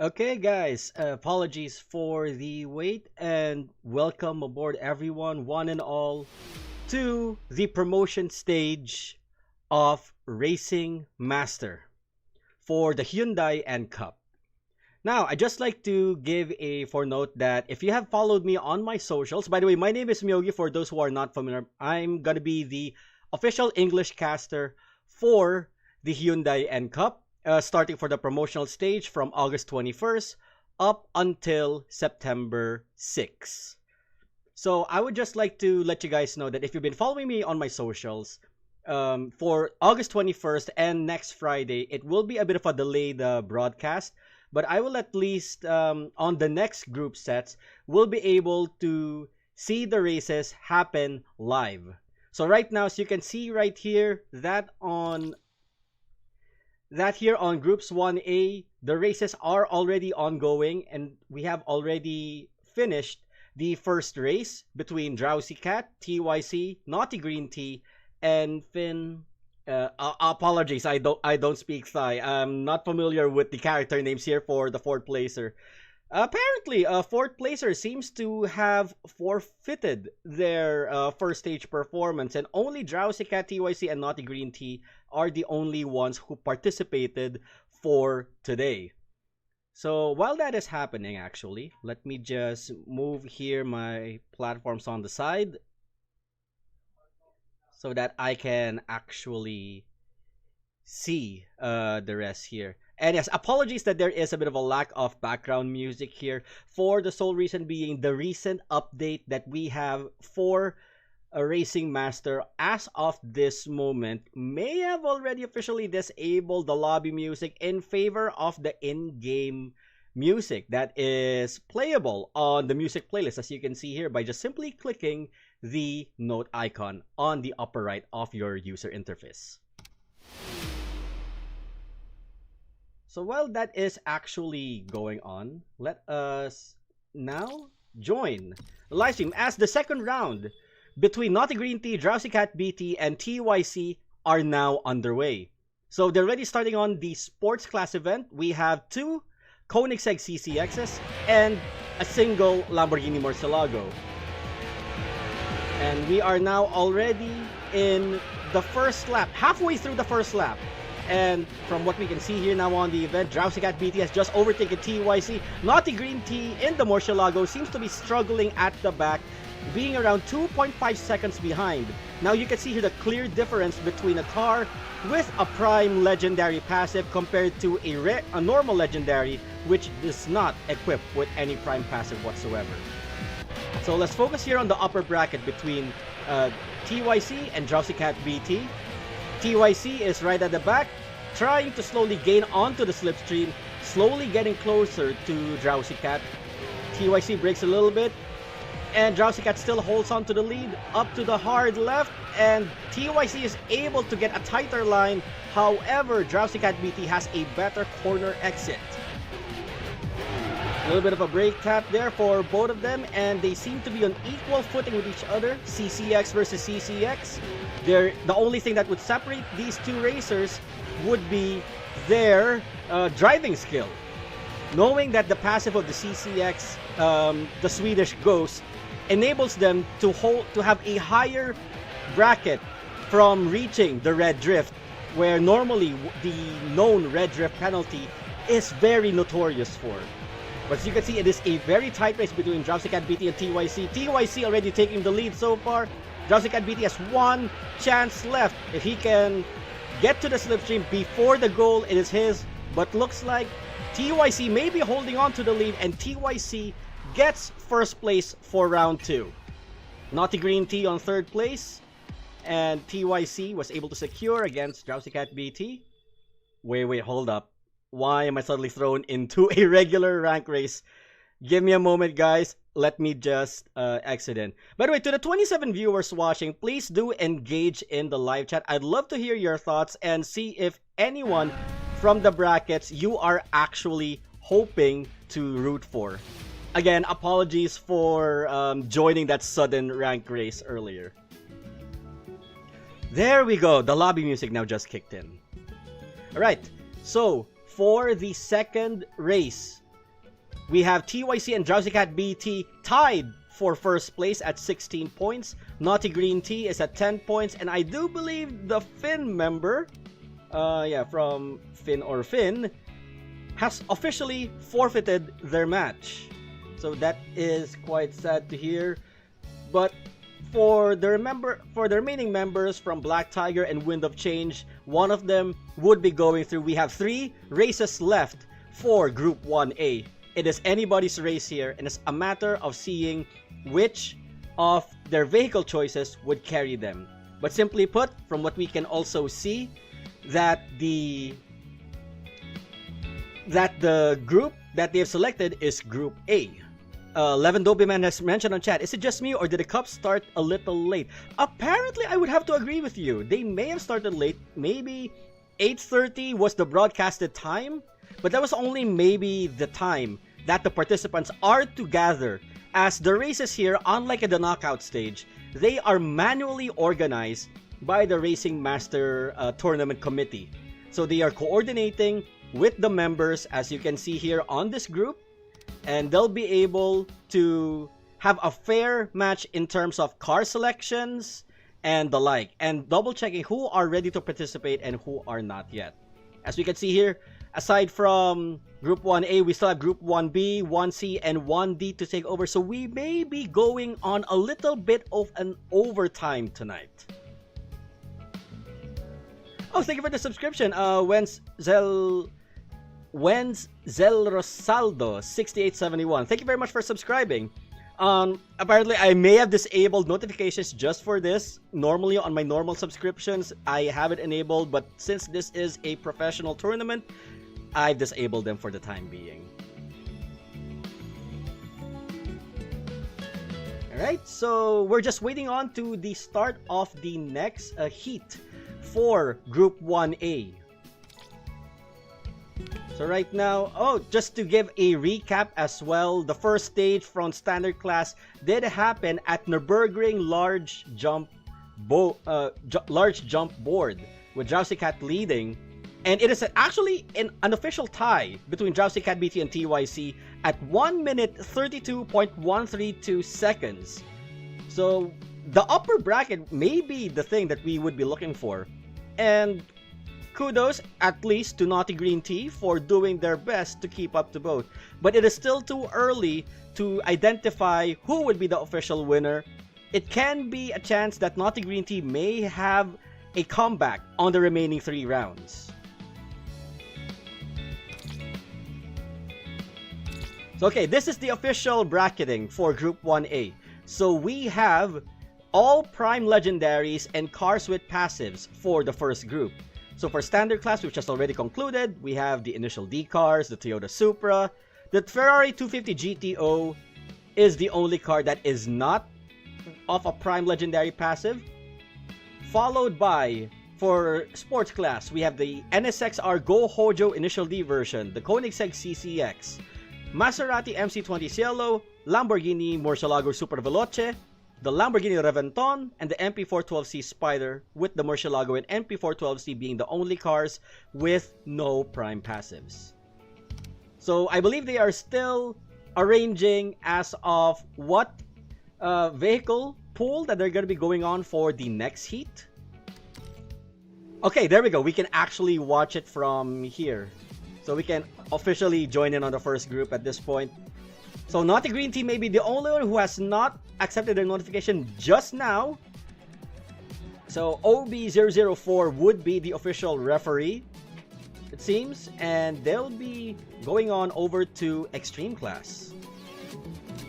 Okay, guys, apologies for the wait and welcome aboard everyone, one and all, to the promotion stage of Racing Master for the Hyundai and Cup. Now, I'd just like to give a foreknote that if you have followed me on my socials, by the way, my name is Myogi. For those who are not familiar, I'm gonna be the official English caster for the Hyundai and Cup, starting for the promotional stage from August 21st up until September 6th. So I would just like to let you guys know that if you've been following me on my socials, for August 21st and next Friday, it will be a bit of a delayed broadcast, but I will at least, on the next group sets, will be able to see the races happen live. So right now, as you can see right here, here on groups 1A, the races are already ongoing, and we have already finished the first race between Drowsy Cat, TYC, Naughty Green Tea, and Finn. Apologies, I don't speak Thai. I'm not familiar with the character names here for the fourth placer. Apparently, fourth placer seems to have forfeited their first stage performance, and only Drowsy Cat, TYC, and Naughty Green Tea are the only ones who participated for today. So while that is happening, actually, let me just move here my platforms on the side so that I can actually see the rest here. And yes, apologies that there is a bit of a lack of background music here, for the sole reason being the recent update that we have for a Racing Master as of this moment may have already officially disabled the lobby music in favor of the in-game music that is playable on the music playlist, as you can see here by just simply clicking the note icon on the upper right of your user interface. So while that is actually going on, let us now join the live stream as the second round between Naughty Green Tea, Drowsy Cat BT, and TYC are now underway. So they're already starting on the sports class event. We have two Koenigsegg CCXs and a single Lamborghini Murcielago. And we are now already in the first lap, halfway through the first lap. And from what we can see here now on the event, Drowsy Cat BT has just overtaken TYC. Naughty Green Tea in the Murcielago seems to be struggling at the back, being around 2.5 seconds behind. Now you can see here the clear difference between a car with a prime legendary passive compared to a normal legendary, which is not equipped with any prime passive whatsoever. So let's focus here on the upper bracket between TYC and Drowsy Cat BT. TYC is right at the back, trying to slowly gain onto the slipstream, slowly getting closer to Drowsy Cat. TYC breaks a little bit, and Drowsy Cat still holds on to the lead, up to the hard left, and TYC is able to get a tighter line. However, Drowsy Cat BT has a better corner exit. A little bit of a brake tap there for both of them, and they seem to be on equal footing with each other. CCX versus CCX. The only thing that would separate these two racers would be their driving skill. Knowing that the passive of the CCX, the Swedish Ghost, enables them to have a higher bracket from reaching the red drift, where normally the known red drift penalty is very notorious for. But as you can see, it is a very tight race between Drowsy Cat BT and TYC. TYC already taking the lead so far. Drowsy Cat BT has one chance left. If he can get to the slipstream before the goal, it is his. But looks like TYC may be holding on to the lead, and TYC gets first place for round 2. Naughty Green Tea on third place, and TYC was able to secure against Drowsy Cat BT. Wait, hold up. Why am I suddenly thrown into a regular rank race? Give me a moment, guys. Let me just exit in. By the way, to the 27 viewers watching, please do engage in the live chat. I'd love to hear your thoughts and see if anyone from the brackets you are actually hoping to root for. Again, apologies for joining that sudden rank race earlier. There we go. The lobby music now just kicked in. Alright, so for the second race We have TYC and Drowsy Cat BT tied for first place at 16 points. Naughty Green Tea is at 10 points. And I do believe the Finn member, from Finn or Finn, has officially forfeited their match. So that is quite sad to hear. But for the remaining members from Black Tiger and Wind of Change, one of them would be going through. We have 3 races left for Group 1A. It is anybody's race here, and it's a matter of seeing which of their vehicle choices would carry them. But simply put, from what we can also see, that the group that they have selected is Group A. Levin Dobeman has mentioned on chat, is it just me or did the cup start a little late? Apparently, I would have to agree with you. They may have started late. Maybe 8:30 was the broadcasted time, but that was only maybe the time that the participants are to gather, as the races here, unlike at the knockout stage, they are manually organized by the Racing Master Tournament Committee. So they are coordinating with the members, as you can see here on this group, and they'll be able to have a fair match in terms of car selections and the like, and double checking who are ready to participate and who are not yet. As we can see here, aside from Group 1A, we still have Group 1B, 1C, and 1D to take over. So we may be going on a little bit of an overtime tonight. Oh, thank you for the subscription. Wenz Zel Rosaldo 6871. Thank you very much for subscribing. Apparently I may have disabled notifications just for this. Normally on my normal subscriptions I have it enabled, but since this is a professional tournament, I've disabled them for the time being. Alright, so we're just waiting on to the start of the next heat for Group 1A. So right now, just to give a recap as well, the first stage from standard class did happen at Nürburgring large jump board with Drowsy Cat leading, and it is actually an official tie between Drowsy Cat BT and TYC at 1 minute 32.132 seconds. So the upper bracket may be the thing that we would be looking for, and kudos at least to Naughty Green Tea for doing their best to keep up to both. But it is still too early to identify who would be the official winner. It can be a chance that Naughty Green Tea may have a comeback on the remaining 3 rounds. So okay, this is the official bracketing for Group 1A. So we have all Prime Legendaries and cars with passives for the first group. So for standard class, which has already concluded, we have the initial D cars, the Toyota Supra. The Ferrari 250 GTO is the only car that is not of a Prime Legendary passive. Followed by, for sports class, we have the NSX-R Go Hojo Initial D version, the Koenigsegg CCX, Maserati MC20 Cielo, Lamborghini Murcielago Super Veloce, the Lamborghini Reventon, and the MP412C Spider, with the Murcielago and MP412C being the only cars with no prime passives. So I believe they are still arranging as of what vehicle pool that they're going to be going on for the next heat. Okay, there we go. We can actually watch it from here. So we can officially join in on the first group at this point. So Naughty Green Tea may be the only one who has not accepted their notification just now. So OB004 would be the official referee, it seems, and they'll be going on over to Extreme Class.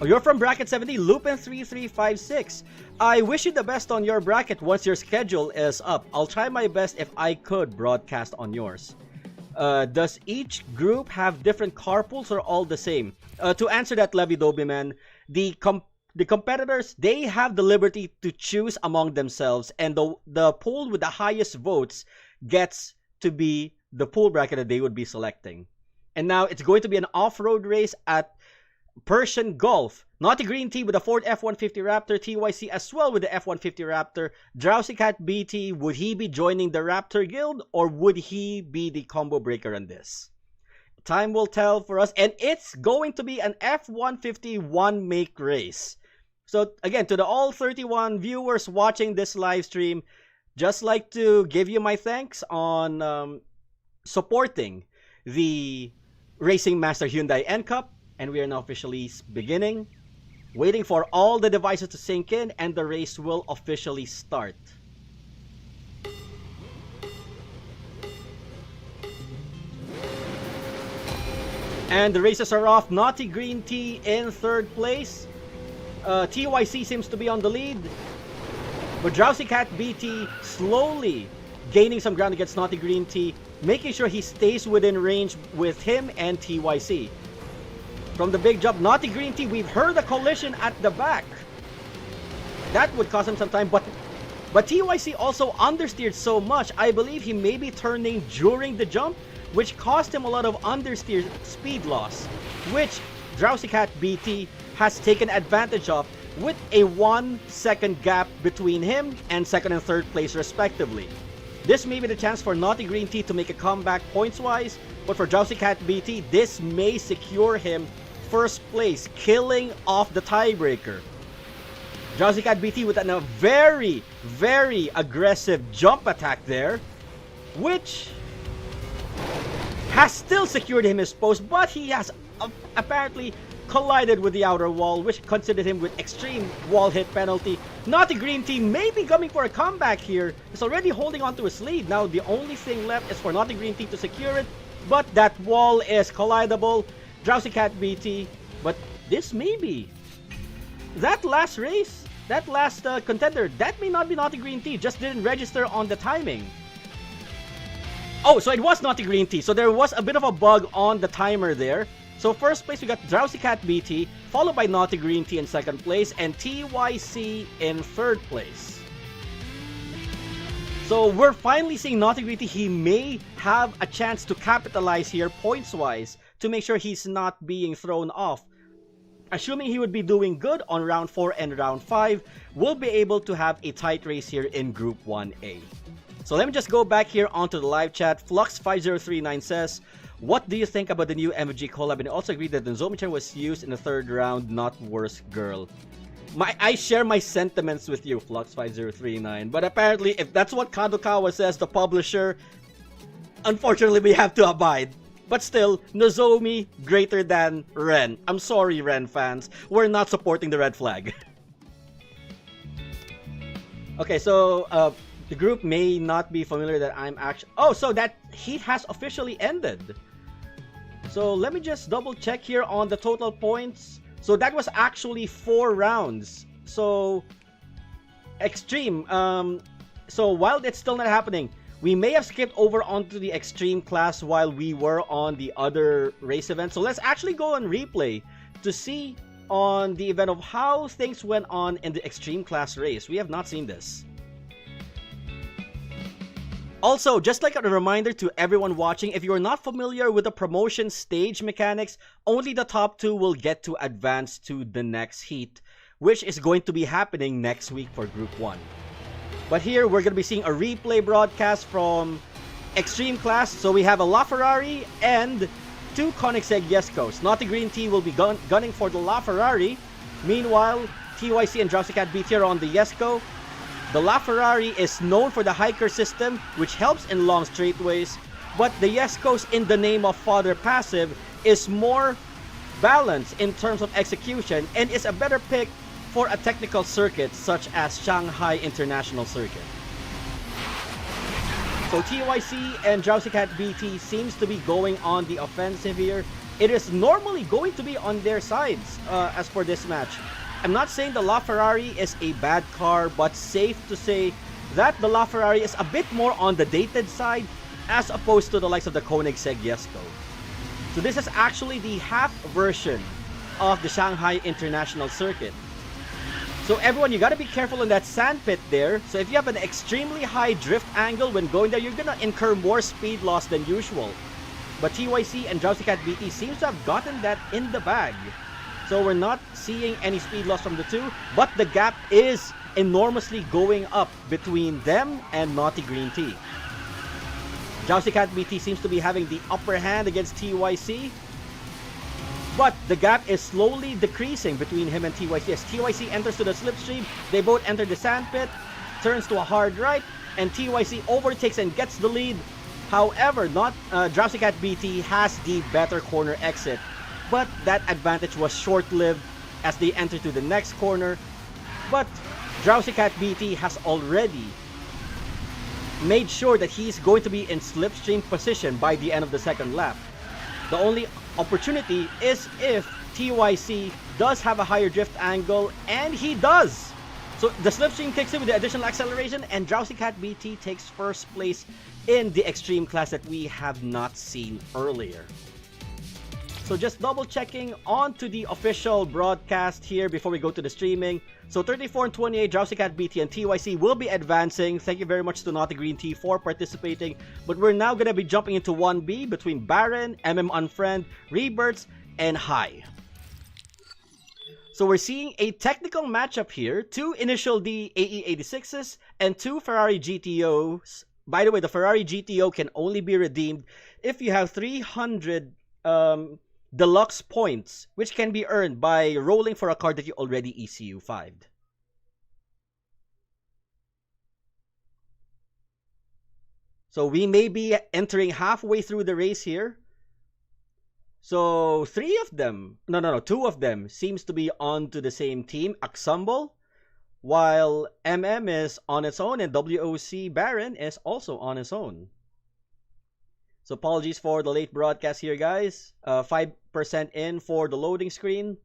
Oh, you're from Bracket 70, Lupin3356. I wish you the best on your bracket once your schedule is up. I'll try my best if I could broadcast on yours. Does each group have different car pools or all the same? To answer that, Levi Dobeman, the competitors, they have the liberty to choose among themselves, and the pool with the highest votes gets to be the pool bracket that they would be selecting. And now it's going to be an off-road race at Persian Gulf. Naughty Green Tea with the Ford F-150 Raptor, TYC as well with the F-150 Raptor. Drowsy Cat BT, would he be joining the Raptor Guild or would he be the combo breaker on this? time will tell for us. And it's going to be an F-150 one-make race. So again, to the all 31 viewers watching this live stream, just like to give you my thanks on supporting the Racing Master Hyundai NCup. And we are now officially beginning. Waiting for all the devices to sink in, and the race will officially start. And the races are off. Naughty Green Tea in third place. TYC seems to be on the lead. But Drowsy Cat BT slowly gaining some ground against Naughty Green Tea, making sure he stays within range with him and TYC. From the big jump, Naughty Green Tea, we've heard a collision at the back. That would cost him some time, but TYC also understeered so much. I believe he may be turning during the jump, which cost him a lot of understeer speed loss, which Drowsy Cat BT has taken advantage of with a 1 second gap between him and second and third place respectively. This may be the chance for Naughty Green Tea to make a comeback points-wise, but for Drowsy Cat BT, this may secure him first place, killing off the tiebreaker. Drowsy Cat BT with a very, very aggressive jump attack there, which has still secured him his post, but he has apparently collided with the outer wall, which considered him with extreme wall hit penalty. Naughty Green Tea may be coming for a comeback here. He's already holding on to his lead. Now the only thing left is for Naughty Green Tea to secure it, but that wall is collidable. Drowsy Cat BT, but this may be that last race, that last contender. That may not be Naughty Green Tea, just didn't register on the timing. Oh, so it was Naughty Green Tea, so there was a bit of a bug on the timer there. So first place we got Drowsy Cat BT, followed by Naughty Green Tea in second place, and TYC in third place. So we're finally seeing Naughty Green Tea. He may have a chance to capitalize here points-wise to make sure he's not being thrown off. Assuming he would be doing good on round 4 and round 5, we'll be able to have a tight race here in Group 1A. So let me just go back here onto the live chat. Flux5039 says, what do you think about the new MVG collab? And I also agree that the Zometer was used in the third round, not worse, girl. I share my sentiments with you, Flux5039. But apparently, if that's what Kadokawa says, the publisher, unfortunately, we have to abide. But still, Nozomi greater than Ren. I'm sorry, Ren fans. We're not supporting the red flag. Okay, so the group may not be familiar that I'm actually... Oh, so that heat has officially ended. So let me just double check here on the total points. So that was actually 4 rounds. So extreme. So while it's still not happening, we may have skipped over onto the extreme class while we were on the other race event. So let's actually go on replay to see on the event of how things went on in the extreme class race. We have not seen this. Also, just like a reminder to everyone watching, if you're not familiar with the promotion stage mechanics, only the top 2 will get to advance to the next heat, which is going to be happening next week for Group 1. But here, we're going to be seeing a replay broadcast from Extreme Class. So we have a LaFerrari and 2 Koenigsegg Yeskos. Naughty Green Tea will be gunning for the LaFerrari. Meanwhile, TYC and Drowsy Cat BT are on the Yesko. The LaFerrari is known for the hiker system, which helps in long straightaways. But the Yeskos, in the name of Father Passive, is more balanced in terms of execution and is a better pick for a technical circuit such as Shanghai International Circuit. So TYC and Drowsy Cat BT seems to be going on the offensive here. It is normally going to be on their sides as for this match. I'm not saying the LaFerrari is a bad car, but safe to say that the LaFerrari is a bit more on the dated side as opposed to the likes of the Koenigsegg Jesko. So this is actually the half version of the Shanghai International Circuit. So everyone, you gotta be careful in that sand pit there. So if you have an extremely high drift angle when going there, you're gonna incur more speed loss than usual. But TYC and Drowsy Cat BT seems to have gotten that in the bag. So we're not seeing any speed loss from the two, but the gap is enormously going up between them and Naughty Green Tea. Cat BT seems to be having the upper hand against TYC. But the gap is slowly decreasing between him and TYC. As TYC enters to the slipstream, they both enter the sandpit, turns to a hard right, and TYC overtakes and gets the lead. However, Cat BT has the better corner exit. But that advantage was short-lived as they enter to the next corner. But Cat BT has already made sure that he's going to be in slipstream position by the end of the second lap. The only opportunity is if TYC does have a higher drift angle, and he does. So the slipstream kicks in with the additional acceleration, and Cat BT takes first place in the extreme class that we have not seen earlier. So just double checking onto the official broadcast here before we go to the streaming. So 34 and 28, Cat BT and TYC will be advancing. Thank you very much to Naughty Green T for participating. But we're now going to be jumping into 1B between Baron, Unfriend, Rebirths, and High. So we're seeing a technical matchup here. 2 Initial D AE86s and 2 Ferrari GTOs. By the way, the Ferrari GTO can only be redeemed if you have 300 deluxe points, which can be earned by rolling for a card that you already ECU 5'd. So we may be entering halfway through the race here. So 2 of them seems to be onto the same team, Axumble, while MM is on its own and WOC Baron is also on its own. So apologies for the late broadcast here, guys. 5% in for the loading screen.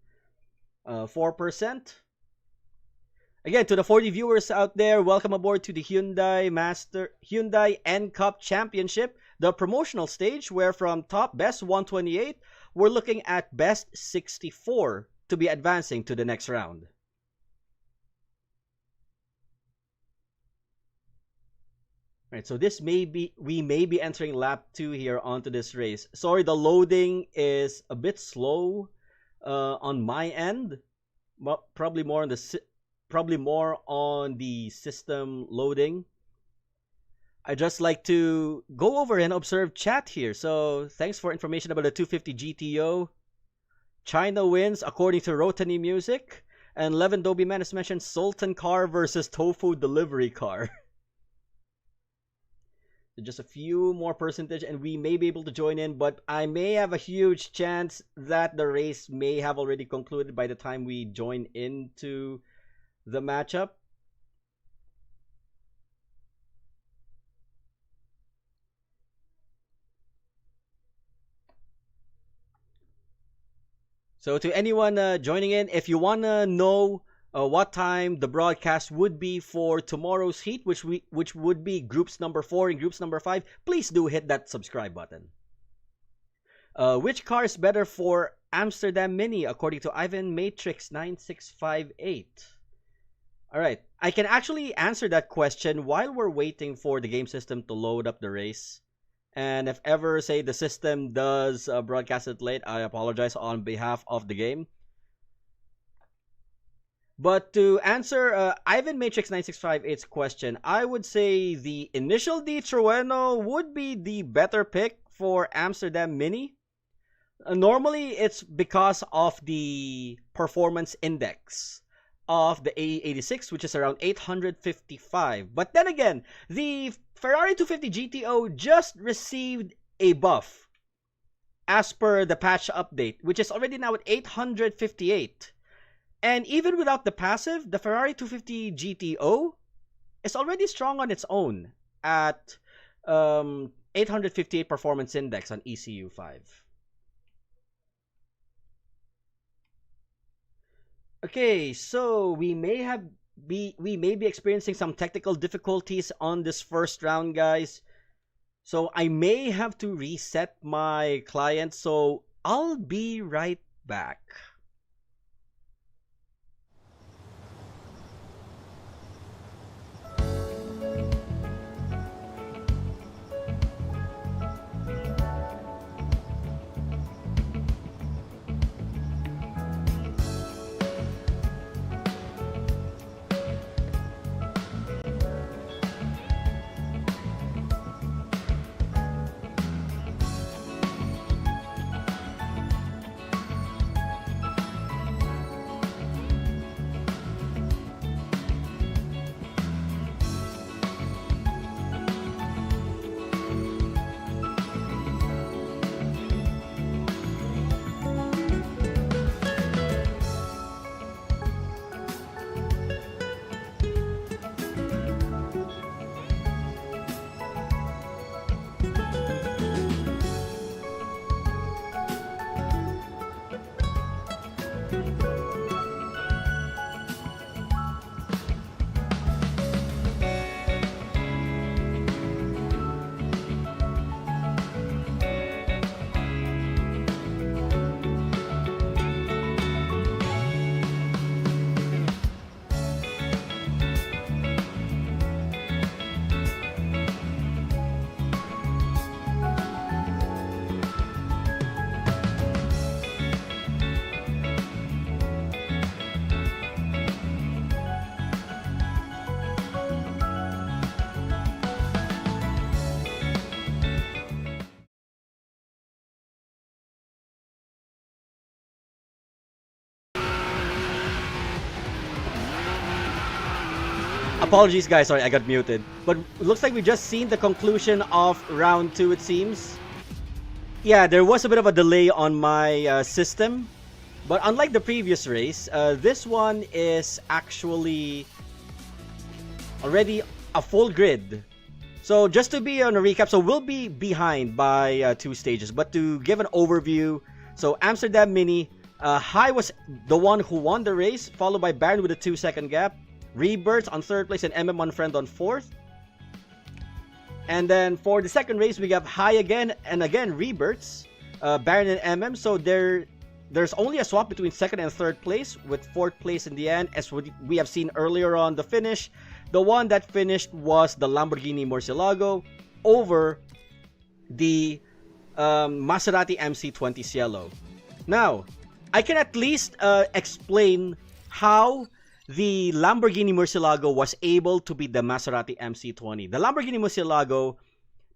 4%. Again, to the 40 viewers out there, welcome aboard to the Hyundai NCup Championship, the promotional stage where from top best 128, we're looking at best 64 to be advancing to the next round. Right, so we may be entering lap 2 here onto this race. Sorry, the loading is a bit slow on my end. Well, probably more on the system loading. I just like to go over and observe chat here. So thanks for information about the 250 GTO. China wins according to Rotani Music, and Levin Dobyman has mentioned Sultan car versus Tofu delivery car. Just a few more percentage and we may be able to join in, but I may have a huge chance that the race may have already concluded by the time we join into the matchup. So to anyone joining in, if you want to know what time the broadcast would be for tomorrow's heat, which would be groups number 4 and groups number 5, please do hit that subscribe button. Which car is better for Amsterdam Mini according to Ivan Matrix 9658? All right, I can actually answer that question while we're waiting for the game system to load up the race. And if ever say the system does broadcast it late, I apologize on behalf of the game. But to answer Ivan Matrix 9658's question, I would say the Initial D Trueno would be the better pick for Amsterdam Mini. Normally, it's because of the performance index of the AE86, which is around 855. But then again, the Ferrari 250 GTO just received a buff as per the patch update, which is already now at 858. And even without the passive, the Ferrari 250 GTO is already strong on its own at 858 performance index on ECU 5. Okay, so we may be experiencing some technical difficulties on this first round, guys. So I may have to reset my client, so I'll be right back. Apologies, guys. Sorry, I got muted. But it looks like we just seen the conclusion of round 2, it seems. Yeah, there was a bit of a delay on my system. But unlike the previous race, this one is actually already a full grid. So just to be on a recap, so we'll be behind by 2 stages. But to give an overview, so Amsterdam Mini, High was the one who won the race, followed by Baron with a 2-second gap. Rebirths on 3rd place and MM Unfriend on 4th. And then for the second race, we have High again and again Rebirths, Baron and MM. So there's only a swap between 2nd and 3rd place, with 4th place in the end, as we have seen earlier on the finish. The one that finished was the Lamborghini Murcielago over the Maserati MC20 Cielo. Now, I can at least explain how the Lamborghini Murcielago was able to beat the Maserati MC20. The Lamborghini Murcielago,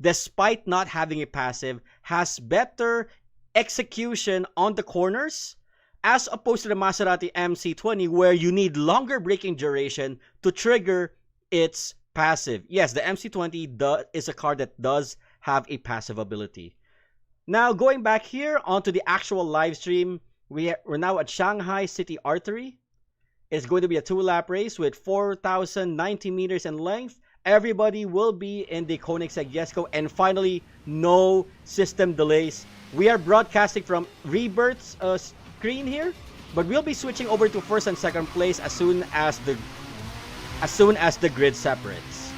despite not having a passive, has better execution on the corners as opposed to the Maserati MC20, where you need longer braking duration to trigger its passive. Yes, the MC20 is a car that does have a passive ability. Now, going back here onto the actual live stream, we're now at Shanghai City Artery. It's going to be a 2-lap race with 4,090 meters in length. Everybody will be in the Koenigsegg Jesko, and finally, no system delays. We are broadcasting from Rebirth's screen here, but we'll be switching over to 1st and 2nd place as soon as the grid separates.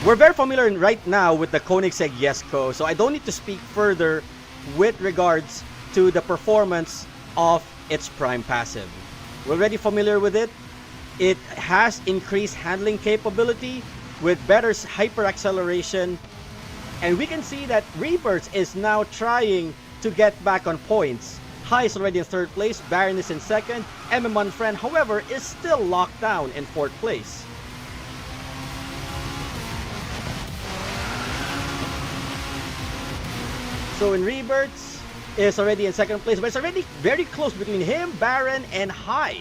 We're very familiar right now with the Koenigsegg Jesko, so I don't need to speak further with regards to the performance of its prime passive. We're already familiar with it. It has increased handling capability with better hyper acceleration, and we can see that Rebirths is now trying to get back on points. High is already in 3rd place, Baron is in 2nd, MM Unfriend, however, is still locked down in 4th place. So in Rebirths is already in 2nd place, but it's already very close between him, Baron, and High.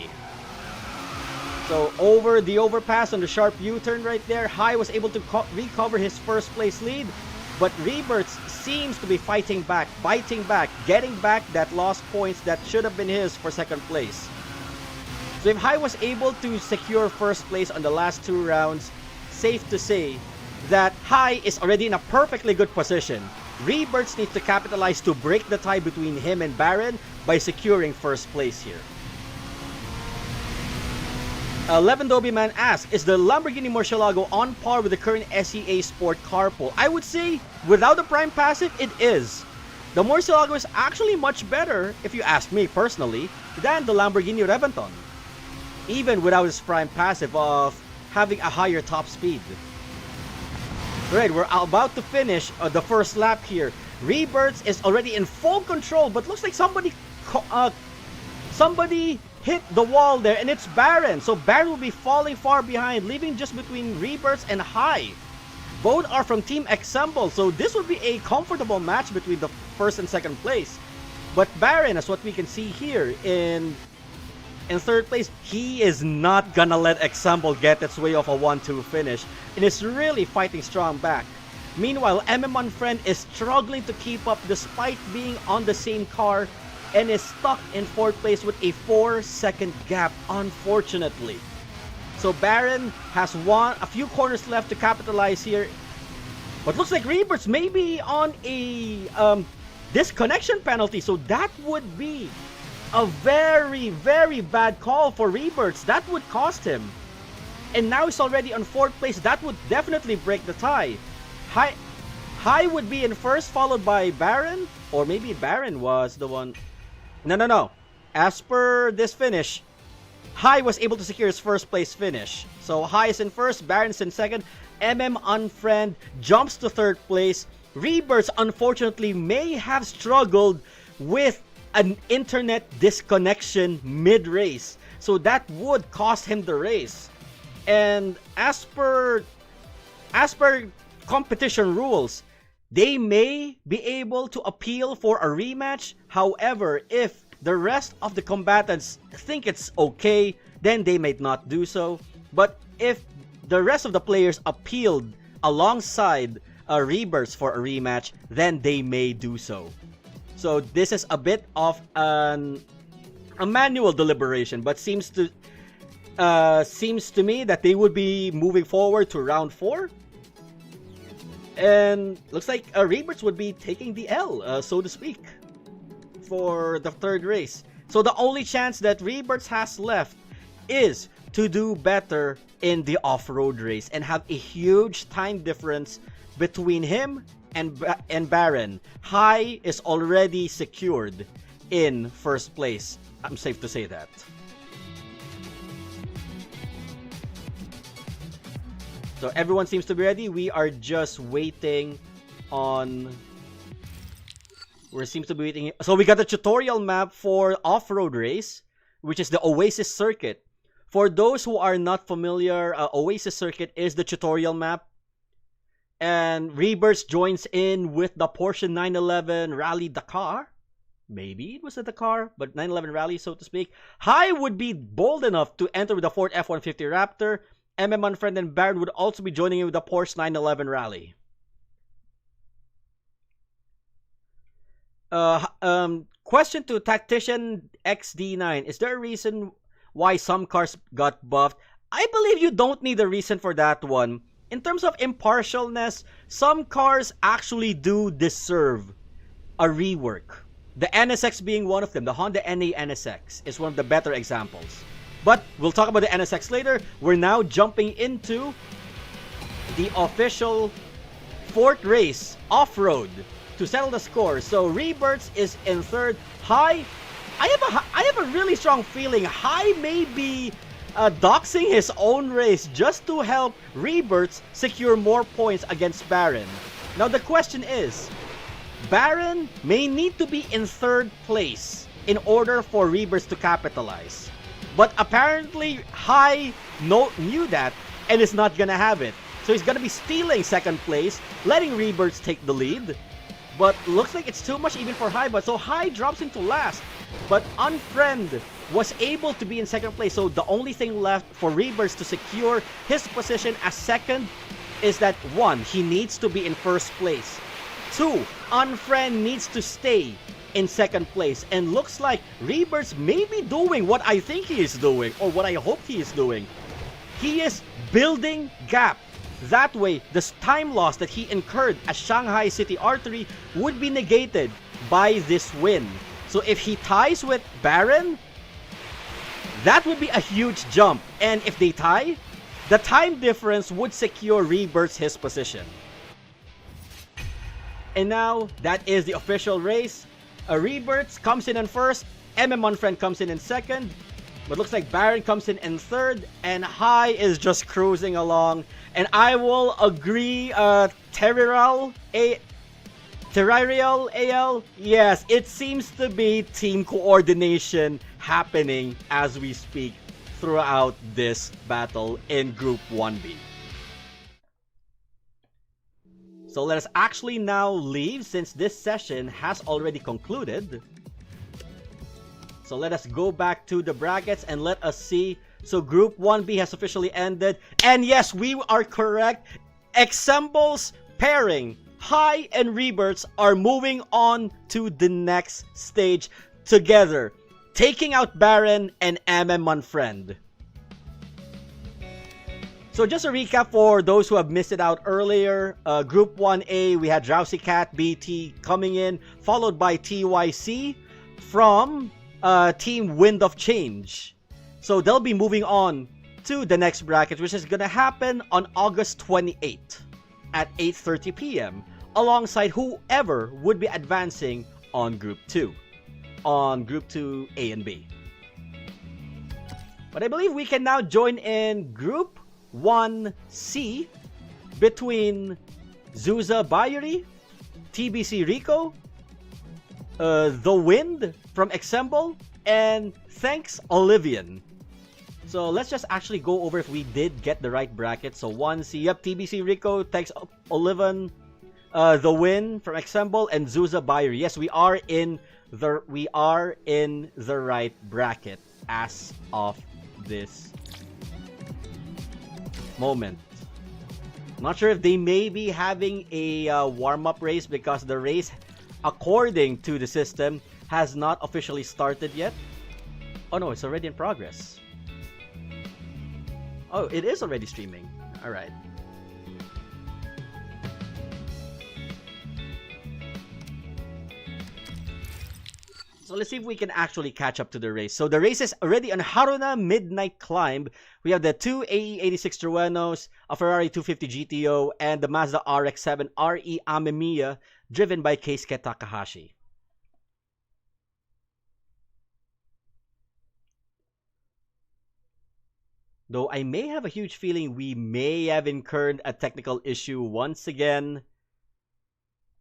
So over the overpass on the sharp U-turn right there, High was able to recover his 1st place lead, but Rebirths seems to be fighting back, biting back, getting back that lost points that should have been his for 2nd place. So if High was able to secure 1st place on the last 2 rounds, safe to say that High is already in a perfectly good position. Rebirths needs to capitalize to break the tie between him and Baron by securing 1st place here. Levendobi Man asks, is the Lamborghini Murcielago on par with the current SEA Sport car pool? I would say, without the prime passive, it is. The Murcielago is actually much better, if you ask me personally, than the Lamborghini Reventon, even without its prime passive of having a higher top speed. Alright, we're about to finish the 1st lap here. Rebirths is already in full control, but looks like somebody hit the wall there, and it's Baron. So Baron will be falling far behind, leaving just between Rebirths and High. Both are from Team Example, so this would be a comfortable match between the 1st and 2nd place. But Baron, as what we can see here in 3rd place, he is not gonna let Example get its way off a 1-2 finish, and is really fighting strong back. Meanwhile, MM Unfriend is struggling to keep up despite being on the same car, and is stuck in 4th place with a 4-second gap, unfortunately. So Baron has a few corners left to capitalize here, but looks like Rebirths may be on a disconnection penalty, so that would be a very, very bad call for Rebirths. That would cost him. And now he's already on 4th place. That would definitely break the tie. High would be in 1st, followed by Baron. Or maybe Baron was the one. No. As per this finish, High was able to secure his 1st place finish. So High is in 1st, Baron is in 2nd. MM Unfriend jumps to 3rd place. Rebirths, unfortunately, may have struggled with an internet disconnection mid-race, so that would cost him the race. And as per competition rules, they may be able to appeal for a rematch. However, if the rest of the combatants think it's okay, then they might not do so. But if the rest of the players appealed alongside Rebirths for a rematch, then they may do so. So this is a bit of a manual deliberation, but seems to me that they would be moving forward to round 4. And looks like Rebirths would be taking the L, so to speak, for the third race. So the only chance that Rebirths has left is to do better in the off-road race and have a huge time difference between him and Baron. High is already secured in first place. I'm safe to say that. So everyone seems to be ready. We are just waiting on... So we got a tutorial map for off-road race, which is the Oasis Circuit. For those who are not familiar, Oasis Circuit is the tutorial map. And Rebirths joins in with the Porsche 911 Rally Dakar. Maybe it was a Dakar, but 911 Rally, so to speak. High would be bold enough to enter with the Ford F-150 Raptor. Unfriend and Baron would also be joining in with the Porsche 911 Rally. Question to Tactician XD9. Is there a reason why some cars got buffed? I believe you don't need a reason for that one. In terms of impartialness, some cars actually do deserve a rework. The NSX being one of them. The Honda NA NSX is one of the better examples. But we'll talk about the NSX later. We're now jumping into the official 4th race, off-road, to settle the score. So Rebirths is in 3rd. High, I have a really strong feeling High may be doxing his own race just to help Rebirths secure more points against Baron. Now the question is, Baron may need to be in 3rd place in order for Rebirths to capitalize. But apparently High knew that and is not gonna have it. So he's gonna be stealing 2nd place, letting Rebirths take the lead. But looks like it's too much even for High, but so High drops into last. But Unfriend was able to be in 2nd place, so the only thing left for Rebirths to secure his position as 2nd is that 1, he needs to be in 1st place. 2, Unfriend needs to stay in 2nd place. And looks like Rebirths may be doing what I think he is doing, or what I hope he is doing. He is building gap. That way, the time loss that he incurred as Shanghai City Artery would be negated by this win. So if he ties with Baron, that would be a huge jump. And if they tie, the time difference would secure Rebirths his position. And now, that is the official race. Rebirths comes in 1st, Unfriend comes in 2nd, but looks like Baron comes in 3rd, and High is just cruising along. And I will agree, Terrarial AL, yes, it seems to be team coordination happening as we speak throughout this battle in Group 1B. So let us actually now leave since this session has already concluded. So let us go back to the brackets and let us see. So Group 1B has officially ended. And yes, we are correct. Exemble's pairing, High and Rebirths, are moving on to the next stage together, taking out Baron and Unfriend. So just a recap for those who have missed it out earlier. Group 1A, we had Drowsy Cat BT coming in, followed by TYC from Team Wind of Change. So they'll be moving on to the next bracket, which is going to happen on August 28th at 8:30 p.m. alongside whoever would be advancing on Group 2, on Group 2 A and B. But I believe we can now join in Group 1C between Zuza Bayuri, TBC Rico, The Wind from Exemble, and Thanks Olivian. So let's just actually go over if we did get the right bracket. So 1C, yep, TBC Rico, Thanks Olivian, The Wind from Exemble, and Zuza Bayuri. Yes, we are in the right bracket as of this moment. Not sure if they may be having a warm-up race because the race, according to the system, has not officially started yet. Oh no, it's already in progress. Oh, it is already streaming. Alright. So let's see if we can actually catch up to the race. So the race is already on Haruna Midnight Climb. We have the two AE86 Truenos, a Ferrari 250 GTO, and the Mazda RX-7 RE Amemiya, driven by Keisuke Takahashi. Though I may have a huge feeling we may have incurred a technical issue once again.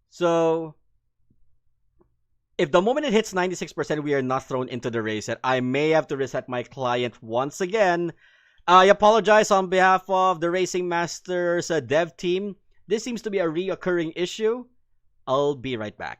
So if the moment it hits 96%, we are not thrown into the race, and I may have to reset my client once again. I apologize on behalf of the Racing Masters dev team. This seems to be a reoccurring issue. I'll be right back.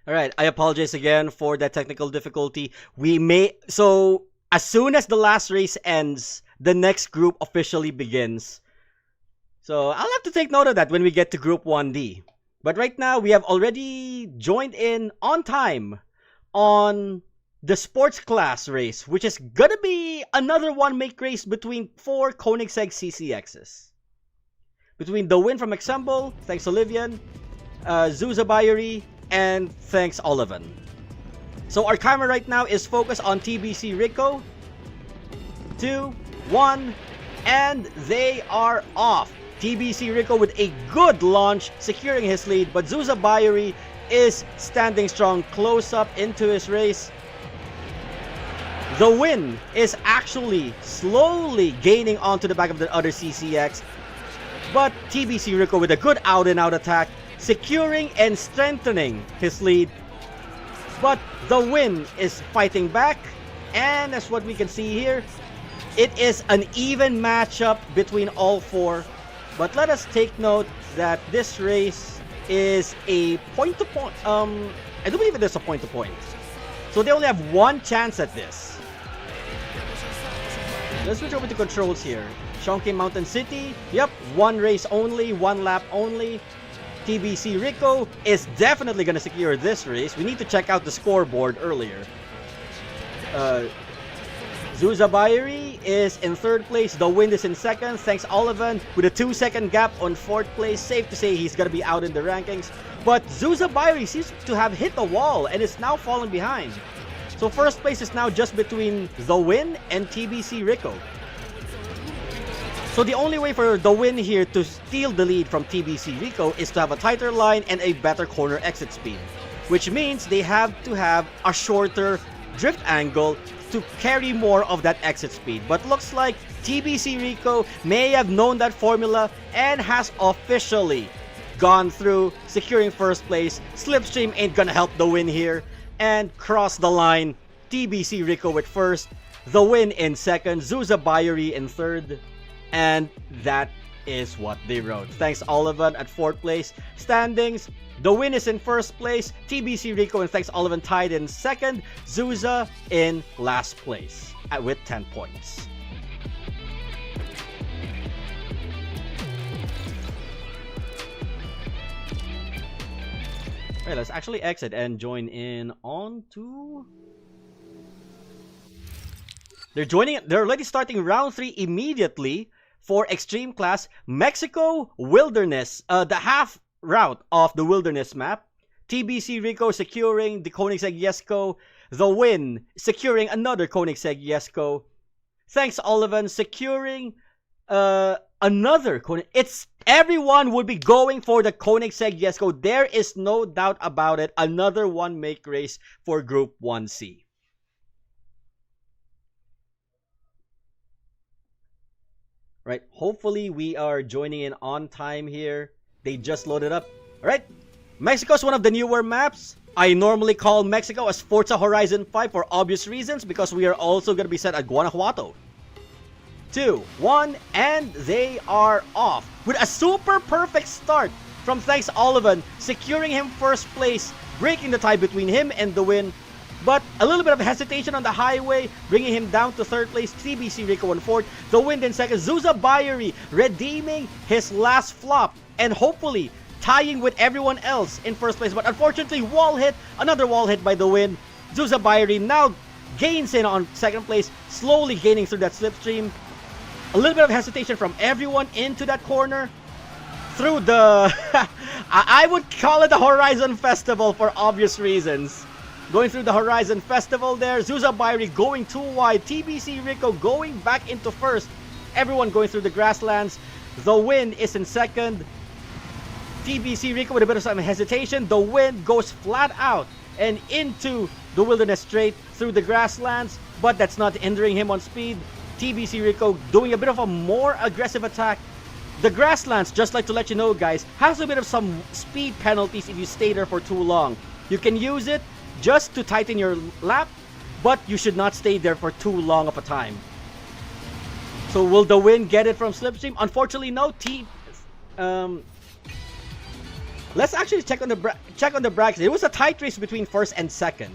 Alright, I apologize again for that technical difficulty. So as soon as the last race ends, the next group officially begins. So I'll have to take note of that when we get to Group 1D. But right now, we have already joined in on time on the sports class race, which is gonna be another one-make race between 4 Koenigsegg CCXs. Between the win from Example, thanks Olivian, Zuza Bayeri, and thanks Olivan. So our camera right now is focused on TBC Rico. 2, 1, and they are off. TBC Rico with a good launch, securing his lead, but Zuza Bayeri is standing strong close up into his race. The win is actually slowly gaining onto the back of the other CCX, but TBC Rico with a good out-and-out attack, securing and strengthening his lead. But the win is fighting back, and as what we can see here, it is an even matchup between all 4. But let us take note that this race is a point-to-point. I do believe it is a point-to-point. So they only have one chance at this. Let's switch over to controls here. Shonky Mountain City. Yep, one race only, one lap only. TBC Rico is definitely going to secure this race. We need to check out the scoreboard earlier. Zuza Bayeri is in 3rd place. The Wind is in 2nd. Thanks Olivan with a 2-second gap on 4th place. Safe to say he's going to be out in the rankings. But Zuza Bayeri seems to have hit the wall and is now falling behind. So 1st place is now just between The Win and TBC Rico. So the only way for The Win here to steal the lead from TBC Rico is to have a tighter line and a better corner exit speed. Which means they have to have a shorter drift angle to carry more of that exit speed. But looks like TBC Rico may have known that formula and has officially gone through, securing 1st place. Slipstream ain't gonna help The Win here, and cross the line. TBC Rico with 1st, The Win in second, Zuza Bayuri in third, and that is what they wrote. Thanks Olivan at fourth place. Standings, The Win is in first place, TBC Rico and Thanks Olivan tied in second, Zuza in last place with 10 points. Alright, let's actually exit and join in on to... They're already starting round 3 immediately for Extreme Class. Mexico Wilderness, the half route of the Wilderness map. TBC Rico securing the Koenigsegg Jesko. The Win securing another Koenigsegg Jesko. Thanks Olivan securing another Koenigsegg. It's everyone would be going for the Koenigsegg Jesko. There is no doubt about it. Another one make race for Group 1C. Right, hopefully we are joining in on time here. They just loaded up. Alright, Mexico is one of the newer maps. I normally call Mexico as Forza Horizon 5 for obvious reasons because we are also going to be set at Guanajuato. 2, 1, and they are off with a super perfect start from Thanks Olivan, securing him first place, breaking the tie between him and The Win. But a little bit of hesitation on the highway, bringing him down to third place. TBC Rico in fourth. The Win in second. Zuza Bayuri redeeming his last flop and hopefully tying with everyone else in first place. But unfortunately, another wall hit by The Win. Zuza Bayuri now gains in on second place, slowly gaining through that slipstream. A little bit of hesitation from everyone into that corner. Through the... I would call it the Horizon Festival for obvious reasons. Going through the Horizon Festival there. Zuza Bayuri going too wide. TBC Rico going back into first. Everyone going through the grasslands. The Win is in second. TBC Rico with a bit of some hesitation. The Win goes flat out and into the Wilderness Straight through the grasslands. But that's not hindering him on speed. TBC Rico doing a bit of a more aggressive attack. The grasslands, just like to let you know guys, has a bit of some speed penalties if you stay there for too long. You can use it just to tighten your lap, but you should not stay there for too long of a time. So will The Win get it from slipstream? Unfortunately, no. Let's actually check on the brackets. It was a tight race between first and second.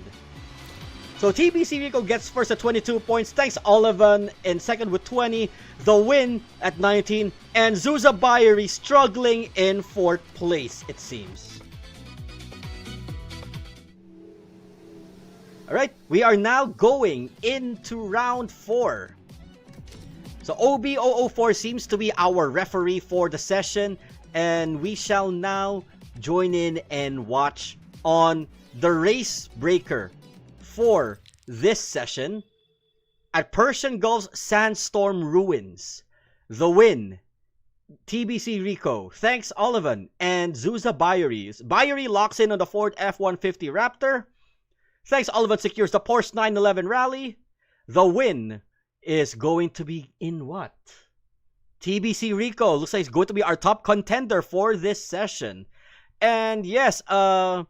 So TBC Rico gets first at 22 points. Thanks Olivan in second with 20. The Win at 19. And Zuza Bayuri struggling in fourth place, it seems. Alright, we are now going into round 4. So OB004 seems to be our referee for the session. And we shall now join in and watch on the race breaker for this session at Persian Gulf's Sandstorm Ruins. The Win, TBC Rico, Thanks Olivan, and Zuza Bayuri. Bayuri locks in on the Ford F-150 Raptor. Thanks Olivan secures the Porsche 911 Rally. The Win is going to be in what? TBC Rico looks like it's going to be our top contender for this session. And yes, Amrit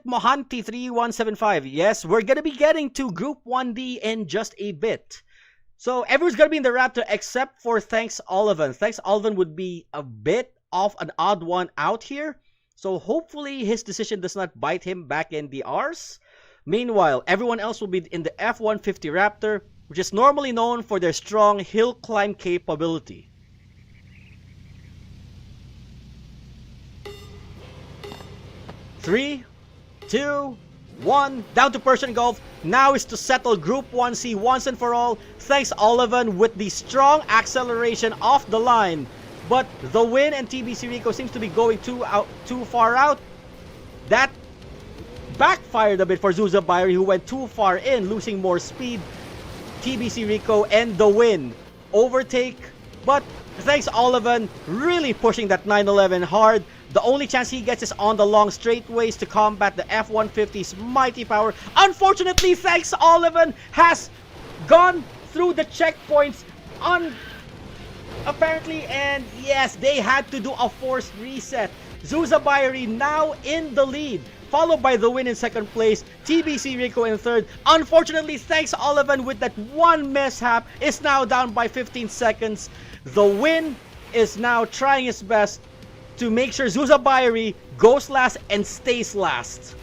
Mohanty 3175. Yes, we're going to be getting to Group 1D in just a bit. So everyone's going to be in the Raptor except for Thanks Olivan. Thanks Olivan would be a bit of an odd one out here. So hopefully his decision does not bite him back in the arse. Meanwhile, everyone else will be in the F-150 Raptor, which is normally known for their strong hill climb capability. Three, 2, 1, down to Persian Gulf. Now is to settle Group 1C once and for all. Thanks Olivan with the strong acceleration off the line. But The Win and TBC Rico seems to be going too far out. That backfired a bit for Zuza Bayuri, who went too far in, losing more speed. TBC Rico and The Win overtake. But Thanks Olivan really pushing that 911 hard. The only chance he gets is on the long straightaways to combat the F-150's mighty power. Unfortunately, Thanks Olivan has gone through the checkpoints apparently, and yes, they had to do a forced reset. Zuza Bayuri now in the lead. followed by the win in second place, TBC Rico in third. Unfortunately, Thanks Olivan with that one mishap is now down by 15 seconds. The win is now trying his best to make sure Zuza Bayeri goes last and stays last.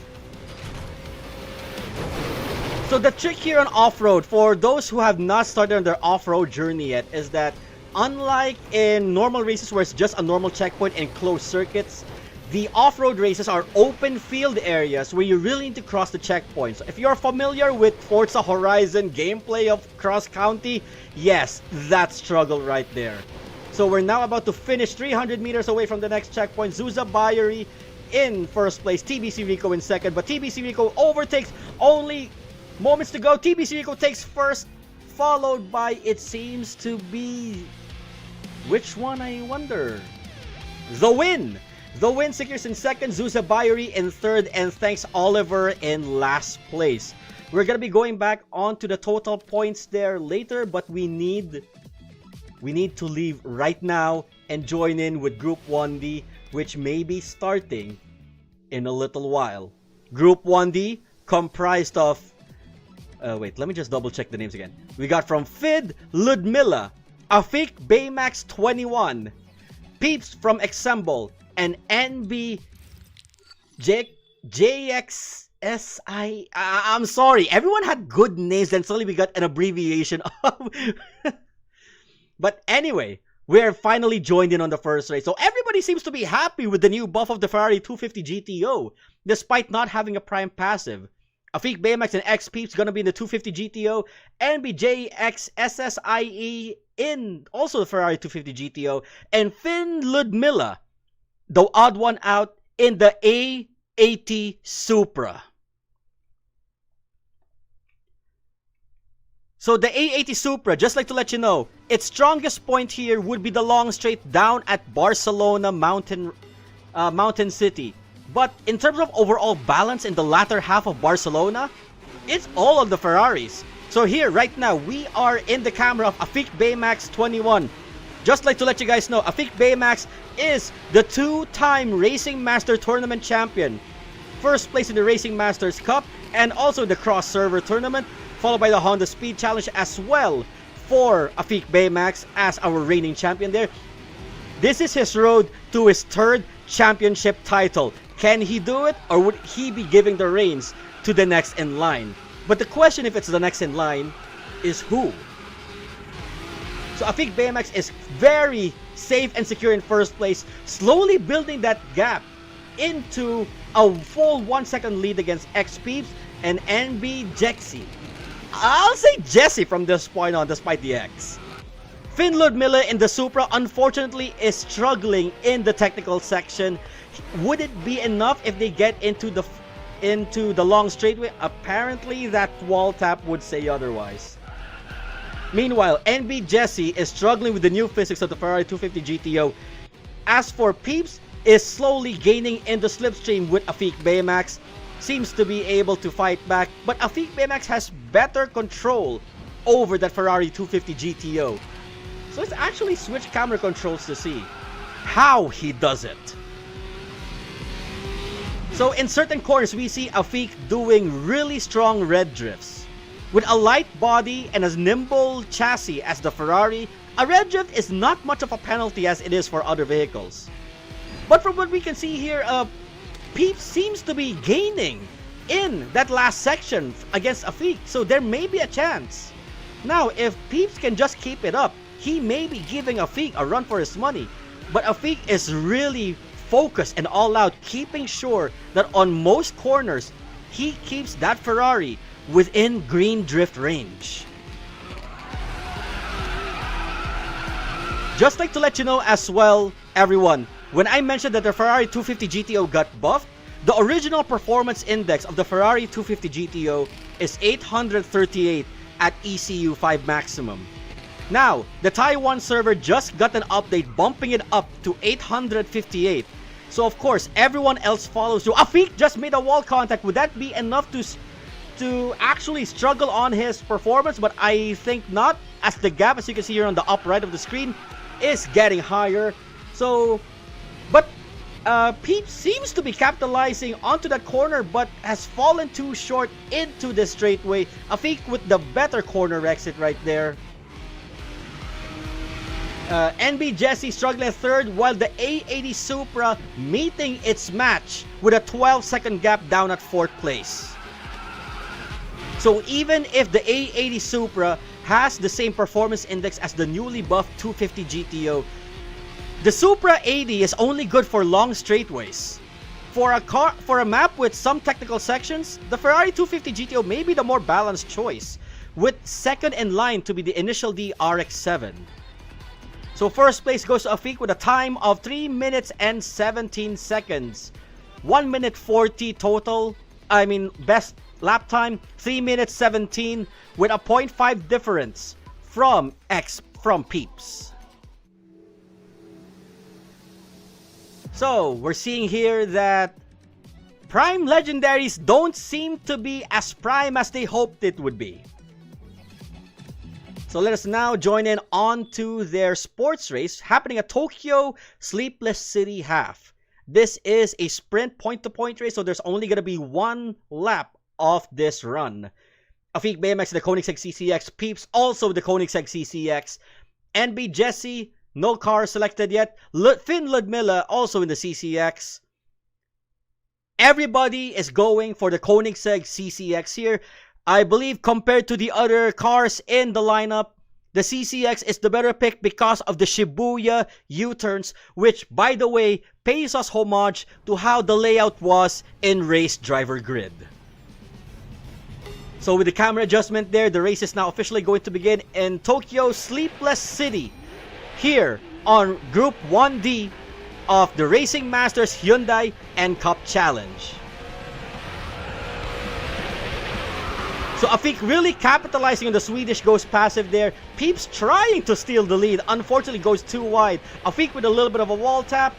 So the trick here on off-road, for those who have not started on their off-road journey yet, is that unlike in normal races where it's just a normal checkpoint and closed circuits, the off-road races are open field areas where you really need to cross the checkpoints. So if you're familiar with Forza Horizon gameplay of cross-county, yes, that struggle right there. So we're now about to finish 300 meters away from the next checkpoint. Zuza Bayeri in first place, TBC Rico in second, but TBC Rico overtakes, only moments to go. TBC Rico takes first, followed by, it seems to be, which one I wonder? The Win! The Win secures in second, Zuza Bayeri in third, and Thanks Oliver in last place. We're gonna be going back onto the total points there later, but we need to leave right now and join in with Group 1D, which may be starting in a little while. Group 1D comprised of wait, let me just double check the names again. We got from Fid Ludmilla, Afik Baymax 21, Peeps from Examble, and NB JXSI. I'm sorry, everyone had good names, then suddenly we got an abbreviation of. But anyway, we're finally joined in on the first race. So everybody seems to be happy with the new buff of the Ferrari 250 GTO, despite not having a prime passive. Afik Baymax and X Peeps gonna be in the 250 GTO, NBJX SSIE in also the Ferrari 250 GTO, and Finn Ludmilla, the odd one out, in the A80 Supra. So the A80 Supra, just like to let you know, its strongest point here would be the long straight down at Barcelona Mountain City. But in terms of overall balance in the latter half of Barcelona, it's all of the Ferraris. So here, right now, we are in the camera of Afik Baymax 21. Just like to let you guys know, Afik Baymax is the two-time Racing Master Tournament champion. First place in the Racing Masters Cup and also the Cross Server Tournament, followed by the Honda Speed Challenge as well for Afik Baymax as our reigning champion there. This is his road to his third championship title. Can he do it, or would he be giving the reins to the next in line? But the question, if it's the next in line, is who? So Afik Baymax is very safe and secure in first place, slowly building that gap into a full 1 second lead against X Peeps and NB Jexy. I'll say Jesse from this point on, despite the X. Finn Ludmilla in the Supra, unfortunately, is struggling in the technical section. Would it be enough if they get into the long straightaway? Apparently, that wall tap would say otherwise. Meanwhile, NB Jesse is struggling with the new physics of the Ferrari 250 GTO. As for Peeps, is slowly gaining in the slipstream with Afik Baymax. Seems to be able to fight back, but Afik Baymax has better control over that Ferrari 250 GTO. So let's actually switch camera controls to see how he does it. So in certain corners, we see Afik doing really strong red drifts. With a light body and as nimble chassis as the Ferrari, a red drift is not much of a penalty as it is for other vehicles. But from what we can see here, Peeps seems to be gaining in that last section against Afik, so there may be a chance. Now, if Peeps can just keep it up, he may be giving Afik a run for his money. But Afik is really focused and all out, keeping sure that on most corners, he keeps that Ferrari within green drift range. Just like to let you know as well, everyone, when I mentioned that the Ferrari 250 GTO got buffed, the original performance index of the Ferrari 250 GTO is 838 at ECU 5 maximum. Now, the Taiwan server just got an update bumping it up to 858. So of course, everyone else follows you. Afik just made a wall contact. Would that be enough to actually struggle on his performance? But I think not, as the gap, as you can see here on the upper right of the screen, is getting higher. So, but Peep seems to be capitalizing onto that corner but has fallen too short into the straightaway. Afik with the better corner exit right there. NB Jesse struggling at third, while the A80 Supra meeting its match with a 12-second gap down at fourth place. So even if the A80 Supra has the same performance index as the newly buffed 250 GTO, the Supra 80 is only good for long straightaways. For a map with some technical sections, the Ferrari 250 GTO may be the more balanced choice, with second in line to be the initial D RX-7. So first place goes to Afik with a time of 3 minutes and 17 seconds. 1 minute 40 total. I mean, best lap time, 3 minutes 17 with a 0.5 difference from Peeps. So we're seeing here that Prime Legendaries don't seem to be as prime as they hoped it would be. So let us now join in onto their sports race happening at Tokyo Sleepless City Half. This is a sprint point-to-point race, so there's only going to be one lap of this run. Afik BMX, the Koenigsegg CCX. Peeps, also the Koenigsegg CCX. NB Jesse, no car selected yet. Finn Ludmilla, also in the CCX. Everybody is going for the Koenigsegg CCX here. I believe compared to the other cars in the lineup, the CCX is the better pick because of the Shibuya U-turns, which, by the way, pays us homage to how the layout was in Race Driver Grid. So with the camera adjustment there, the race is now officially going to begin in Tokyo Sleepless City, here on Group 1D of the Racing Masters Hyundai and Cup Challenge. So Afik really capitalizing on the Swedish Ghost passive there. Peeps trying to steal the lead. Unfortunately goes too wide. Afik with a little bit of a wall tap.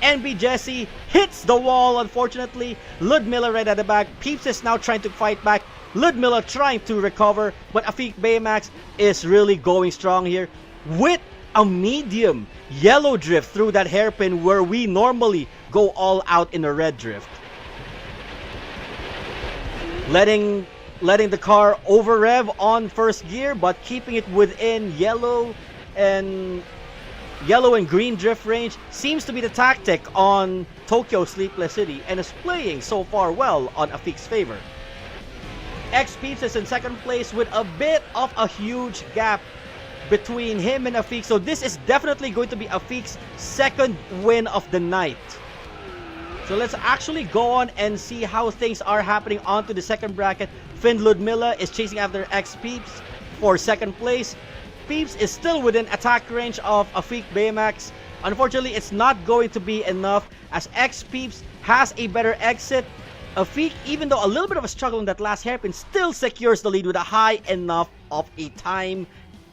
NB Jesse hits the wall, unfortunately. Ludmilla right at the back. Peeps is now trying to fight back. Ludmilla trying to recover. But Afik Baymax is really going strong here with a medium yellow drift through that hairpin where we normally go all out in a red drift. Letting the car over rev on first gear, but keeping it within yellow and green drift range seems to be the tactic on Tokyo Sleepless City, and is playing so far well on Afik's favor. X-Peeps is in second place with a bit of a huge gap between him and Afik, so this is definitely going to be Afik's second win of the night. So let's actually go on and see how things are happening onto the second bracket. Finn Ludmilla is chasing after X-Peeps for second place. Peeps is still within attack range of Afik Baymax. Unfortunately, it's not going to be enough as X-Peeps has a better exit. Afik, even though a little bit of a struggle in that last hairpin, still secures the lead with a high enough of a time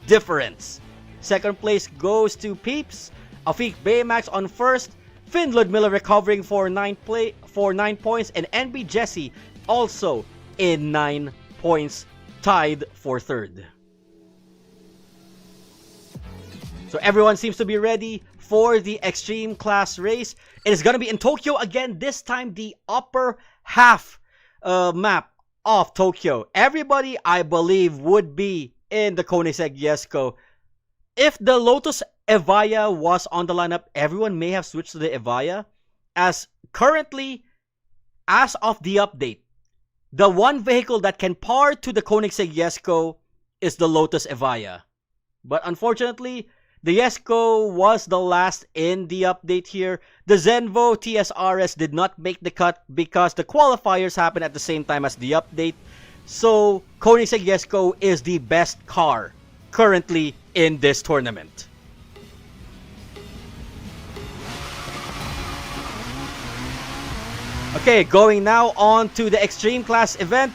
difference. Second place goes to Peeps. Afik Baymax on first. Finn Ludmilla recovering for 9 points, and NB Jesse also in 9 points, tied for third. So everyone seems to be ready for the extreme class race. It is going to be in Tokyo again, this time the upper half map of Tokyo. Everybody, I believe, would be in the Koenigsegg Jesko. If the Lotus Evija was on the lineup, everyone may have switched to the Evija, as currently, as of the update, the one vehicle that can par to the Koenigsegg Jesko is the Lotus Evija. But unfortunately, the Jesko was the last in the update here. The Zenvo TSRS did not make the cut because the qualifiers happened at the same time as the update. So, Koenigsegg Jesko is the best car currently in this tournament. Okay, going now on to the extreme class event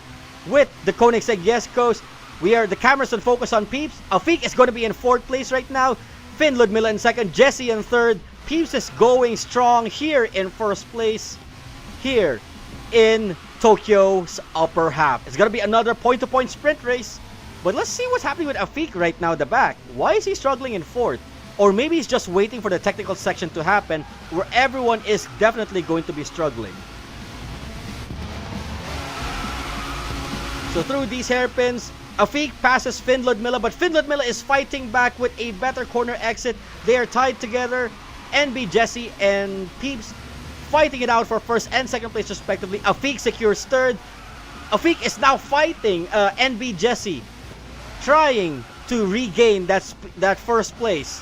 with the Koenigsegg Jeskos. The cameras on focus on Peeps. Afik is going to be in fourth place right now. Finn Ludmilla in second. Jesse in third. Peeps is going strong here in first place. Here in Tokyo's upper half. It's going to be another point-to-point sprint race. But let's see what's happening with Afik right now at the back. Why is he struggling in fourth? Or maybe he's just waiting for the technical section to happen, where everyone is definitely going to be struggling. So through these hairpins, Afik passes Finn Ludmilla, but Finn Ludmilla is fighting back with a better corner exit. They are tied together. NB Jesse and Peeps fighting it out for first and second place respectively. Afik secures third. Afik is now fighting NB Jesse, trying to regain that first place.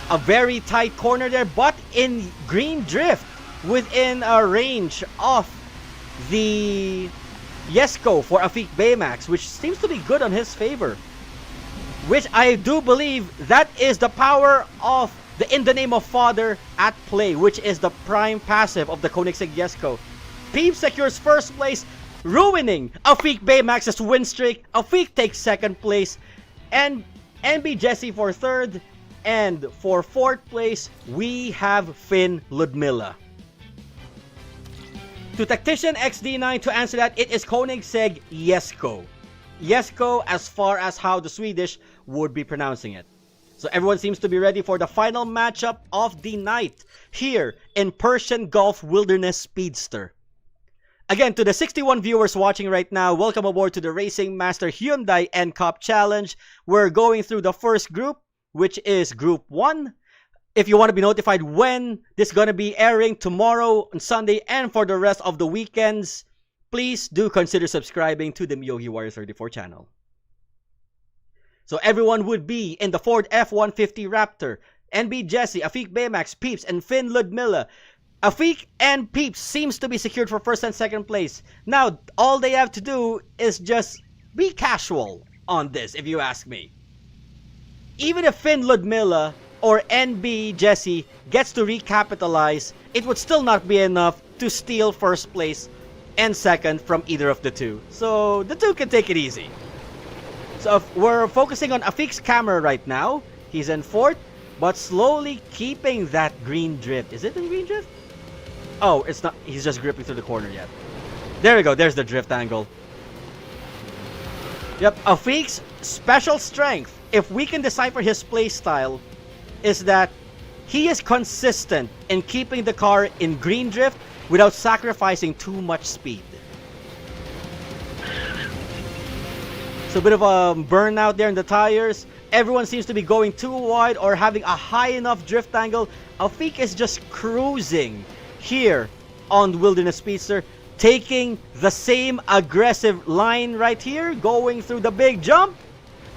A very tight corner there, but in green drift within a range of the Yesco for Afik Baymax, which seems to be good on his favor. Which I do believe that is the power of the In the Name of Father at play, which is the prime passive of the Koenigsegg Yesco. Peeps secures first place, ruining Afik Baymax's win streak. Afik takes second place, and NB Jesse for third. And for fourth place, we have Finn Ludmilla. To Tactician XD9 to answer that, it is Koenigsegg Yesco. Yesco as far as how the Swedish would be pronouncing it. So everyone seems to be ready for the final matchup of the night here in Persian Gulf Wilderness Speedster. Again, to the 61 viewers watching right now, welcome aboard to the Racing Master Hyundai NCOP Challenge. We're going through the first group, which is Group 1. If you want to be notified when this is going to be airing tomorrow on Sunday and for the rest of the weekends, please do consider subscribing to the Miyogi Warrior 34 channel. So everyone would be in the Ford F-150 Raptor, NB Jesse, Afik Baymax, Peeps, and Finn Ludmilla. Afik and Peeps seems to be secured for first and second place. Now, all they have to do is just be casual on this, if you ask me. Even if Finn Ludmilla or NB Jesse gets to recapitalize, it would still not be enough to steal first place and second from either of the two. So the two can take it easy. So if we're focusing on Afik's camera right now. He's in fourth, but slowly keeping that green drift. Is it in green drift? Oh, it's not. He's just gripping through the corner yet. There we go. There's the drift angle. Yep, Afik's special strength, if we can decipher his play style, is that he is consistent in keeping the car in green drift without sacrificing too much speed. So a bit of a burnout there in the tires. Everyone seems to be going too wide or having a high enough drift angle. Afik is just cruising here on Wilderness Speedster, taking the same aggressive line right here, going through the big jump.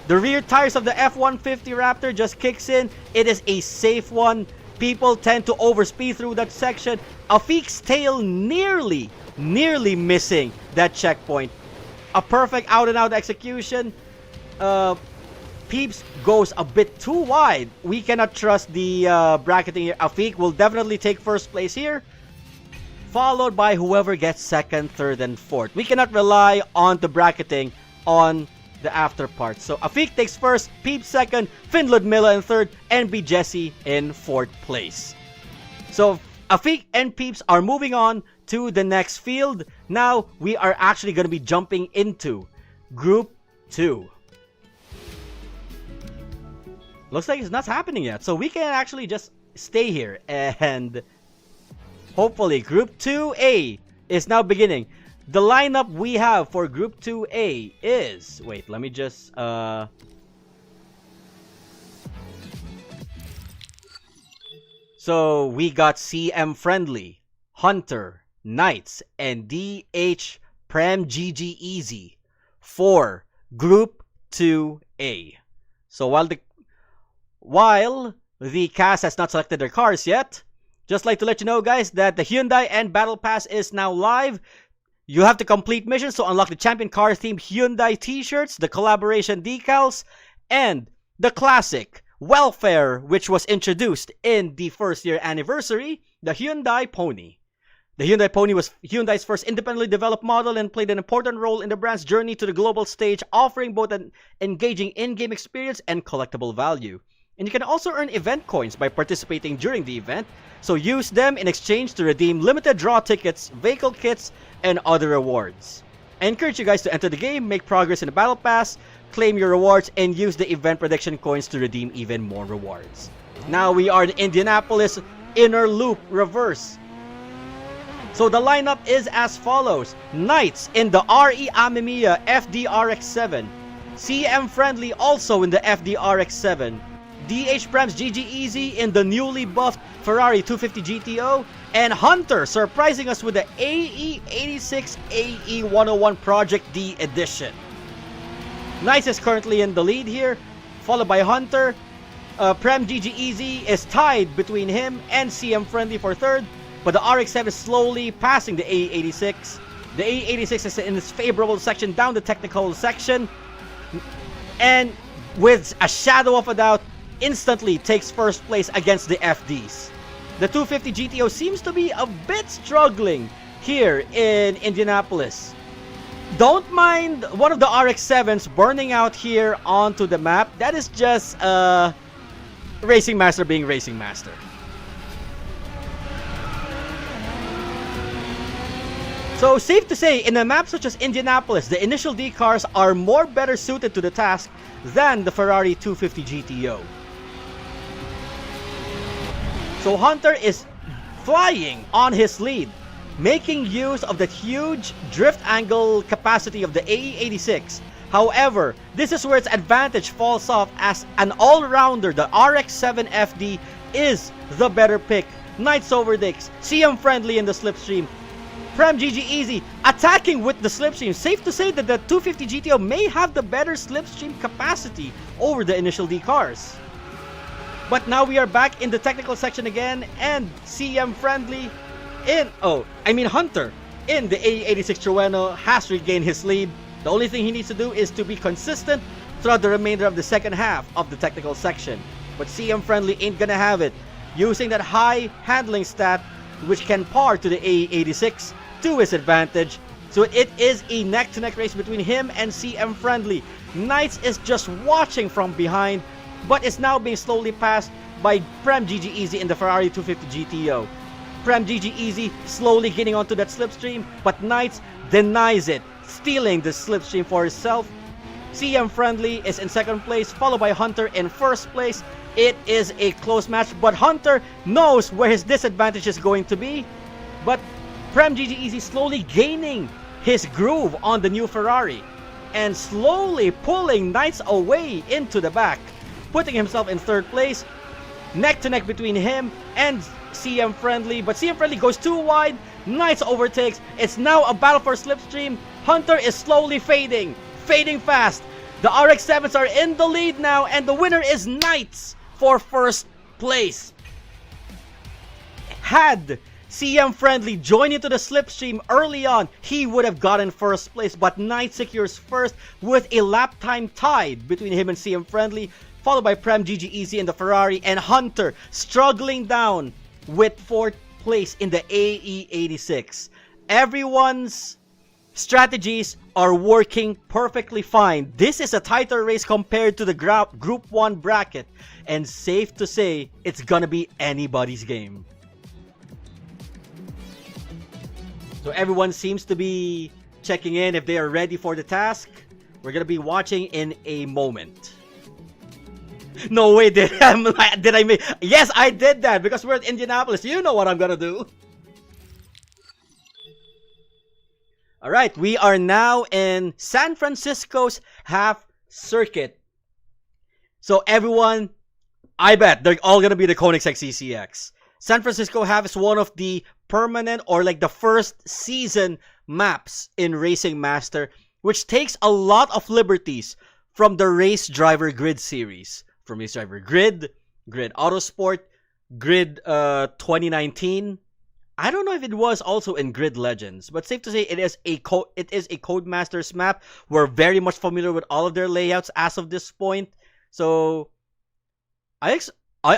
The rear tires of the F-150 Raptor just kicks in. It is a safe one. People tend to overspeed through that section. Afik's tail nearly missing that checkpoint. A perfect out-and-out execution. Peeps goes a bit too wide. We cannot trust the bracketing here. Afik will definitely take first place here, followed by whoever gets second, third, and fourth. We cannot rely on the bracketing on the after part. So Afik takes first, Peeps second, Finn Ludmilla in third, and B Jesse in fourth place. So Afik and Peeps are moving on to the next field. Now we are actually going to be jumping into Group 2. Looks like it's not happening yet, so we can actually just stay here, and hopefully Group 2A is now beginning. The lineup we have for Group 2A is... Wait, let me just... So, we got CM Friendly, Hunter, Knights, and DH Prem GG Easy for Group 2A. So, while the cast has not selected their cars yet, just like to let you know, guys, that the Hyundai and Battle Pass is now live. You have to complete missions to unlock the Champion Car themed Hyundai t-shirts, the collaboration decals, and the classic welfare, which was introduced in the first year anniversary, the Hyundai Pony. The Hyundai Pony was Hyundai's first independently developed model and played an important role in the brand's journey to the global stage, offering both an engaging in-game experience and collectible value. And you can also earn event coins by participating during the event, so use them in exchange to redeem limited draw tickets, vehicle kits, and other rewards. I encourage you guys to enter the game, make progress in the battle pass, claim your rewards, and use the event prediction coins to redeem even more rewards. Now we are in Indianapolis inner loop reverse. So the lineup is as follows. Knights in the RE Amemiya FD-RX-7. CM Friendly also in the FD-RX-7. DH Prem's GG Easy in the newly buffed Ferrari 250 GTO. And Hunter surprising us with the AE86 AE101 Project D edition. Knights is currently in the lead here, followed by Hunter. Prem GG Easy is tied between him and CM Friendly for third, but the RX-7 is slowly passing the AE86. The AE86 is in its favorable section down the technical section, and with a shadow of a doubt, instantly takes first place against the FDs. The 250 GTO seems to be a bit struggling here in Indianapolis. Don't mind one of the RX-7s burning out here onto the map. That is just Racing Master being Racing Master. So safe to say, in a map such as Indianapolis, the initial D cars are more better suited to the task than the Ferrari 250 GTO. So Hunter is flying on his lead, making use of the huge drift angle capacity of the AE86. However, this is where its advantage falls off, as an all-rounder, the RX-7 FD is the better pick. Knights over Dicks, CM Friendly in the slipstream. Prem GG Easy attacking with the slipstream. Safe to say that the 250 GTO may have the better slipstream capacity over the initial D cars. But now we are back in the technical section again, and CM Friendly Hunter in the AE86 Trueno has regained his lead. The only thing he needs to do is to be consistent throughout the remainder of the second half of the technical section. But CM Friendly ain't gonna have it, using that high handling stat which can par to the AE86 to his advantage. So it is a neck-to-neck race between him and CM Friendly. Knights is just watching from behind, but is now being slowly passed by Prem GG Easy in the Ferrari 250 GTO. Prem GG Easy slowly getting onto that slipstream, but Knights denies it, stealing the slipstream for himself. CM Friendly is in second place, followed by Hunter in first place. It is a close match, but Hunter knows where his disadvantage is going to be. But Prem GG Easy slowly gaining his groove on the new Ferrari and slowly pulling Knights away into the back, putting himself in third place. Neck to neck between him and CM Friendly, but CM Friendly goes too wide. Knights overtakes. It's now a battle for slipstream. Hunter is slowly fading fast. The RX-7s are in the lead now, and the winner is Knights for first place. Had CM Friendly joined into the slipstream early on, he would have gotten first place, but Knights secures first with a lap time tied between him and CM Friendly, followed by Prem GG Easy in the Ferrari, and Hunter struggling down with fourth place in the AE86. Everyone's strategies are working perfectly fine. This is a tighter race compared to the Group 1 bracket, and safe to say, it's gonna be anybody's game. So everyone seems to be checking in if they are ready for the task. We're gonna be watching in a moment. No way, did I make... Yes, I did that because we're at Indianapolis. You know what I'm gonna do. Alright, we are now in San Francisco's half circuit. So everyone, I bet they're all gonna be the Koenigsegg CCX. San Francisco half is one of the permanent or like the first season maps in Racing Master, which takes a lot of liberties from the Race Driver Grid series. From Race Driver Grid, Grid Autosport, Grid 2019. I don't know if it was also in Grid Legends, but safe to say it is a Codemasters map. We're very much familiar with all of their layouts as of this point. So I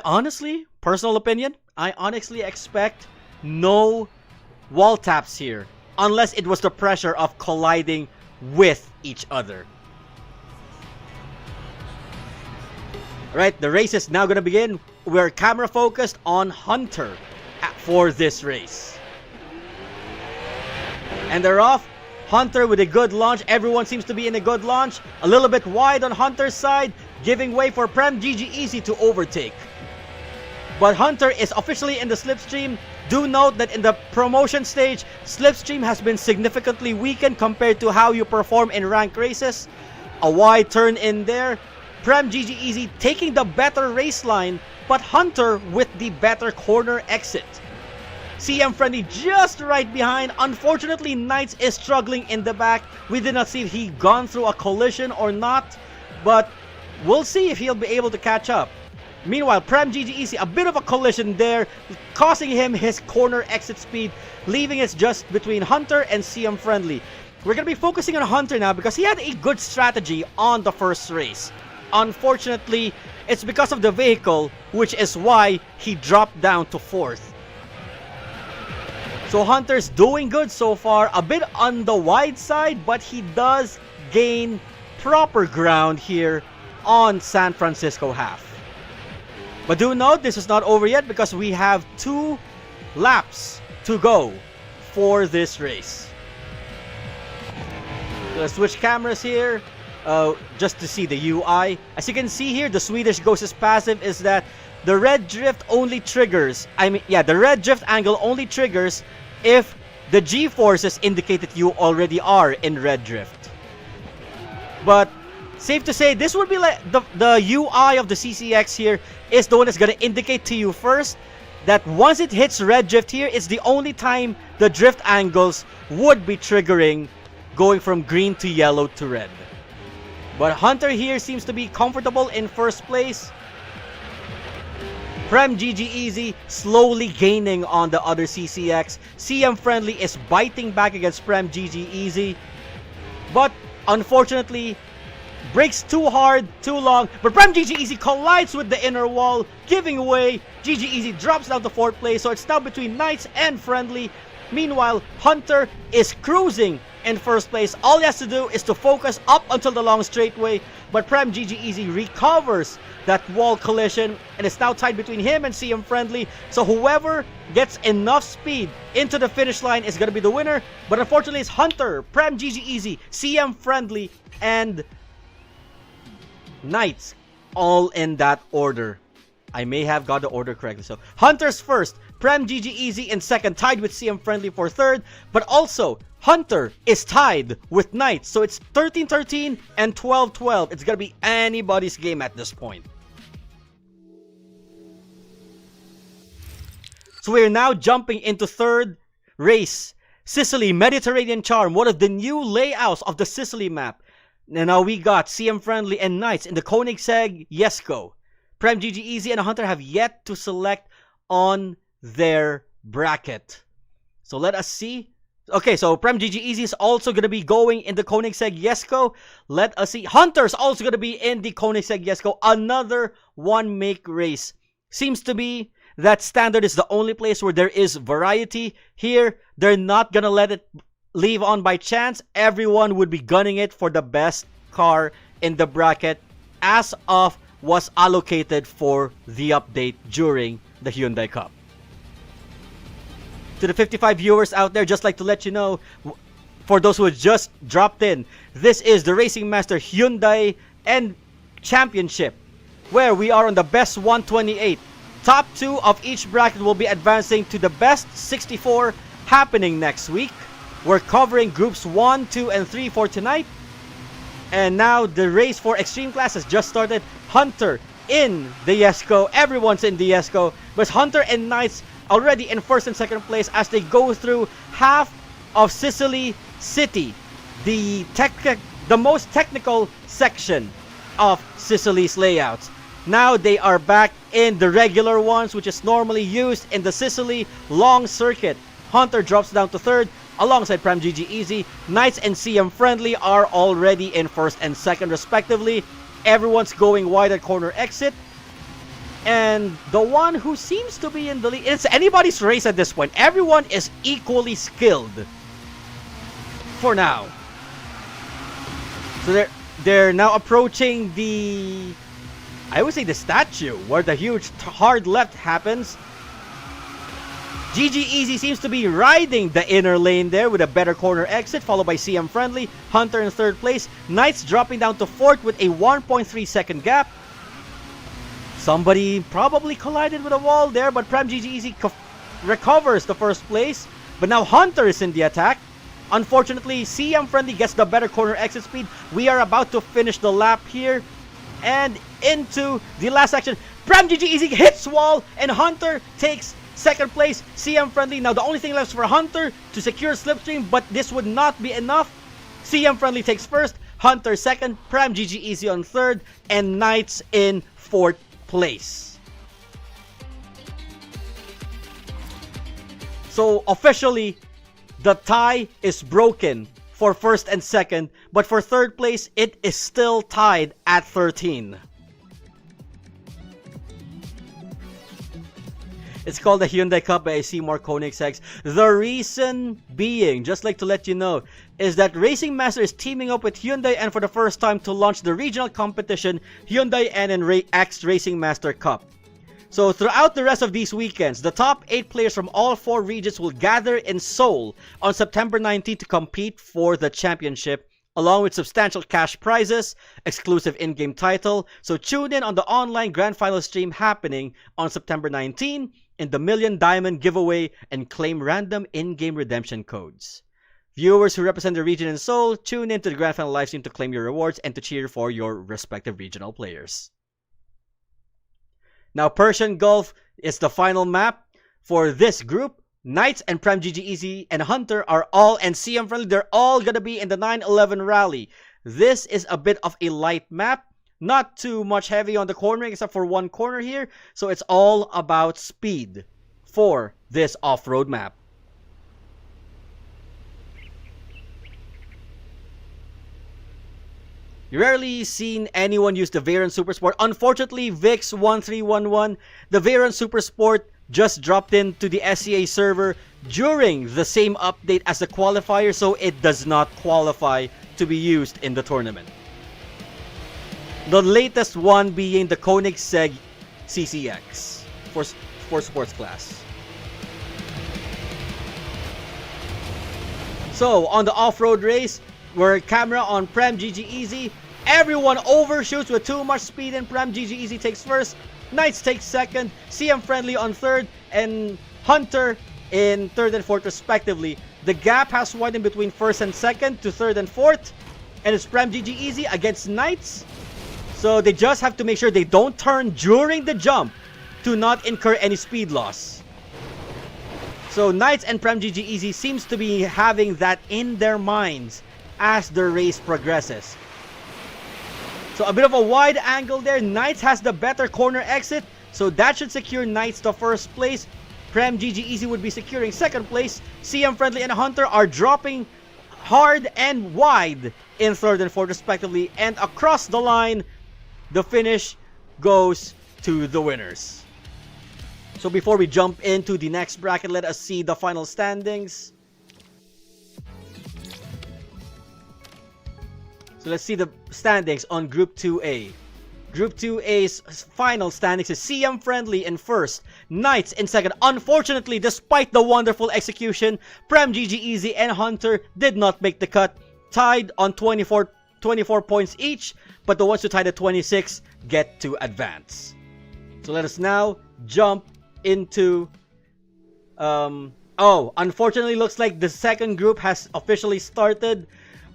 honestly, personal opinion, I honestly expect no wall taps here unless it was the pressure of colliding with each other. Alright, the race is now going to begin. We're camera focused on Hunter for this race. And they're off. Hunter with a good launch. Everyone seems to be in a good launch. A little bit wide on Hunter's side, giving way for Prem GG Easy to overtake. But Hunter is officially in the slipstream. Do note that in the promotion stage, slipstream has been significantly weakened compared to how you perform in ranked races. A wide turn in there. Prem GG Easy taking the better race line, but Hunter with the better corner exit. CM Friendly just right behind. Unfortunately, Knights is struggling in the back. We did not see if he gone through a collision or not, but we'll see if he'll be able to catch up. Meanwhile, Prem GG Easy, a bit of a collision there, costing him his corner exit speed, leaving it just between Hunter and CM Friendly. We're going to be focusing on Hunter now because he had a good strategy on the first race. Unfortunately, it's because of the vehicle, which is why he dropped down to 4th. So Hunter's doing good so far, a bit on the wide side, but he does gain proper ground here on San Francisco half. But do note, this is not over yet because we have 2 laps to go for this race. Let's switch cameras here just to see the UI. As you can see here, the Swedish Ghost's passive is that the red drift only triggers, the red drift angle only triggers if the G-forces indicate that you already are in red drift. But safe to say, this would be like the UI of the CCX here is the one that's going to indicate to you first that once it hits red drift here, it's the only time the drift angles would be triggering going from green to yellow to red. But Hunter here seems to be comfortable in first place. Prem GG Easy slowly gaining on the other CCX. CM Friendly is biting back against Prem GG Easy. But unfortunately, brakes too hard, too long. But Prem GG Easy collides with the inner wall, giving way. GG Easy drops down to 4th place. So it's now between Knights and Friendly. Meanwhile, Hunter is cruising in first place. All he has to do is to focus up until the long straightaway. But Prem GG Easy recovers that wall collision and it's now tied between him and CM Friendly. So whoever gets enough speed into the finish line is going to be the winner. But unfortunately, it's Hunter, Prem GG Easy, CM Friendly, and Knights all in that order. I may have got the order correctly. So Hunter's first, Prem GG Easy in second, tied with CM Friendly for third. But also, Hunter is tied with Knights. So it's 13-13 and 12-12. It's going to be anybody's game at this point. So we're now jumping into third race. Sicily, Mediterranean Charm, one of the new layouts of the Sicily map. And now we got CM Friendly and Knights in the Koenigsegg Jesko. Prem GG Easy and Hunter have yet to select on their bracket. So let us see. Okay, so Prem GG Easy is also going to be going in the Koenigsegg Jesko. Let us see. Hunter's also going to be in the Koenigsegg Jesko. Another one-make race. Seems to be that standard is the only place where there is variety. Here, they're not going to let it leave on by chance. Everyone would be gunning it for the best car in the bracket as of was allocated for the update during the Hyundai Cup. To the 55 viewers out there, just like to let you know, for those who just dropped in, this is the Racing Master Hyundai and Championship, where we are on the best 128. Top 2 of each bracket will be advancing to the best 64 happening next week. We're covering groups 1, 2, and 3 for tonight. And now the race for Extreme Class has just started. Hunter in the Jesko. Everyone's in the Jesko. But Hunter and Knights already in first and second place as they go through half of Sicily City. The most technical section of Sicily's layouts. Now they are back in the regular ones, which is normally used in the Sicily long circuit. Hunter drops down to third alongside Prem GG Easy. Knights and CM Friendly are already in first and second respectively. Everyone's going wide at corner exit. And the one who seems to be in the lead, it's anybody's race at this point. Everyone is equally skilled for now. So they're now approaching the, I would say the statue, where the huge hard left happens. GG Easy seems to be riding the inner lane there with a better corner exit, followed by CM Friendly. Hunter in 3rd place. Knights dropping down to 4th with a 1.3 second gap. Somebody probably collided with a wall there, but Prem GG Easy recovers the 1st place. But now Hunter is in the attack. Unfortunately, CM Friendly gets the better corner exit speed. We are about to finish the lap here. And into the last section. Prem GG Easy hits wall, and Hunter takes 2nd place. CM Friendly. Now the only thing left for Hunter to secure slipstream, but this would not be enough. CM Friendly takes 1st, Hunter 2nd, Prem GG Easy on 3rd, and Knights in 4th place. So officially, the tie is broken for 1st and 2nd, but for 3rd place, it is still tied at 13. It's called the Hyundai Cup by Seymour Koenigsegg. The reason being, just like to let you know, is that Racing Master is teaming up with Hyundai and for the first time to launch the regional competition Hyundai NX Racing Master Cup. So throughout the rest of these weekends, the top 8 players from all 4 regions will gather in Seoul on September 19th to compete for the championship, along with substantial cash prizes, exclusive in-game title. So tune in on the online grand final stream happening on September 19 in the Million Diamond giveaway and claim random in-game redemption codes. Viewers who represent the region in Seoul, tune in to the grand final live stream to claim your rewards and to cheer for your respective regional players. Now, Persian Gulf is the final map for this group. Knights and Prem GG Easy and Hunter are all, and CM Friendly, they're all gonna be in the 911 rally. This is a bit of a light map. Not too much heavy on the cornering except for one corner here. So it's all about speed for this off-road map. You rarely seen anyone use the Veyron Super Sport. Unfortunately, VIX1311, the Veyron Super Sport just dropped into the SCA server during the same update as the qualifier, so it does not qualify to be used in the tournament. The latest one being the Koenigsegg CCX for sports class. So on the off-road race, we're camera on Prem GG Easy. Everyone overshoots with too much speed, and Prem GG Easy takes 1st. Knights takes 2nd. CM Friendly on 3rd, and Hunter in 3rd and 4th respectively. The gap has widened between 1st and 2nd to 3rd and 4th, and it's Prem GG Easy against Knights. So they just have to make sure they don't turn during the jump to not incur any speed loss. So Knights and Prem GG Easy seems to be having that in their minds as the race progresses. So a bit of a wide angle there. Knights has the better corner exit, so that should secure Knights to 1st place. Prem GG Easy would be securing 2nd place. CM Friendly and Hunter are dropping hard and wide in 3rd and 4th respectively, and across the line, the finish goes to the winners. So before we jump into the next bracket, let us see the final standings. So let's see the standings on Group 2A. Group 2A's final standings is CM Friendly in 1st, Knights in 2nd. Unfortunately, despite the wonderful execution, Prem GG Easy and Hunter did not make the cut, tied on 24 points each, but the ones who tied at 26 get to advance. So let us now jump into unfortunately, looks like the 2nd group has officially started.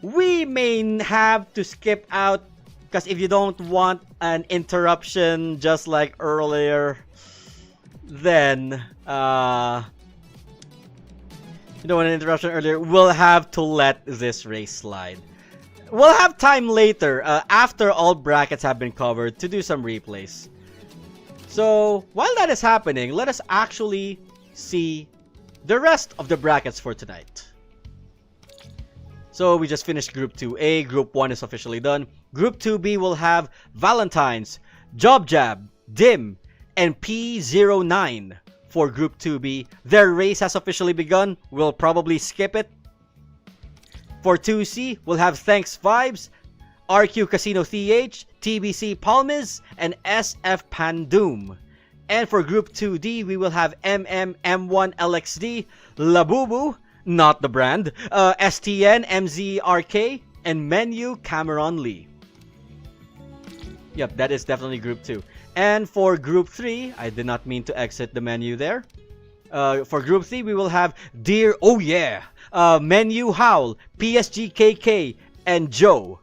We may have to skip out because if you don't want an interruption just like earlier, then you don't want an interruption earlier, we'll have to let this race slide. We'll have time later, after all brackets have been covered, to do some replays. So, while that is happening, let us actually see the rest of the brackets for tonight. So, we just finished Group 2A. Group 1 is officially done. Group 2B will have Valentine's, Job Jab, Dim, and P09 for Group 2B. Their race has officially begun. We'll probably skip it. For 2C, we'll have Thanks Vibes, RQ Casino TH, TBC Palmes, and SF Pandoom. And for Group 2D, we will have MM M1 LXD, Labubu, not the brand, STN MZRK, and Menu Cameron Lee. Yep, that is definitely Group 2. And for Group 3, I did not mean to exit the menu there. For Group 3, we will have Dear Oh Yeah, Menu Howl, PSG KK, and Joe.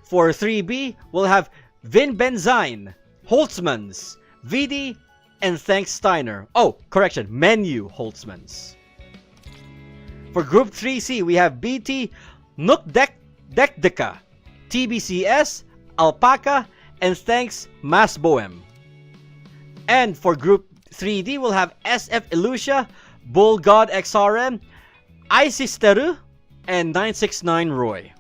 For 3B, we'll have Vin Benzine, Holtzmans, VD, and Thanks Steiner. Oh, correction, Menu Holtzmans. For Group 3C, we have BT, Nook Dekdeka, TBCS, Alpaca, and Thanks Masboem. And for Group 3D, we'll have SF Ilusha, Bull God XRM, Isisteru, and 969 Roy.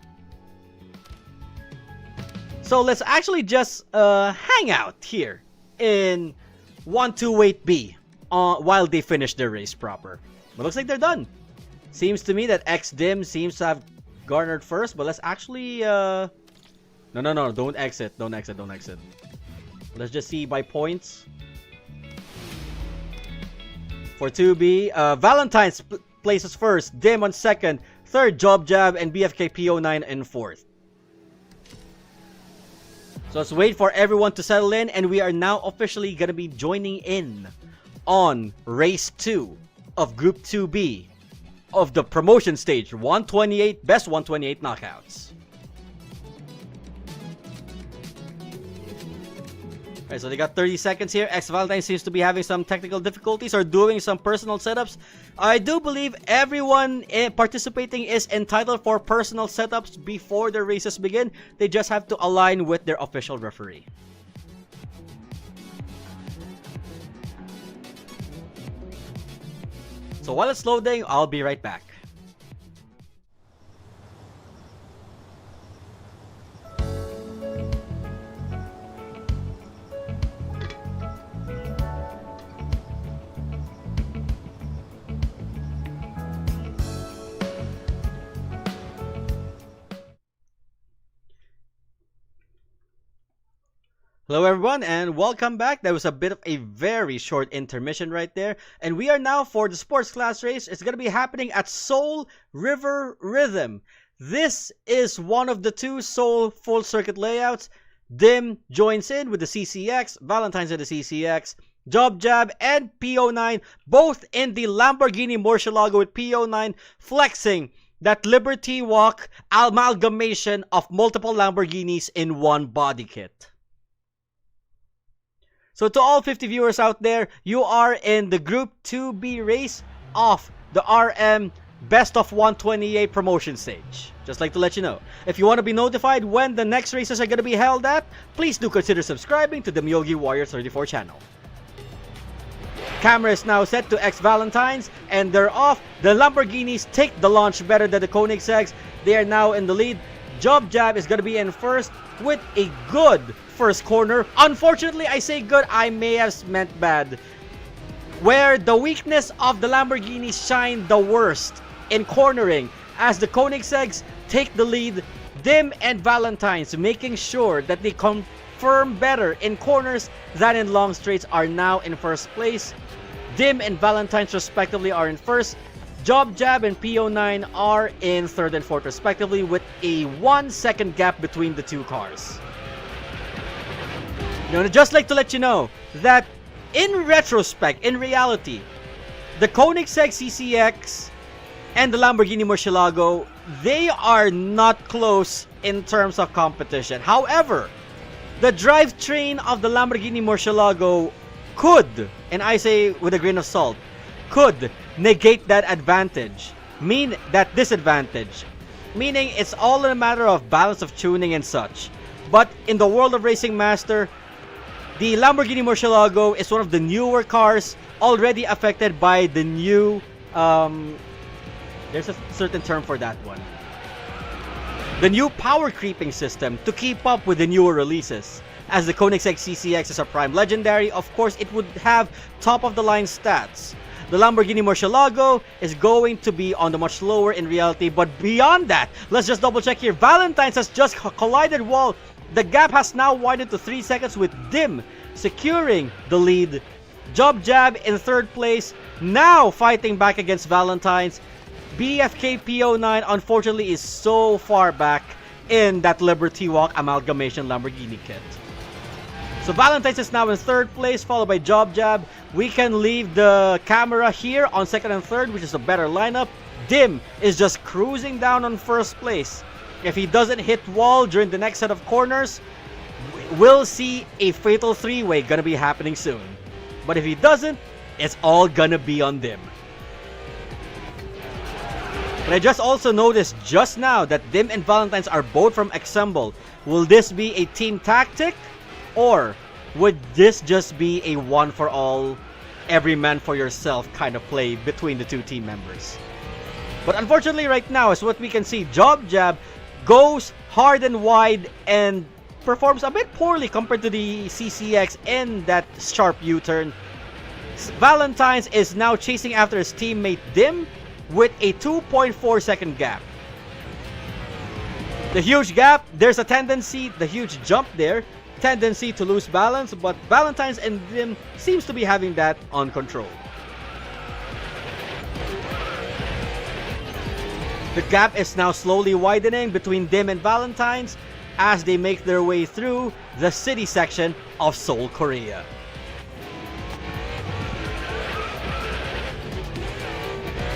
So let's actually just hang out here in 128B while they finish their race proper. But looks like they're done. Seems to me that XDIM seems to have garnered first, but let's actually no, don't exit. Let's just see by points. For 2B, Valentine's places first, Dim on second, third Job Jab, and BFK PO9 in fourth. So let's wait for everyone to settle in, and we are now officially going to be joining in on race 2 of Group 2B of the promotion stage, 128, best 128 knockouts. Alright, so they got 30 seconds here. Valentine seems to be having some technical difficulties or doing some personal setups. I do believe everyone participating is entitled for personal setups before the races begin. They just have to align with their official referee. So while it's loading, I'll be right back. Hello everyone and welcome back. That was a bit of a very short intermission right there. And we are now for the sports class race. It's going to be happening at Seoul River Rhythm. This is one of the two Seoul full circuit layouts. Dim joins in with the CCX, Valentine's at the CCX, Job Jab and PO9, both in the Lamborghini Murcielago with PO9 flexing that Liberty Walk amalgamation of multiple Lamborghinis in one body kit. So to all 50 viewers out there, you are in the Group 2B race of the RM Best of 128 promotion stage. Just like to let you know. If you want to be notified when the next races are going to be held at, please do consider subscribing to the Miyogi Warrior 34 channel. Camera is now set to X Valentine's and they're off. The Lamborghinis take the launch better than the Koenigsegg's. They are now in the lead. Job Jab is going to be in first with a good first corner. Unfortunately, I say good, I may have meant bad. Where the weakness of the Lamborghinis shine the worst in cornering as the Koenigsegg's take the lead. Dim and Valentine's making sure that they confirm better in corners than in long straights are now in first place. Dim and Valentine's respectively are in first. Job Jab and PO9 are in third and fourth respectively with a 1 second gap between the two cars. Now, I'd just like to let you know that in retrospect, in reality, the Koenigsegg CCX and the Lamborghini Murcielago, they are not close in terms of competition. However, the drivetrain of the Lamborghini Murcielago could, and I say with a grain of salt, could negate that advantage, that disadvantage. Meaning it's all a matter of balance of tuning and such. But in the world of Racing Master, the Lamborghini Murcielago is one of the newer cars already affected by the new, there's a certain term for that one. The new power creeping system to keep up with the newer releases. As the Koenigsegg CCX is a prime legendary, of course it would have top of the line stats. The Lamborghini Murcielago is going to be on the much lower in reality, but beyond that, let's just double check here. Valentine's has just collided wall. The gap has now widened to 3 seconds with Dim securing the lead Job Jab in third place, now fighting back against Valentine's. BFK PO9 unfortunately is so far back in that Liberty Walk amalgamation Lamborghini kit. So Valentine's is now in third place, followed by Job Jab. We can leave the camera here on second and third, which is a better lineup. Dim is just cruising down on first place. If he doesn't hit wall during the next set of corners, we'll see a fatal three-way gonna be happening soon. But if he doesn't, it's all gonna be on Dim. But I just also noticed just now that Dim and Valentine's are both from Assemble. Will this be a team tactic? Or would this just be a one-for-all, every man for yourself kind of play between the two team members? But unfortunately right now, as what we can see, Job Jab goes hard and wide and performs a bit poorly compared to the CCX in that sharp U-turn. Valentine's is now chasing after his teammate Dim with a 2.4 second gap. The huge gap, there's a tendency, the huge jump there, tendency to lose balance, but Valentine's and Dim seems to be having that on control. The gap is now slowly widening between Dim and Valentine's as they make their way through the city section of Seoul, Korea.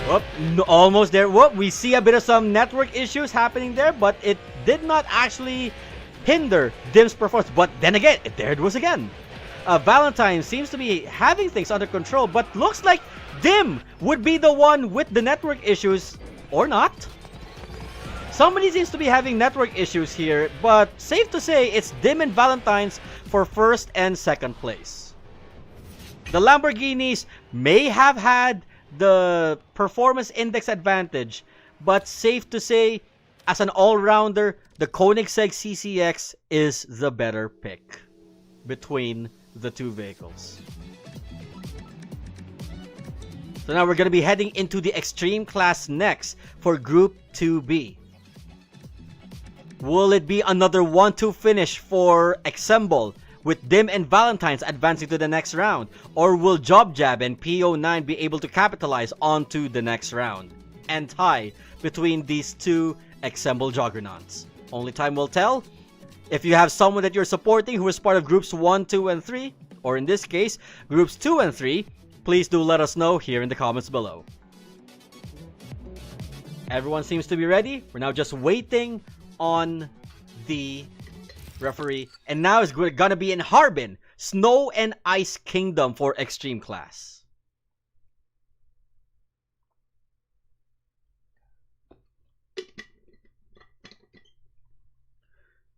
Whoop, no, almost there. Whoop, we see a bit of some network issues happening there, but it did not actually hinder Dim's performance. But then again, there it was again. Valentine seems to be having things under control, but looks like Dim would be the one with the network issues, or not. Somebody seems to be having network issues here, but safe to say it's Dim and Valentine's for first and second place. The Lamborghinis may have had the performance index advantage, but safe to say, as an all-rounder, the Koenigsegg CCX is the better pick between the two vehicles. So now we're going to be heading into the Extreme class next for Group 2B. Will it be another 1-2 finish for Assemble with Dim and Valentine's advancing to the next round? Or will Job Jab and PO9 be able to capitalize onto the next round and tie between these two Assemble juggernauts? Only time will tell. If you have someone that you're supporting who is part of Groups 1, 2, and 3, or in this case, Groups 2 and 3, please do let us know here in the comments below. Everyone seems to be ready. We're now just waiting on the referee. And now it's gonna be in Harbin, Snow and Ice Kingdom for Extreme class.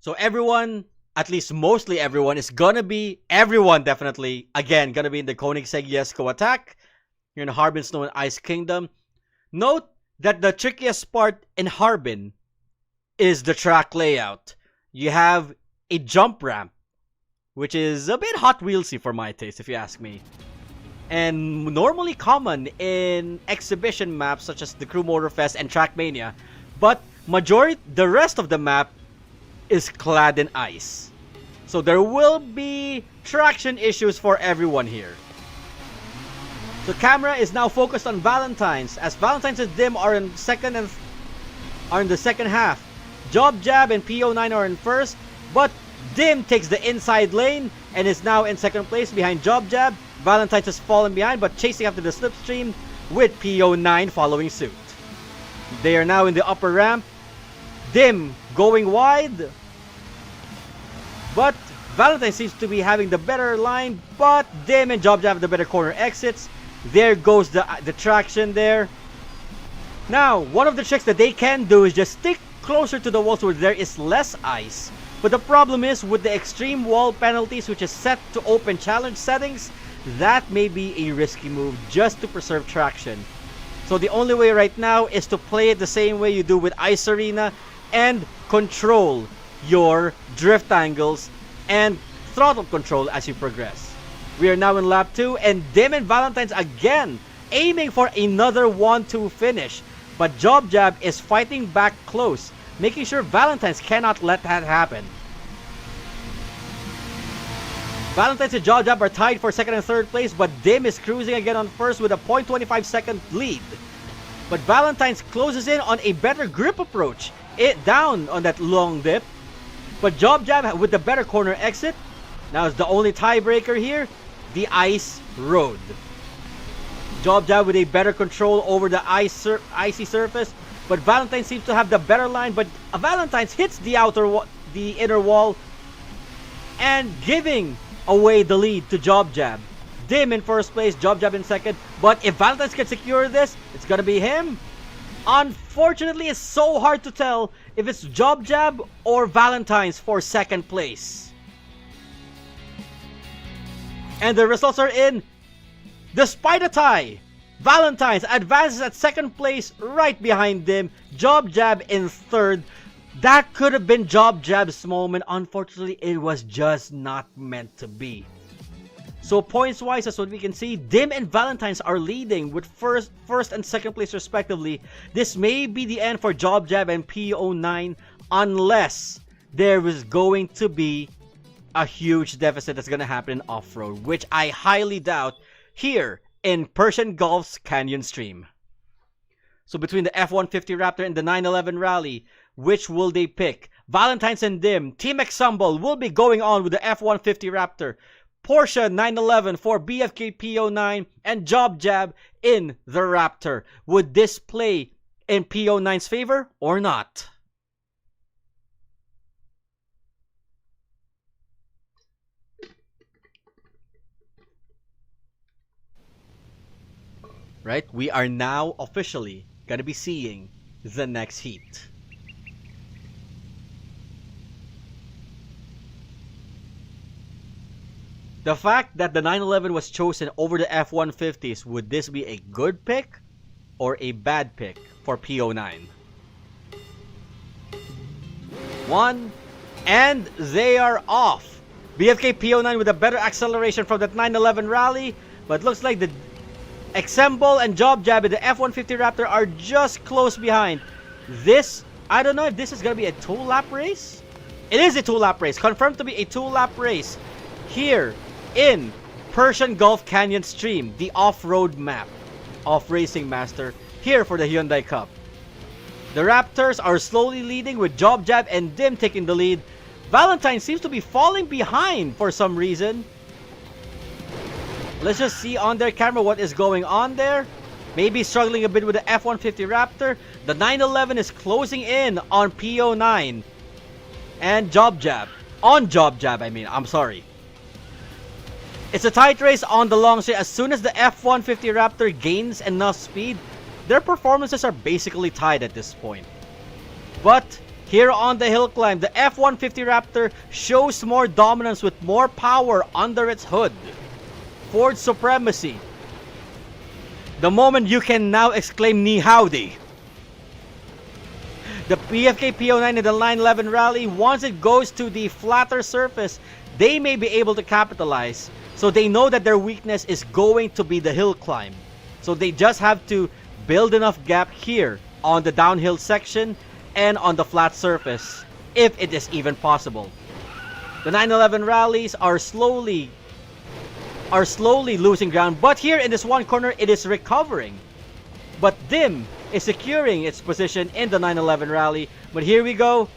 So everyone, at least mostly everyone, is gonna be, everyone definitely, again, gonna be in the Koenigsegg Jesko attack. You're in Harbin, Snow and Ice Kingdom. Note that the trickiest part in Harbin is the track layout. You have a jump ramp, which is a bit Hot Wheelsy for my taste, if you ask me. And normally common in exhibition maps such as the Crew Motorfest and Trackmania. But the rest of the map is clad in ice. So there will be traction issues for everyone here. The camera is now focused on Valentine's, as Valentine's and Dim are in the second half. Job Jab and PO9 are in first, but Dim takes the inside lane and is now in second place behind Job Jab. Valentine's has fallen behind but chasing after the slipstream with PO9 following suit. They are now in the upper ramp. Dim going wide, but Valentine seems to be having the better line, but Dim and Job Jab have the better corner exits. There goes the traction there. Now, one of the tricks that they can do is just stick closer to the walls where there is less ice. But the problem is with the extreme wall penalties, which is set to open challenge settings, that may be a risky move just to preserve traction. So the only way right now is to play it the same way you do with Ice Arena and control your drift angles and throttle control as you progress. We are now in lap 2 and Dim and Valentine's again aiming for another 1-2 finish. But Job Jab is fighting back close, making sure Valentine's cannot let that happen. Valentine's and Job Jab are tied for second and third place, but Dim is cruising again on first with a 0.25 second lead. But Valentine's closes in on a better grip approach. It down on that long dip. But Job Jab with the better corner exit. Now is the only tiebreaker here, the ice road. Job Jab with a better control over the icy surface, but Valentine seems to have the better line, but Valentine's hits the inner wall and giving away the lead to Job Jab. Dim in first place, Job Jab in second, but if Valentine's can secure this, it's gonna be him. Unfortunately, it's so hard to tell if it's Job Jab or Valentine's for second place. And the results are in. Despite a tie, Valentine's advances at second place right behind Dim. Job Jab in third. That could have been Job Jab's moment. Unfortunately, it was just not meant to be. So points-wise, as what we can see, Dim and Valentine's are leading with first and second place respectively. This may be the end for Job Jab and PO9 unless there is going to be a huge deficit that's going to happen in off-road, which I highly doubt here in Persian Gulf's Canyon Stream. So between the F-150 Raptor and the 911 Rally, which will they pick? Valentine's and Dim, Team Exumble will be going on with the F-150 Raptor, Porsche 911 for BFK PO9, and Job Jab in the Raptor. Would this play in PO9's favor or not? Right, we are now officially gonna be seeing the next heat. The fact that the 911 was chosen over the F-150s, would this be a good pick or a bad pick for PO9? One, and they are off. BFK PO9 with a better acceleration from that 911 Rally, but looks like the Exumble and Job Jab in the F-150 Raptor are just close behind. This, I don't know if this is going to be a 2-lap race. It is a 2-lap race, confirmed to be a 2-lap race here in Persian Gulf Canyon Stream, the off-road map of Racing Master here for the Hyundai Cup. The Raptors are slowly leading with Job Jab and Dim taking the lead. Valentine seems to be falling behind for some reason. Let's just see on their camera what is going on there. Maybe struggling a bit with the F-150 Raptor. The 911 is closing in on PO9 and Job Jab. On Job Jab, I mean. I'm sorry. It's a tight race on the long straight. As soon as the F-150 Raptor gains enough speed, their performances are basically tied at this point. But here on the hill climb, the F-150 Raptor shows more dominance with more power under its hood. Ford supremacy. The moment you can now exclaim "Ni howdy." The BFK PO9 in the 911 Rally, once it goes to the flatter surface, they may be able to capitalize. So they know that their weakness is going to be the hill climb. So they just have to build enough gap here on the downhill section and on the flat surface, if it is even possible. The 911 Rallies are slowly losing ground, but here in this one corner it is recovering. But Dim is securing its position in the 911 Rally. But here we go.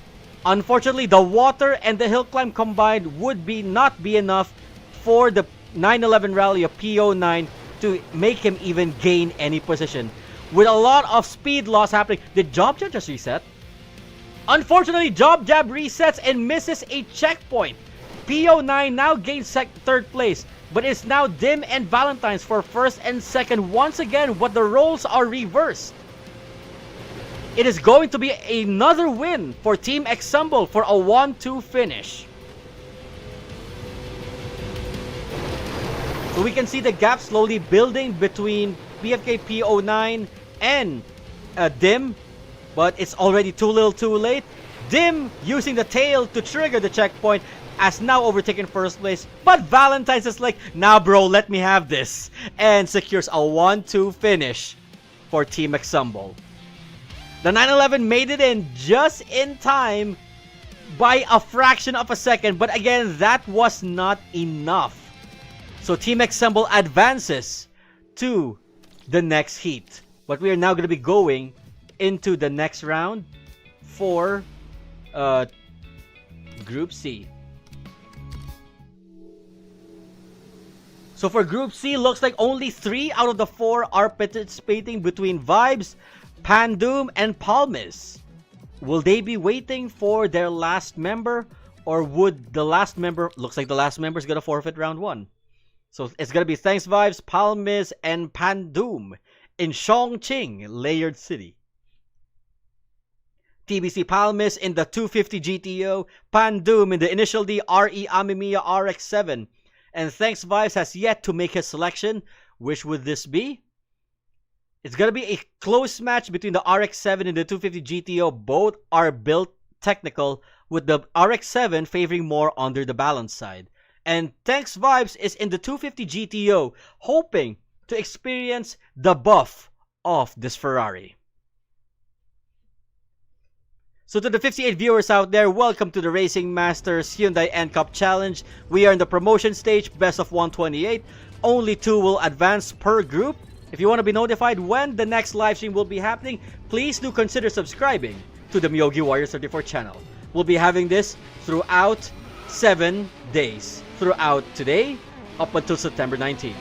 Unfortunately, the water and the hill climb combined would not be enough for the 911 Rally of PO9 to make him even gain any position. With a lot of speed loss happening. Did Job Jab just reset? Unfortunately, Job Jab resets and misses a checkpoint. PO9 now gains third place, but it's now Dim and Valentine's for first and second once again, but the roles are reversed. It is going to be another win for Team Exumble for a 1-2 finish. So we can see the gap slowly building between BFK PO9 and Dim, but it's already too little too late. Dim using the tail to trigger the checkpoint has now overtaken first place, but Valentine's is like, nah bro, let me have this, and secures a 1-2 finish for Team Exumble. The 911 made it in just in time, by a fraction of a second. But again, that was not enough. So Team Exemble advances to the next heat. But we are now going to be going into the next round for Group C. So for Group C, looks like only 3 out of the 4 are participating between Vibes, Pandoom, and Palmis. Will they be waiting for their last member? Or would the last member... Looks like the last member is going to forfeit round 1. So it's going to be Thanks Vibes, Palmis, and Pandoom in Chongqing, Layered City. TBC Palmis in the 250 GTO, Pandoom in the Initial D RE Amemiya RX-7. And Thanks Vibes has yet to make his selection. Which would this be? It's going to be a close match between the RX-7 and the 250 GTO. Both are built technical, with the RX-7 favoring more under the balance side. And Thanks Vibes is in the 250 GTO, hoping to experience the buff of this Ferrari. So to the 58 viewers out there, welcome to the Racing Masters Hyundai NCup Challenge. We are in the promotion stage, best of 128. Only 2 will advance per group. If you want to be notified when the next live stream will be happening, please do consider subscribing to the Miyogi Warriors 34 channel. We'll be having this throughout 7 days. Throughout today, up until September 19.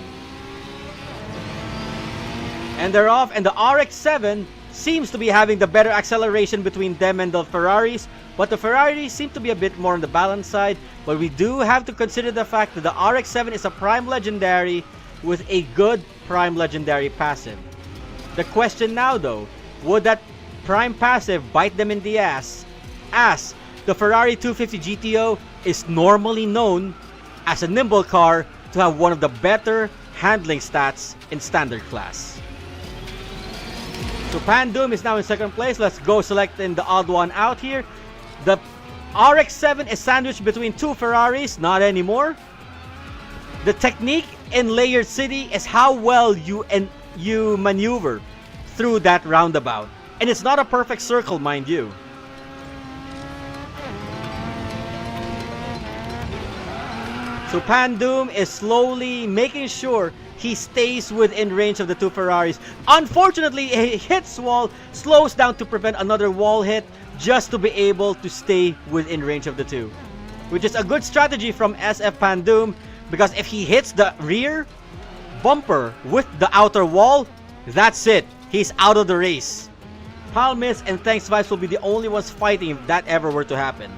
And they're off, and the RX-7 seems to be having the better acceleration between them and the Ferraris, but the Ferraris seem to be a bit more on the balance side. But we do have to consider the fact that the RX-7 is a Prime Legendary with a good Prime Legendary passive. The question now though, would that Prime passive bite them in the ass, as the Ferrari 250 GTO is normally known as a nimble car to have one of the better handling stats in standard class. So Pandoom is now in second place. Let's go selecting the odd one out here. The RX-7 is sandwiched between 2 Ferraris. Not anymore. The technique in Layered City is how well you maneuver through that roundabout. And it's not a perfect circle, mind you. So Pandoom is slowly making sure he stays within range of the 2 Ferraris. Unfortunately, a hits wall slows down to prevent another wall hit, just to be able to stay within range of the 2. Which is a good strategy from SF Pandoom, because if he hits the rear bumper with the outer wall, that's it. He's out of the race. Palmis and Thanks Vibes will be the only ones fighting if that ever were to happen.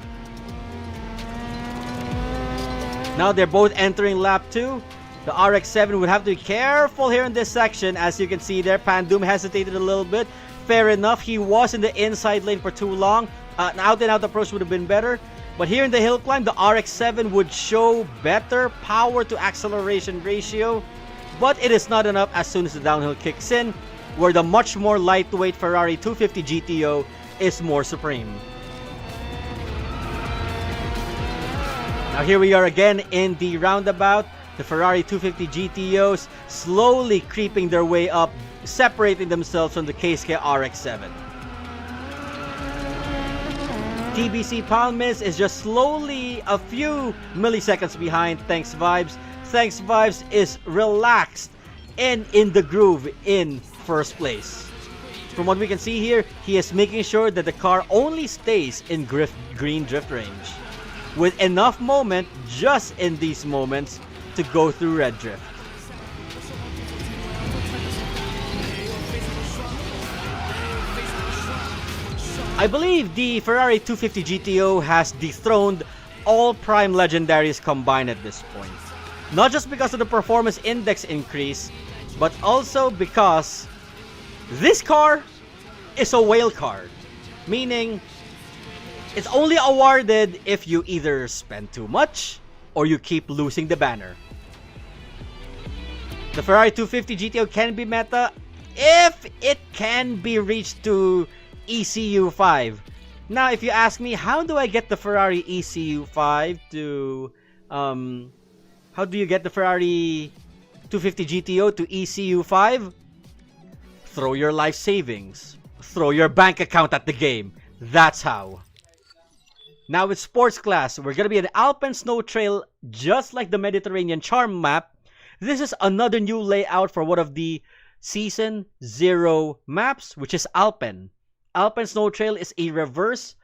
Now they're both entering lap 2. The RX-7 would have to be careful here in this section. As you can see there, Pandoom hesitated a little bit. Fair enough, he was in the inside lane for too long. An out-and-out approach would have been better. But here in the hill climb, the RX-7 would show better power to acceleration ratio. But it is not enough as soon as the downhill kicks in, where the much more lightweight Ferrari 250 GTO is more supreme. Now here we are again in the roundabout. The Ferrari 250 GTOs slowly creeping their way up, separating themselves from the KSK RX-7. TBC Palmis is just slowly a few milliseconds behind Thanks Vibes. Thanks Vibes is relaxed and in the groove in first place. From what we can see here, he is making sure that the car only stays in green drift range, with enough moment just in these moments to go through red drift. I believe the Ferrari 250 GTO has dethroned all Prime Legendaries combined at this point. Not just because of the performance index increase, but also because this car is a whale card. Meaning, it's only awarded if you either spend too much or you keep losing the banner. The Ferrari 250 GTO can be meta if it can be reached to ECU 5. Now, if you ask me, how do I get the Ferrari ECU 5 to... how do you get the Ferrari 250 GTO to ECU 5? Throw your life savings. Throw your bank account at the game. That's how. Now with sports class, we're going to be an Alpine snow trail just like the Mediterranean Charm map. This is another new layout for one of the Season 0 maps, which is Alpine. Alpine Snow Trail is a reverse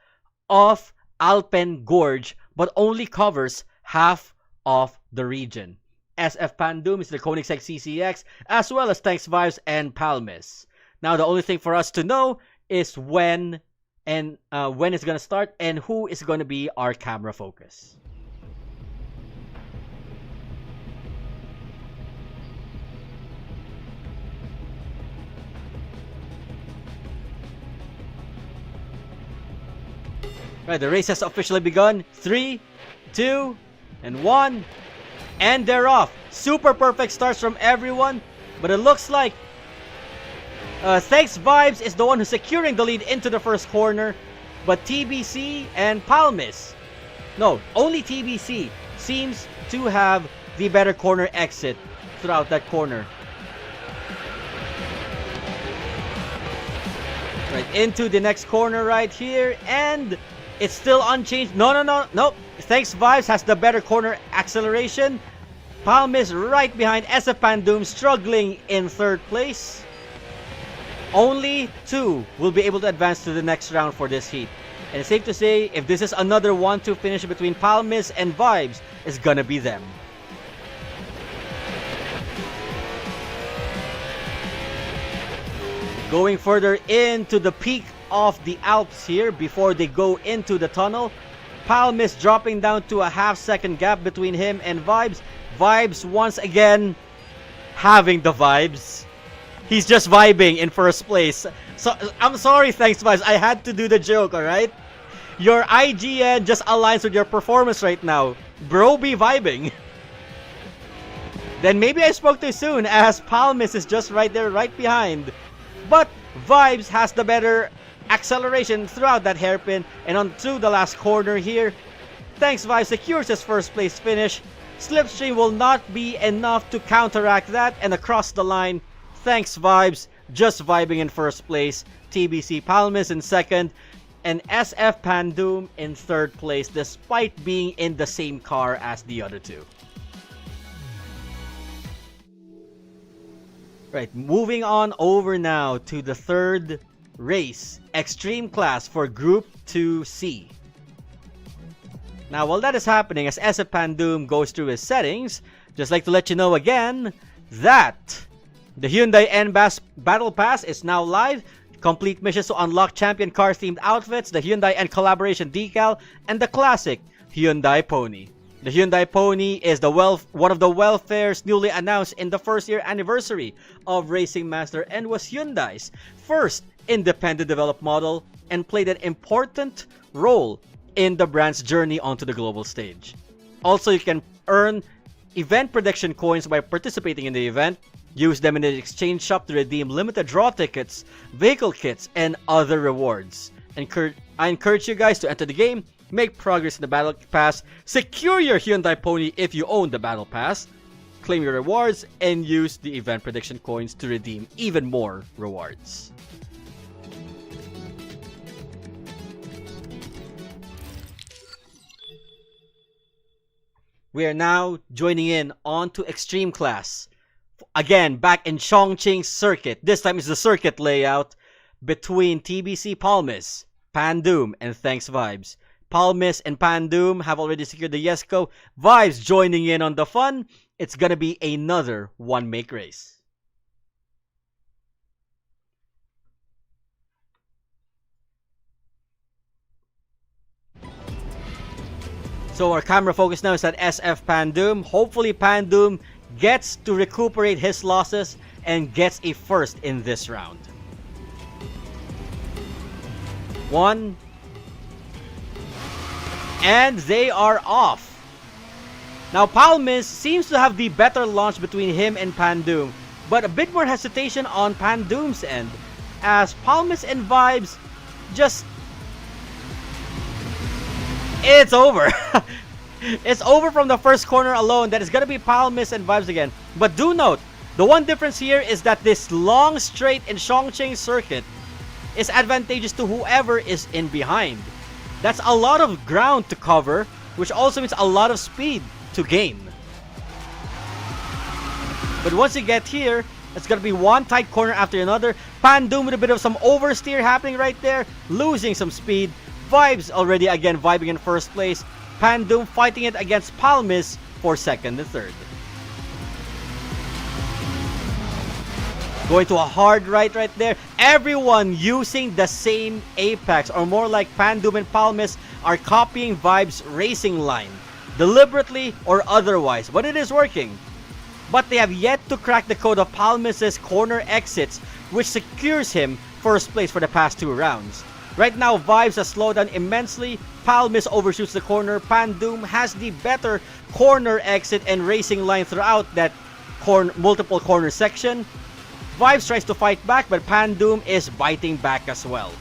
of Alpine Gorge, but only covers half of the region. SF Pandum is the Koenigsegg CCX, as well as Thanks Vibes and Palmis. Now the only thing for us to know is when it's going to start and who is going to be our camera focus. Right, the race has officially begun. 3, 2, and 1. And they're off. Super perfect starts from everyone. But it looks like Thanks Vibes is the one who's securing the lead into the first corner. But TBC and Palmis, no, only TBC seems to have the better corner exit throughout that corner. Right, into the next corner right here. And it's still unchanged. No. Thanks Vibes has the better corner acceleration. Palmis right behind SF Pandum, struggling in third place. Only 2 will be able to advance to the next round for this heat. And it's safe to say, if this is another 1-2 finish between Palmis and Vibes, it's gonna be them. Going further into the peak of the Alps here before they go into the tunnel. Palmis dropping down to a half-second gap between him and Vibes. Vibes once again having the vibes. He's just vibing in first place. So I'm sorry, Thanks Vibes. I had to do the joke, alright? Your IGN just aligns with your performance right now. Bro, be vibing. Then maybe I spoke too soon, as Palmis is just right there, right behind. But Vibes has the better acceleration throughout that hairpin, and on to the last corner here. Thanks Vibes secures his first place finish. Slipstream will not be enough to counteract that, and across the line, Thanks Vibes just vibing in first place. TBC Palmis in second, and SF Pandum in third place, despite being in the same car as the other two. Right, moving on over now to the third race, Extreme Class for Group 2C. Now, while that is happening, as SF Pandum goes through his settings, just like to let you know again that the Hyundai N-Bass Battle Pass is now live. Complete missions to unlock champion car-themed outfits, the Hyundai N collaboration decal, and the classic Hyundai Pony. The Hyundai Pony is one of the welfares newly announced in the first year anniversary of Racing Master, and was Hyundai's first independent developed model and played an important role in the brand's journey onto the global stage. Also, you can earn event prediction coins by participating in the event. Use them in the exchange shop to redeem limited draw tickets, vehicle kits, and other rewards. I encourage you guys to enter the game, make progress in the Battle Pass, secure your Hyundai Pony if you own the Battle Pass, claim your rewards, and use the event prediction coins to redeem even more rewards. We are now joining in onto Extreme Class. Again, back in Chongqing Circuit. This time is the circuit layout between TBC Palmis, Pandum, and Thanks Vibes. Palmis and Pandum have already secured the Yesco. Vibes joining in on the fun. It's gonna be another one-make race. So our camera focus now is at SF Pandum. Hopefully Pandum gets to recuperate his losses and gets a first in this round. 1. And they are off. Now Palmis seems to have the better launch between him and Pandum, but a bit more hesitation on Pandum's end, as Palmis and Vibes just... It's over. It's over from the first corner alone. That is going to be Palmis and Vibes again. But do note, the one difference here is that this long straight in Chongqing Circuit is advantageous to whoever is in behind. That's a lot of ground to cover, which also means a lot of speed to gain. But once you get here, it's gonna be one tight corner after another. Pandoom with a bit of some oversteer happening right there, losing some speed. Vibes already again vibing in first place. Pandoom fighting it against Palmis for second and third. Going to a hard right there. Everyone using the same apex, or more like Pandoom and Palmis are copying Vibe's racing line, deliberately or otherwise, but it is working. But they have yet to crack the code of Palmis's corner exits, which secures him first place for the past 2 rounds. Right now, Vibes has slowed down immensely. Palmis overshoots the corner. Pandoom has the better corner exit and racing line throughout that multiple corner section. Vibes tries to fight back, but Pandoom is biting back as well.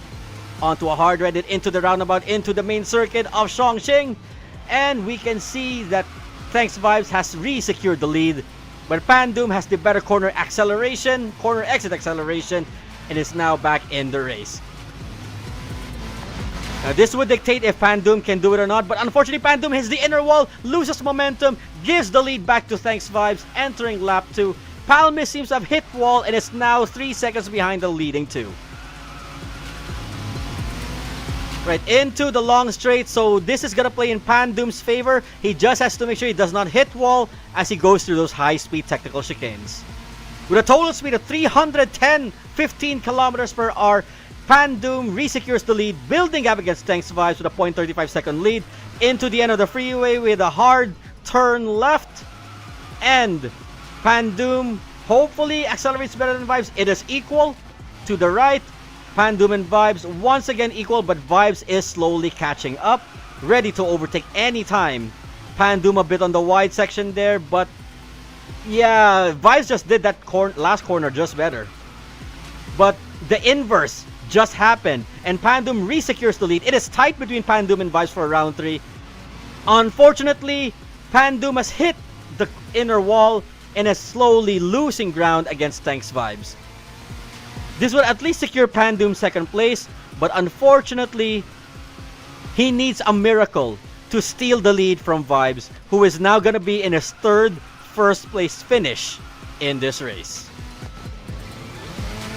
Onto a hard Reddit, into the roundabout, into the main circuit of Chongqing. And we can see that Thanks Vibes has re-secured the lead. But Pandoom has the better corner exit acceleration, and is now back in the race. Now this would dictate if Pandoom can do it or not, but unfortunately Pandoom hits the inner wall, loses momentum, gives the lead back to Thanks Vibes, entering lap 2. Palmis seems to have hit wall and is now 3 seconds behind the leading 2. Right into the long straight, so this is gonna play in Pandoom's favor. He just has to make sure he does not hit wall as he goes through those high-speed technical chicanes. With a total speed of 315 kilometers per hour, Pandoom resecures the lead, building up against Thanks Vibes with a 0.35 second lead into the end of the freeway with a hard turn left, and Pandoom hopefully accelerates better than Vibes. It is equal to the right. Pandoom and Vibes once again equal, but Vibes is slowly catching up, ready to overtake any time. Pandoom a bit on the wide section there, but yeah, Vibes just did that last corner just better. But the inverse just happened, and Pandoom resecures the lead. It is tight between Pandoom and Vibes for round 3. Unfortunately, Pandoom has hit the inner wall and is slowly losing ground against Thanks Vibes. This would at least secure Pandoom's second place, but unfortunately, he needs a miracle to steal the lead from Vibes, who is now going to be in his third first place finish in this race.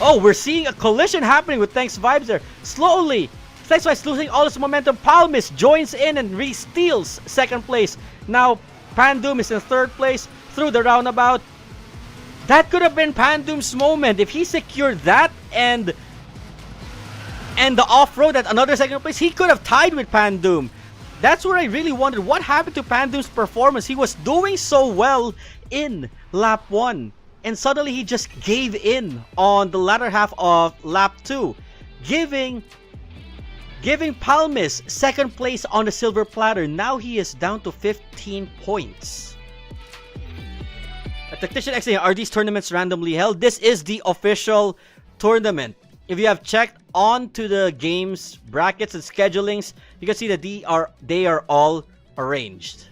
Oh, we're seeing a collision happening with Thanks Vibes there. Slowly, Thanks Vibes losing all his momentum. Palmis joins in and re-steals second place. Now, Pandoom is in third place through the roundabout. That could have been Pandoom's moment if he secured that and the off-road at another second place. He could have tied with Pandoom. That's where I really wondered what happened to Pandoom's performance. He was doing so well in lap 1, and suddenly he just gave in on the latter half of lap 2, giving Palmis second place on the silver platter. Now he is down to 15 points. A Tactician X, are these tournaments randomly held? This is the official tournament. If you have checked onto the game's brackets and schedulings, you can see that they are all arranged.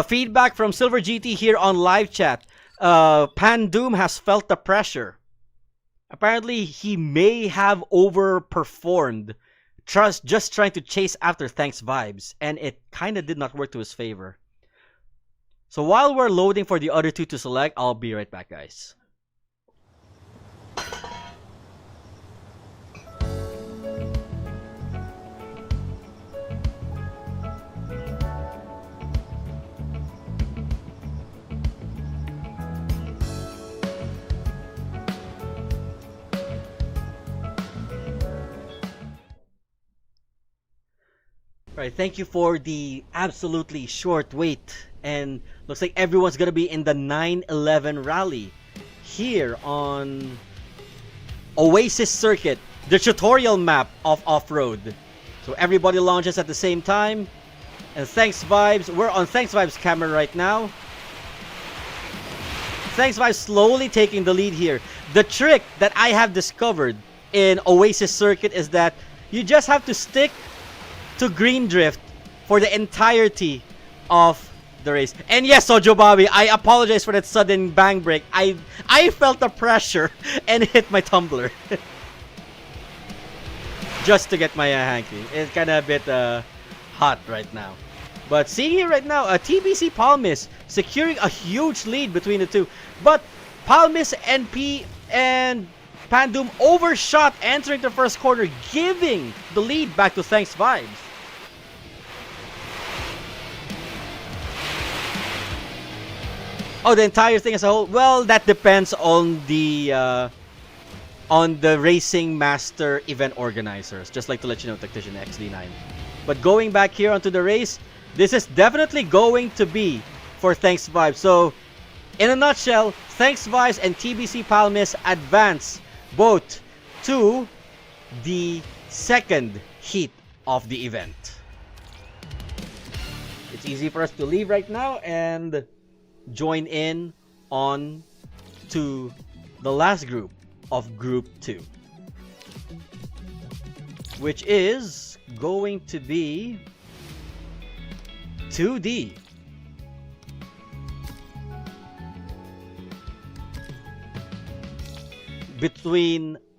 Feedback from Silver GT here on live chat. Pandoom has felt the pressure. Apparently, he may have overperformed, just trying to chase after Thanks Vibes, and it kind of did not work to his favor. So while we're loading for the other two to select, I'll be right back, guys. Alright, thank you for the absolutely short wait. And looks like everyone's gonna be in the 911 rally here on Oasis Circuit, the tutorial map of off-road. So everybody launches at the same time. And Thanks Vibes, we're on Thanks Vibes camera right now. Thanks Vibes slowly taking the lead here. The trick that I have discovered in Oasis Circuit is that you just have to stick to green drift for the entirety of the race. And yes, Sojo Bobby, I apologize for that sudden bang break. I felt the pressure and hit my tumbler. just to get my hanky. It's kind of a bit hot right now. But seeing here right now, TBC Palmis securing a huge lead between the two. But Palmis and Pandum overshot entering the first corner, giving the lead back to Thanks Vibes. Oh, the entire thing as a whole? Well, that depends on the Racing Master event organizers. Just like to let you know, Tactician XD9. But going back here onto the race, this is definitely going to be for Thanks Vibes. So, in a nutshell, Thanks Vibes and TBC Palmis advance both to the second heat of the event. It's easy for us to leave right now and join in on to the last group of Group 2, which is going to be 2D.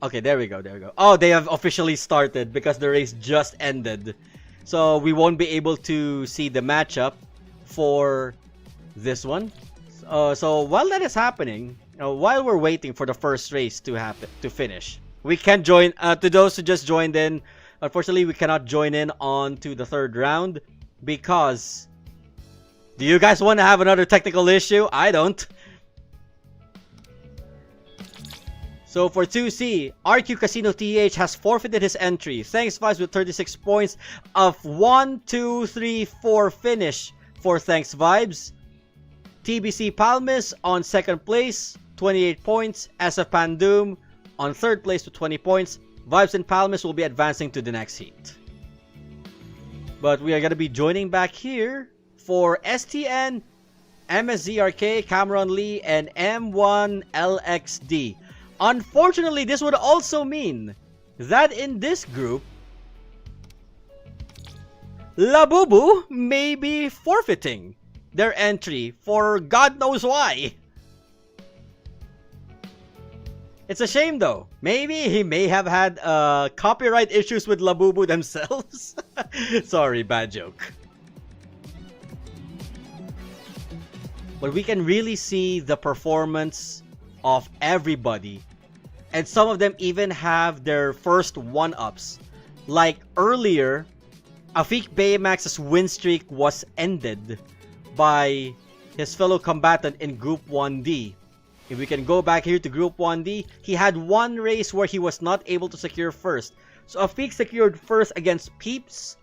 Okay, there we go. Oh, they have officially started because the race just ended. So we won't be able to see the matchup for this one. So while that is happening, while we're waiting for the first race to finish, we can join, to those who just joined in, unfortunately we cannot join in on to the third round because, do you guys want to have another technical issue? I don't. So for 2C, RQ Casino TH has forfeited his entry. Thanks Vibes with 36 points of 1, 2, 3, 4 finish for Thanks Vibes. TBC Palmis on second place, 28 points. SF Pandum on third place with 20 points. Vibes and Palmis will be advancing to the next heat. But we are going to be joining back here for STN, MSZRK, Cameron Lee, and M1LXD. Unfortunately, this would also mean that in this group, Labubu may be forfeiting their entry for God knows why. It's a shame though. Maybe he may have had copyright issues with Labubu themselves. Sorry, bad joke. But we can really see the performance of everybody, and some of them even have their first one-ups. Like earlier, Afik Baymax's win streak was ended by his fellow combatant in Group 1D. If we can go back here to Group 1D, he had one race where he was not able to secure first. So Afik secured first against Peeps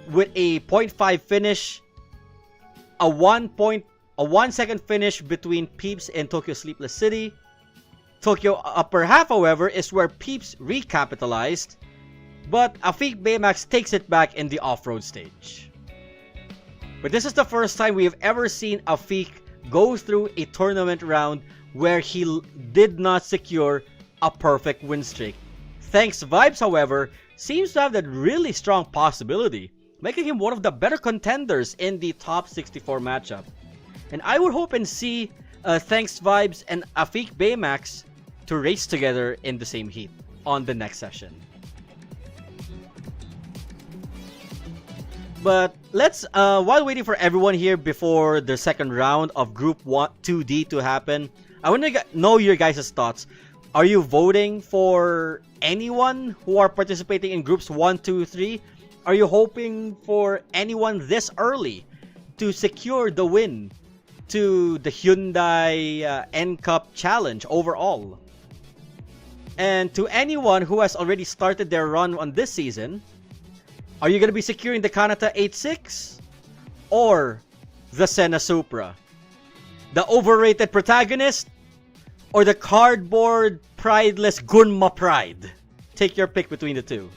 with a 0.5 finish, a 1 second finish between Peeps and Tokyo Sleepless City. Tokyo Upper Half, however, is where Peeps recapitalized, but Afik Baymax takes it back in the off-road stage. But this is the first time we have ever seen Afik go through a tournament round where he did not secure a perfect win streak. Thanks Vibes, however, seems to have that really strong possibility, making him one of the better contenders in the top 64 matchup. And I would hope and see Thanks Vibes and Afik Baymax to race together in the same heat on the next session. But let's, while waiting for everyone here before the second round of Group 2D to happen, I want to know your guys' thoughts. Are you voting for anyone who are participating in Groups 1, 2, 3? Are you hoping for anyone this early to secure the win to the Hyundai N-Cup Challenge overall? And to anyone who has already started their run on this season, are you going to be securing the Kanata 8.6 or the Senna Supra? The overrated protagonist or the cardboard prideless Gunma Pride? Take your pick between the two.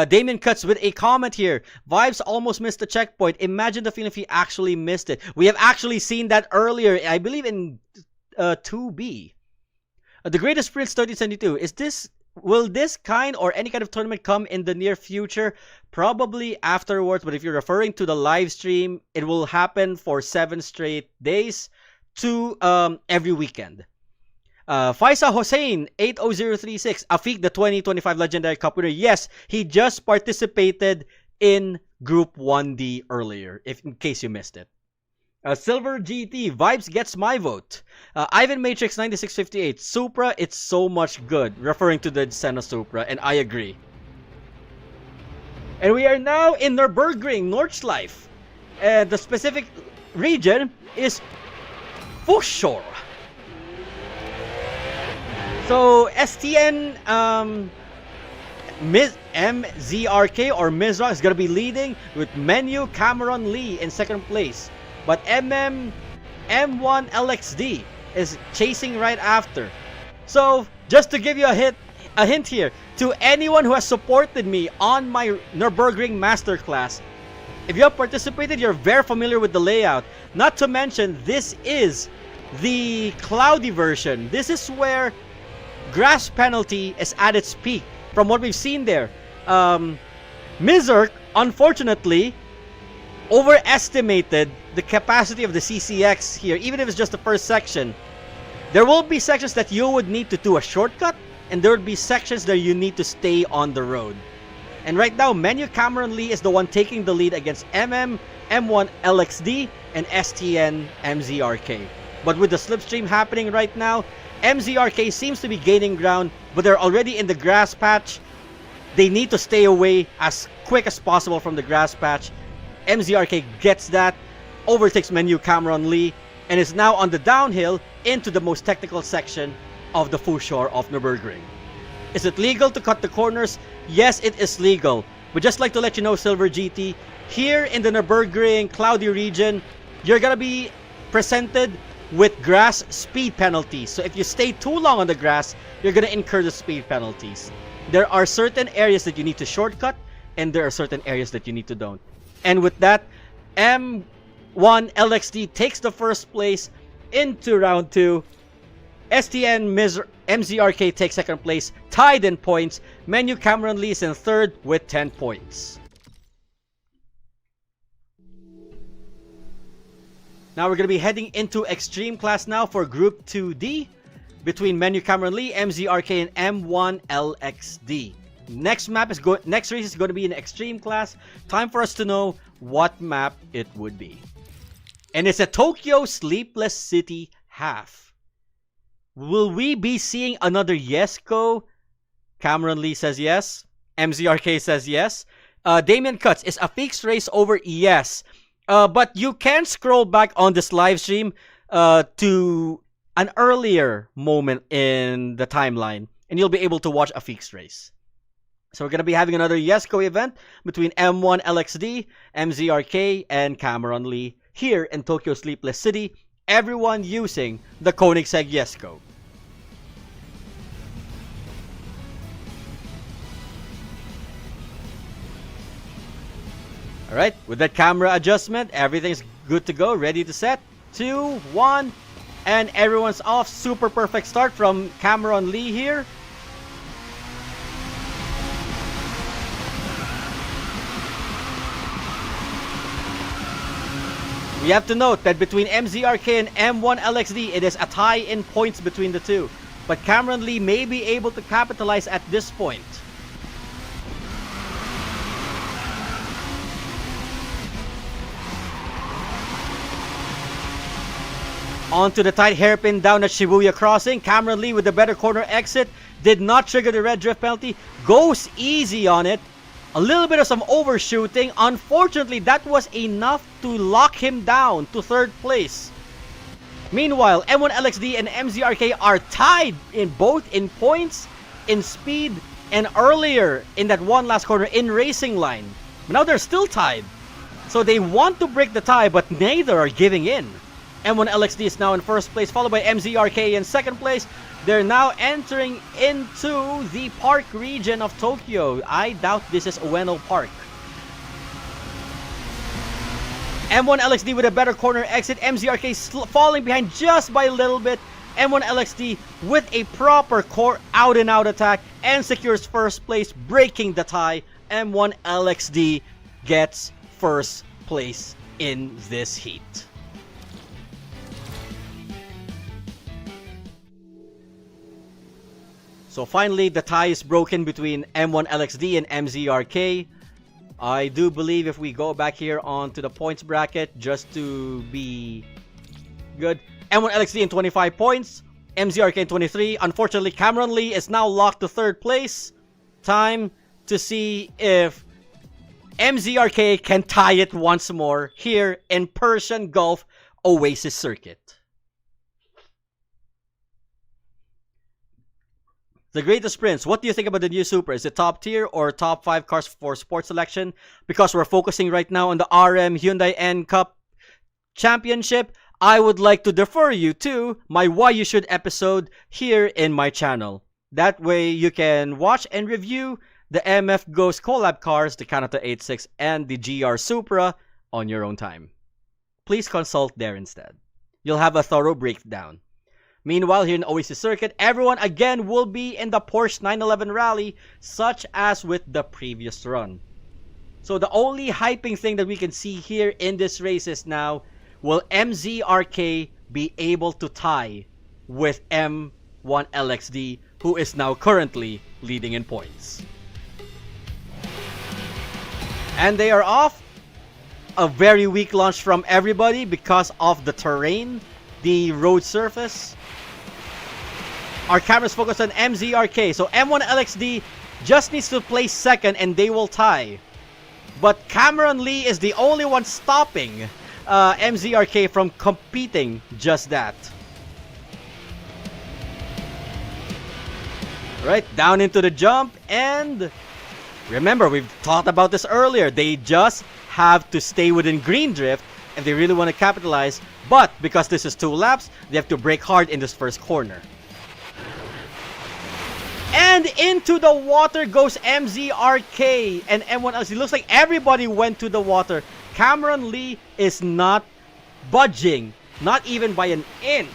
Damien Cuts with a comment here. Vibes almost missed the checkpoint. Imagine the feeling if he actually missed it. We have actually seen that earlier, I believe in 2B. The Greatest Prince 1372. Will this kind or any kind of tournament come in the near future? Probably afterwards, but if you're referring to the live stream, it will happen for 7 straight days to every weekend. Faisal Hossein 80036, Afiq, the 2025 Legendary Cup winner. Yes, he just participated in Group 1D earlier, in case you missed it. Silver GT, Vibes gets my vote. Ivan Matrix 9658, Supra, it's so much good, referring to the Senna Supra, and I agree. And we are now in Nürburgring, Nordschleife. And the specific region is Fuchsor. So STN MZRK or Mizra is going to be leading with Menu Cameron Lee in second place. But M1 LXD is chasing right after. So just to give you a hint here, to anyone who has supported me on my Nürburgring Masterclass, if you have participated, you're very familiar with the layout. Not to mention, this is the cloudy version. This is where grass penalty is at its peak. From what we've seen there, Mizerk, unfortunately, overestimated the capacity of the CCX here, even if it's just the first section. There will be sections that you would need to do a shortcut, and there would be sections that you need to stay on the road. And right now, Menu Cameron Lee is the one taking the lead against M1 LXD and STN MZRK. But with the slipstream happening right now, MZRK seems to be gaining ground, but they're already in the grass patch. They need to stay away as quick as possible from the grass patch. MZRK gets that, overtakes Menu Cameron Lee, and is now on the downhill into the most technical section of the Fuchsor of Nürburgring. Is it legal to cut the corners? Yes, it is legal. But just like to let you know, Silver GT, here in the Nürburgring cloudy region, you're gonna be presented with grass speed penalties. So if you stay too long on the grass, you're gonna incur the speed penalties. There are certain areas that you need to shortcut, and there are certain areas that you need to don't. And with that, M1 LXD takes the first place into round 2. STN MZRK takes second place, tied in points. Menu Cameron Lee is in third with 10 points. Now we're going to be heading into Extreme Class now for Group 2D between Menu Cameron Lee, MZRK, and M1 LXD. Next race is going to be in Extreme Class. Time for us to know what map it would be. And it's a Tokyo Sleepless City half. Will we be seeing another yes go? Cameron Lee says yes. MZRK says yes. Damien Cuts, is a fixed race over? Yes. But you can scroll back on this live stream to an earlier moment in the timeline, and you'll be able to watch a fixed race. So we're going to be having another Yes-Go event between M1 LXD, MZRK, and Cameron Lee here in Tokyo Sleepless City. Everyone using the Koenigsegg Yes-Go. Alright, with that camera adjustment, everything's good to go, ready to set. 2, 1, and everyone's off. Super perfect start from Cameron Lee here. We have to note that between MZRK and M1 LXD, it is a tie in points between the two. But Cameron Lee may be able to capitalize at this point. Onto the tight hairpin down at Shibuya Crossing. Cameron Lee with the better corner exit. Did not trigger the red drift penalty. Goes easy on it. A little bit of some overshooting. Unfortunately, that was enough to lock him down to third place. Meanwhile, M1 LXD and MZRK are tied in both in points, in speed, and earlier in that one last corner in racing line. But now they're still tied. So they want to break the tie, but neither are giving in. M1 LXD is now in first place, followed by MZRK in second place. They're now entering into the park region of Tokyo. I doubt this is Ueno Park. M1 LXD with a better corner exit. MZRK falling behind just by a little bit. M1 LXD with a proper core out-and-out attack and secures first place, breaking the tie. M1 LXD gets first place in this heat. So finally, the tie is broken between M1 LXD and MZRK. I do believe if we go back here onto the points bracket, just to be good, M1 LXD in 25 points, MZRK in 23. Unfortunately, Cameron Lee is now locked to 3rd place. Time to see if MZRK can tie it once more here in Persian Gulf Oasis Circuit. The greatest sprints. What do you think about the new Supra? Is it top tier or top 5 cars for sports selection? Because we're focusing right now on the RM Hyundai N Cup Championship, I would like to defer you to my Why You Should episode here in my channel. That way you can watch and review the MF Ghost collab cars, the Canada 86 and the GR Supra on your own time. Please consult there instead. You'll have a thorough breakdown. Meanwhile, here in Oasis Circuit, everyone again will be in the Porsche 911 rally, such as with the previous run. So the only hyping thing that we can see here in this race is now, will MZRK be able to tie with M1 LXD, who is now currently leading in points? And they are off. A very weak launch from everybody because of the terrain, the road surface. Our cameras focus on MZRK. So M1 LXD just needs to place 2nd and they will tie. But Cameron Lee is the only one stopping MZRK from competing just that. Right, down into the jump. And remember, we've talked about this earlier. They just have to stay within green drift if they really want to capitalize. But because this is 2 laps, they have to brake hard in this first corner. And into the water goes MZRK and M1 LXD. It looks like everybody went to the water. Cameron Lee is not budging, not even by an inch.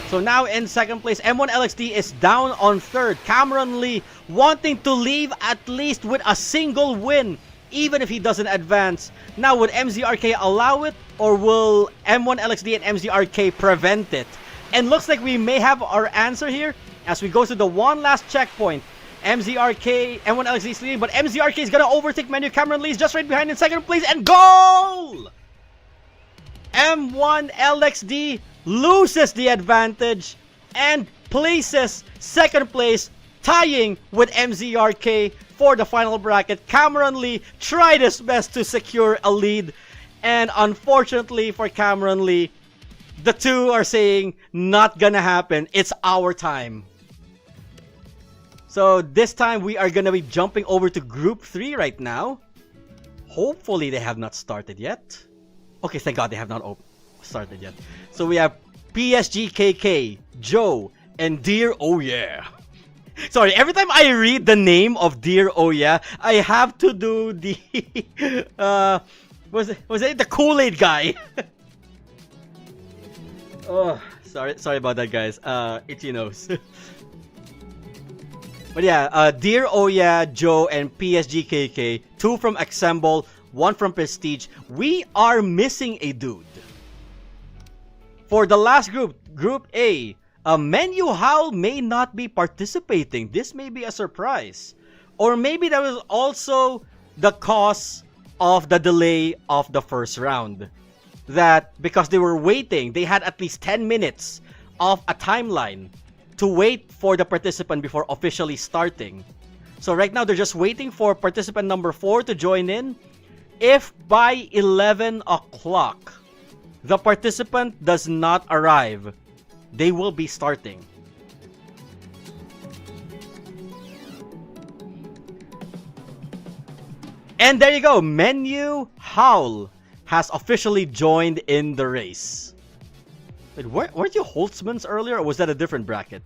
So now in 2nd place, M1 LXD is down on 3rd. Cameron Lee wanting to leave at least with a single win, even if he doesn't advance. Now, would MZRK allow it, or will M1 LXD and MZRK prevent it? And looks like we may have our answer here as we go to the one last checkpoint. MZRK, M1 LXD is leading, but MZRK is going to overtake Menu. Cameron Lee is just right behind in 2nd place, and goal! M1 LXD loses the advantage and places 2nd place, tying with MZRK for the final bracket. Cameron Lee tried his best to secure a lead, and unfortunately for Cameron Lee, the two are saying, not gonna happen, it's our time. So this time we are gonna be jumping over to Group 3 right now. Hopefully they have not started yet. Okay, thank God they have not started yet. So we have PSGKK, Joe, and Dear Oh Yeah. Sorry, every time I read the name of Dear Oh Yeah, I have to do the was it the Kool-Aid guy? Oh, sorry about that, guys. Itchy nose. But yeah, Dear Oh Yeah, Joe, and PSGKK, 2 from Assemble, 1 from Prestige. We are missing a dude. For the last group, Group A, Menu Howl may not be participating. This may be a surprise. Or maybe that was also the cause of the delay of the first round. That because they were waiting, they had at least 10 minutes of a timeline to wait for the participant before officially starting. So right now, they're just waiting for participant number 4 to join in. If by 11 o'clock, the participant does not arrive, they will be starting. And there you go, Menu Howl has officially joined in the race. Wait, weren't you Holtzmans earlier, or was that a different bracket?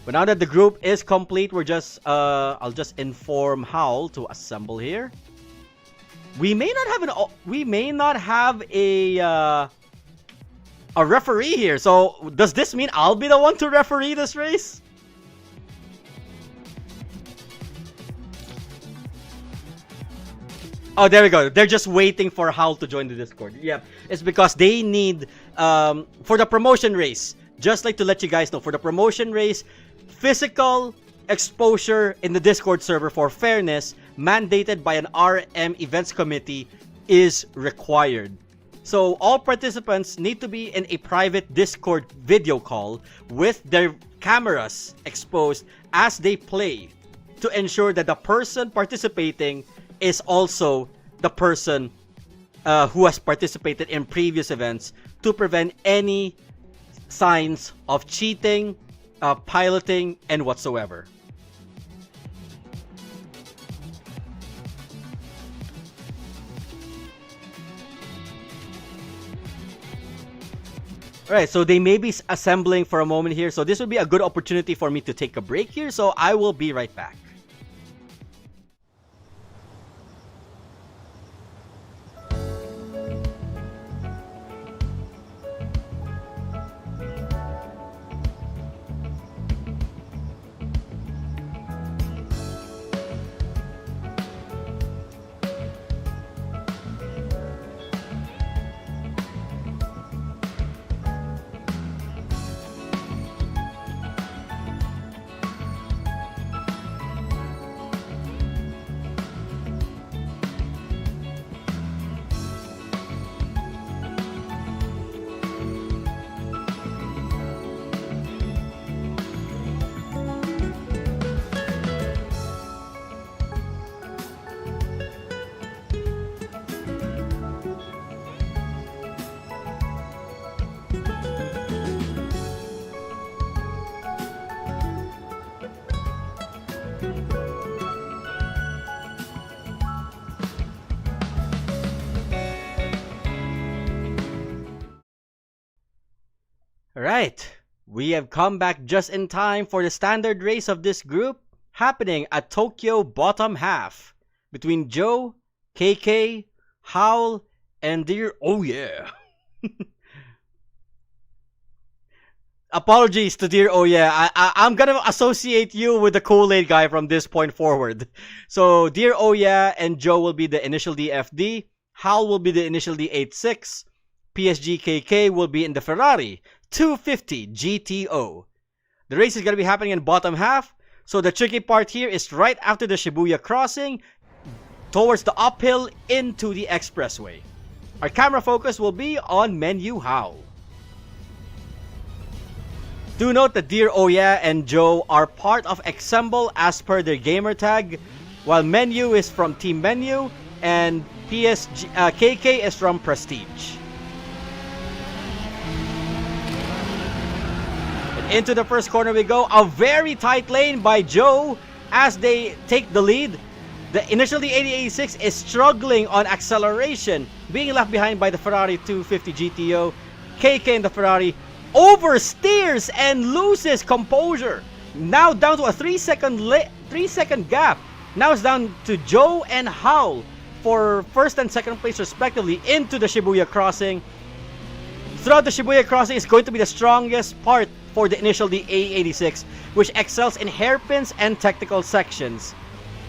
But now that the group is complete, we're just I'll just inform Howl to assemble here. We may not have a referee here. So does this mean I'll be the one to referee this race? Oh, there we go. They're just waiting for Howl to join the Discord. Yep. It's because they need, for the promotion race, just like to let you guys know, for the promotion race, physical exposure in the Discord server for fairness, mandated by an RM events committee, is required. So all participants need to be in a private Discord video call with their cameras exposed as they play to ensure that the person participating is also the person who has participated in previous events, to prevent any signs of cheating, piloting, and whatsoever. Alright, so they may be assembling for a moment here, so this would be a good opportunity for me to take a break here, so I will be right back. Alright, we have come back just in time for the standard race of this group, happening at Tokyo bottom half, between Joe, KK, Howl, and Dear Oh Yeah. Apologies to Dear Oh Yeah, I'm gonna associate you with the Kool-Aid guy from this point forward. So Dear Oh Yeah and Joe will be the initial DFD, Howl will be the initial D86, PSGKK will be in the Ferrari 250 GTO. The race is going to be happening in bottom half, so the tricky part here is right after the Shibuya crossing, towards the uphill into the expressway. Our camera focus will be on Menu Howl. Do note that Dear Oh Yeah and Joe are part of Assemble as per their gamer tag, while Menu is from Team Menu and KK is from Prestige. Into the first corner we go. A very tight lane by Joe as they take the lead. The initial D8086 is struggling on acceleration, being left behind by the Ferrari 250 GTO. KK in the Ferrari oversteers and loses composure. Now down to a 3-second gap. Now it's down to Joe and Howl for first and second place respectively into the Shibuya crossing. Throughout the Shibuya crossing is going to be the strongest part for the initial D8086, which excels in hairpins and technical sections.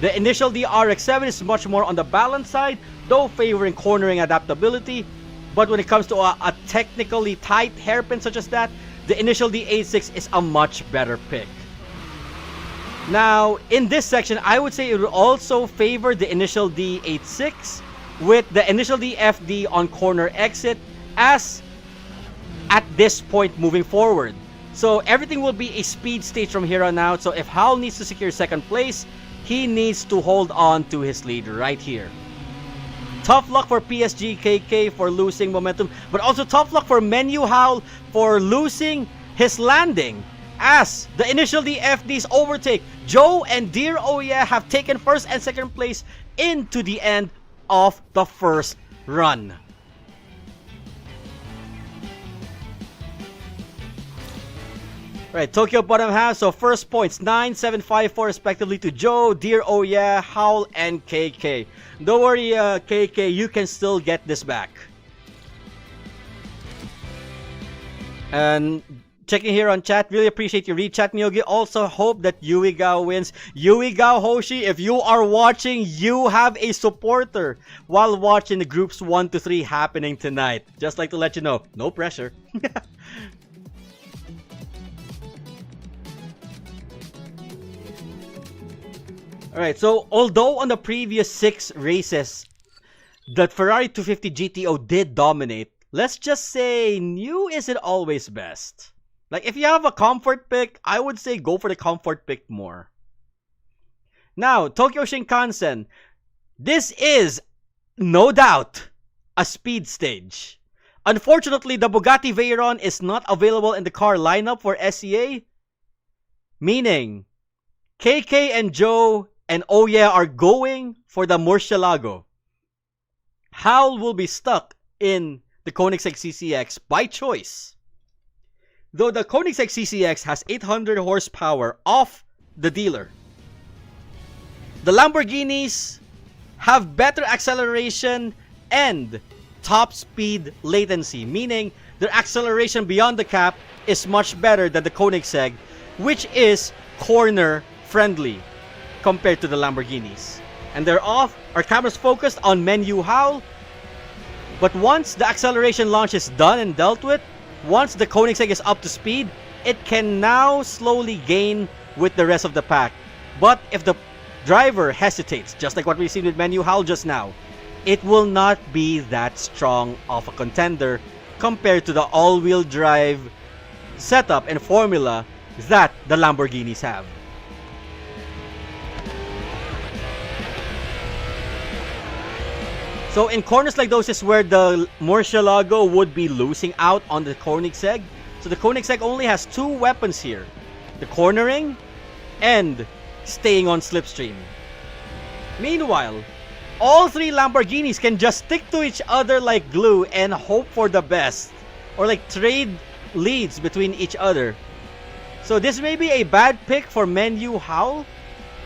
The initial D RX-7 is much more on the balance side, though favoring cornering adaptability. But when it comes to a technically tight hairpin such as that, the initial D86 is a much better pick. Now, in this section, I would say it would also favor the initial D86 with the initial DFD on corner exit as at this point moving forward. So everything will be a speed stage from here on out. So if Howl needs to secure second place, he needs to hold on to his lead right here. Tough luck for PSGKK for losing momentum, but also tough luck for Menu Howl for losing his landing, as the initial DFDs overtake. Joe and Dear Oh Yeah have taken first and second place into the end of the first run. Right, Tokyo bottom half, so first points 9, 7, 5, 4 respectively to Joe, Dear Oh Yeah, Howl, and KK. Don't worry, KK, you can still get this back. And checking here on chat. Really appreciate your read chat, Miyogi. Also hope that Yuigao wins. Yuigao Hoshi, if you are watching, you have a supporter while watching the groups 1 to 3 happening tonight. Just like to let you know, no pressure. Alright, so although on the previous 6 races, the Ferrari 250 GTO did dominate, let's just say new isn't always best. Like, if you have a comfort pick, I would say go for the comfort pick more. Now, Tokyo Shinkansen. This is, no doubt, a speed stage. Unfortunately, the Bugatti Veyron is not available in the car lineup for SEA. Meaning, KK and Joe and Oh Yeah are going for the Murcielago. Hal will be stuck in the Koenigsegg CCX by choice. Though the Koenigsegg CCX has 800 horsepower off the dealer. The Lamborghinis have better acceleration and top speed latency, meaning their acceleration beyond the cap is much better than the Koenigsegg, which is corner friendly compared to the Lamborghinis. And they're off, our camera's focused on Menu Howl. But once the acceleration launch is done and dealt with, once the Koenigsegg is up to speed, it can now slowly gain with the rest of the pack. But if the driver hesitates, just like what we've seen with Menu Howl just now, it will not be that strong of a contender compared to the all-wheel drive setup and formula that the Lamborghinis have. So in corners like those is where the Murcielago would be losing out on the Koenigsegg. So the Koenigsegg only has 2 weapons here. The cornering and staying on slipstream. Meanwhile, all 3 Lamborghinis can just stick to each other like glue and hope for the best. Or like trade leads between each other. So this may be a bad pick for Menu Howl.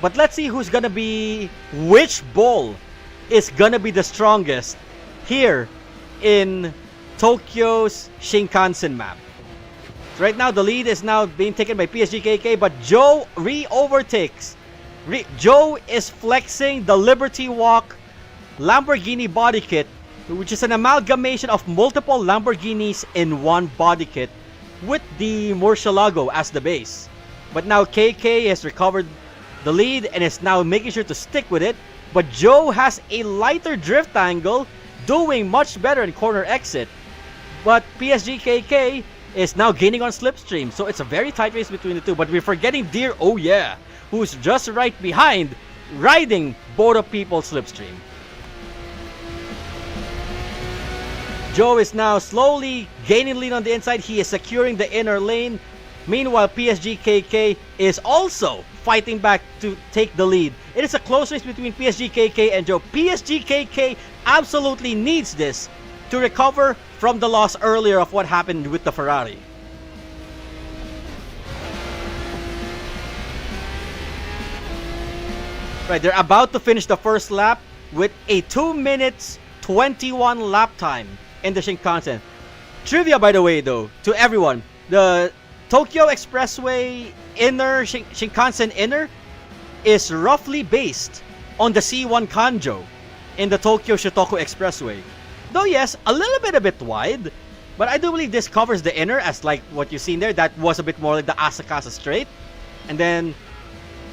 But let's see who's gonna be, which ball is gonna be the strongest here in Tokyo's Shinkansen map. So right now the lead is now being taken by PSGKK, but Joe overtakes. Joe is flexing the Liberty Walk Lamborghini body kit, which is an amalgamation of multiple Lamborghinis in one body kit with the Murcielago as the base. But now KK has recovered the lead and is now making sure to stick with it. But Joe has a lighter drift angle, doing much better in corner exit. But PSGKK is now gaining on slipstream, so it's a very tight race between the two. But we're forgetting Dear Oh Yeah, who's just right behind, riding both of people's slipstream. Joe is now slowly gaining lead on the inside. He is securing the inner lane. Meanwhile, PSGKK is also fighting back to take the lead. It is a close race between PSGKK and Joe. PSGKK absolutely needs this to recover from the loss earlier of what happened with the Ferrari. Right, they're about to finish the first lap with a 2 minutes 21 lap time in the Shinkansen. Trivia, by the way, though, to everyone, the Tokyo Expressway inner, Shinkansen inner, is roughly based on the C1 Kanjo in the Tokyo Shotoku Expressway. Though yes, a little bit wide, but I do believe this covers the inner as like what you've seen there. That was a bit more like the Asakasa Strait. And then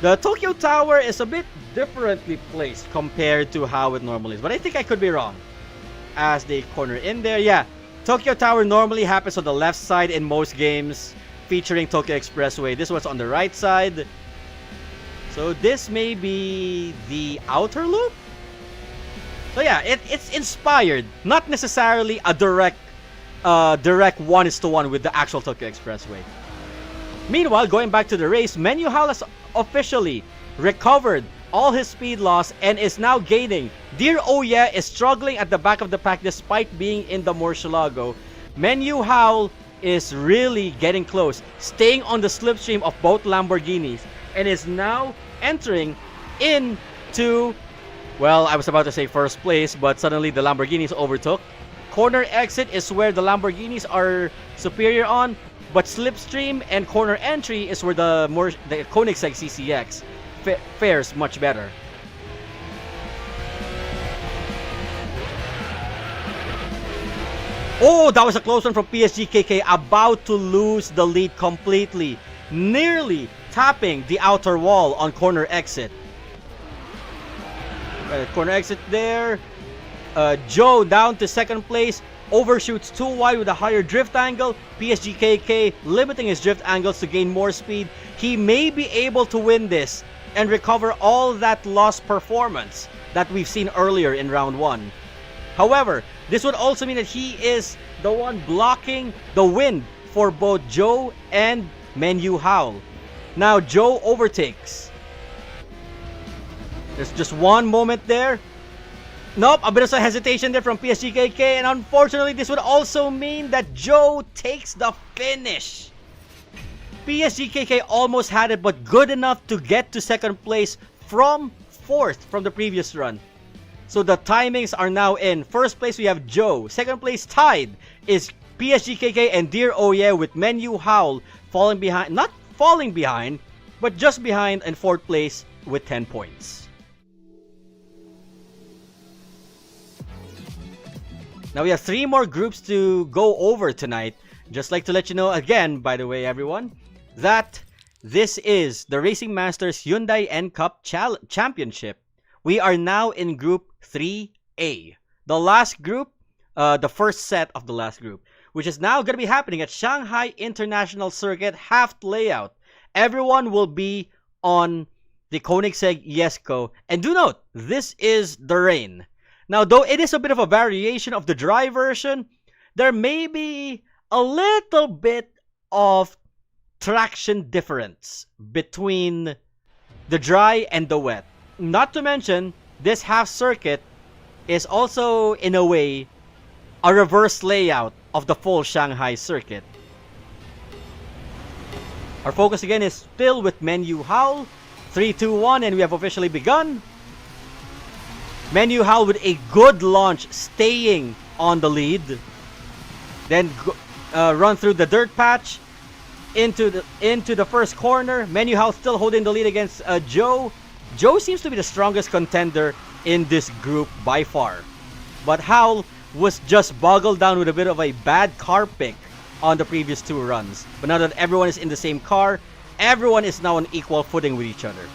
the Tokyo Tower is a bit differently placed compared to how it normally is. But I think I could be wrong. As they corner in there, yeah. Tokyo Tower normally happens on the left side in most games featuring Tokyo Expressway. This one's on the right side. So this may be the outer loop? So yeah, it's inspired. Not necessarily a direct 1:1 with the actual Tokyo Expressway. Meanwhile, going back to the race, Menu Howl has officially recovered all his speed loss and is now gaining. Dear Oh Yeah is struggling at the back of the pack despite being in the Murcielago. Menu Howl is really getting close, staying on the slipstream of both Lamborghinis, and is now entering into, well, I was about to say first place, but suddenly the Lamborghinis overtook. Corner exit is where the Lamborghinis are superior on, But slipstream and corner entry is where the Koenigsegg CCX fares much better. Oh, that was a close one from PSGKK, about to lose the lead completely, nearly tapping the outer wall on corner exit. Corner exit there. Joe down to second place, overshoots too wide with a higher drift angle. PSGKK limiting his drift angles to gain more speed. He may be able to win this and recover all that lost performance that we've seen earlier in round 1. However, this would also mean that he is the one blocking the win for both Joe and Menu Howl. Now Joe overtakes. There's just one moment there. Nope, a bit of a hesitation there from PSGKK, and unfortunately this would also mean that Joe takes the finish. PSGKK almost had it, but good enough to get to second place from fourth from the previous run. So the timings are now in. First place we have Joe. Second place tied is PSGKK and Dear Oh Yeah, with Menu Howl falling behind. Not falling behind, but just behind in fourth place with 10 points. Now we have 3 more groups to go over tonight. Just like to let you know again, by the way, everyone, that this is the Racing Masters Hyundai N-Cup Championship. We are now in Group 3A. The last group, the first set of the last group, which is now going to be happening at Shanghai International Circuit Half Layout. Everyone will be on the Koenigsegg Jesko. And do note, this is the rain. Now, though it is a bit of a variation of the dry version, there may be a little bit of traction difference between the dry and the wet. Not to mention, this half circuit is also, in a way, a reverse layout of the full Shanghai circuit. Our focus again is still with Menu Howl. 3, 2, 1, and we have officially begun. Menu Howl with a good launch, staying on the lead. Then run through the dirt patch into the first corner. Menu Howl still holding the lead against Joe. Joe seems to be the strongest contender in this group by far. But Howl was just boggled down with a bit of a bad car pick on the previous 2 runs. But now that everyone is in the same car, everyone is now on equal footing with each other.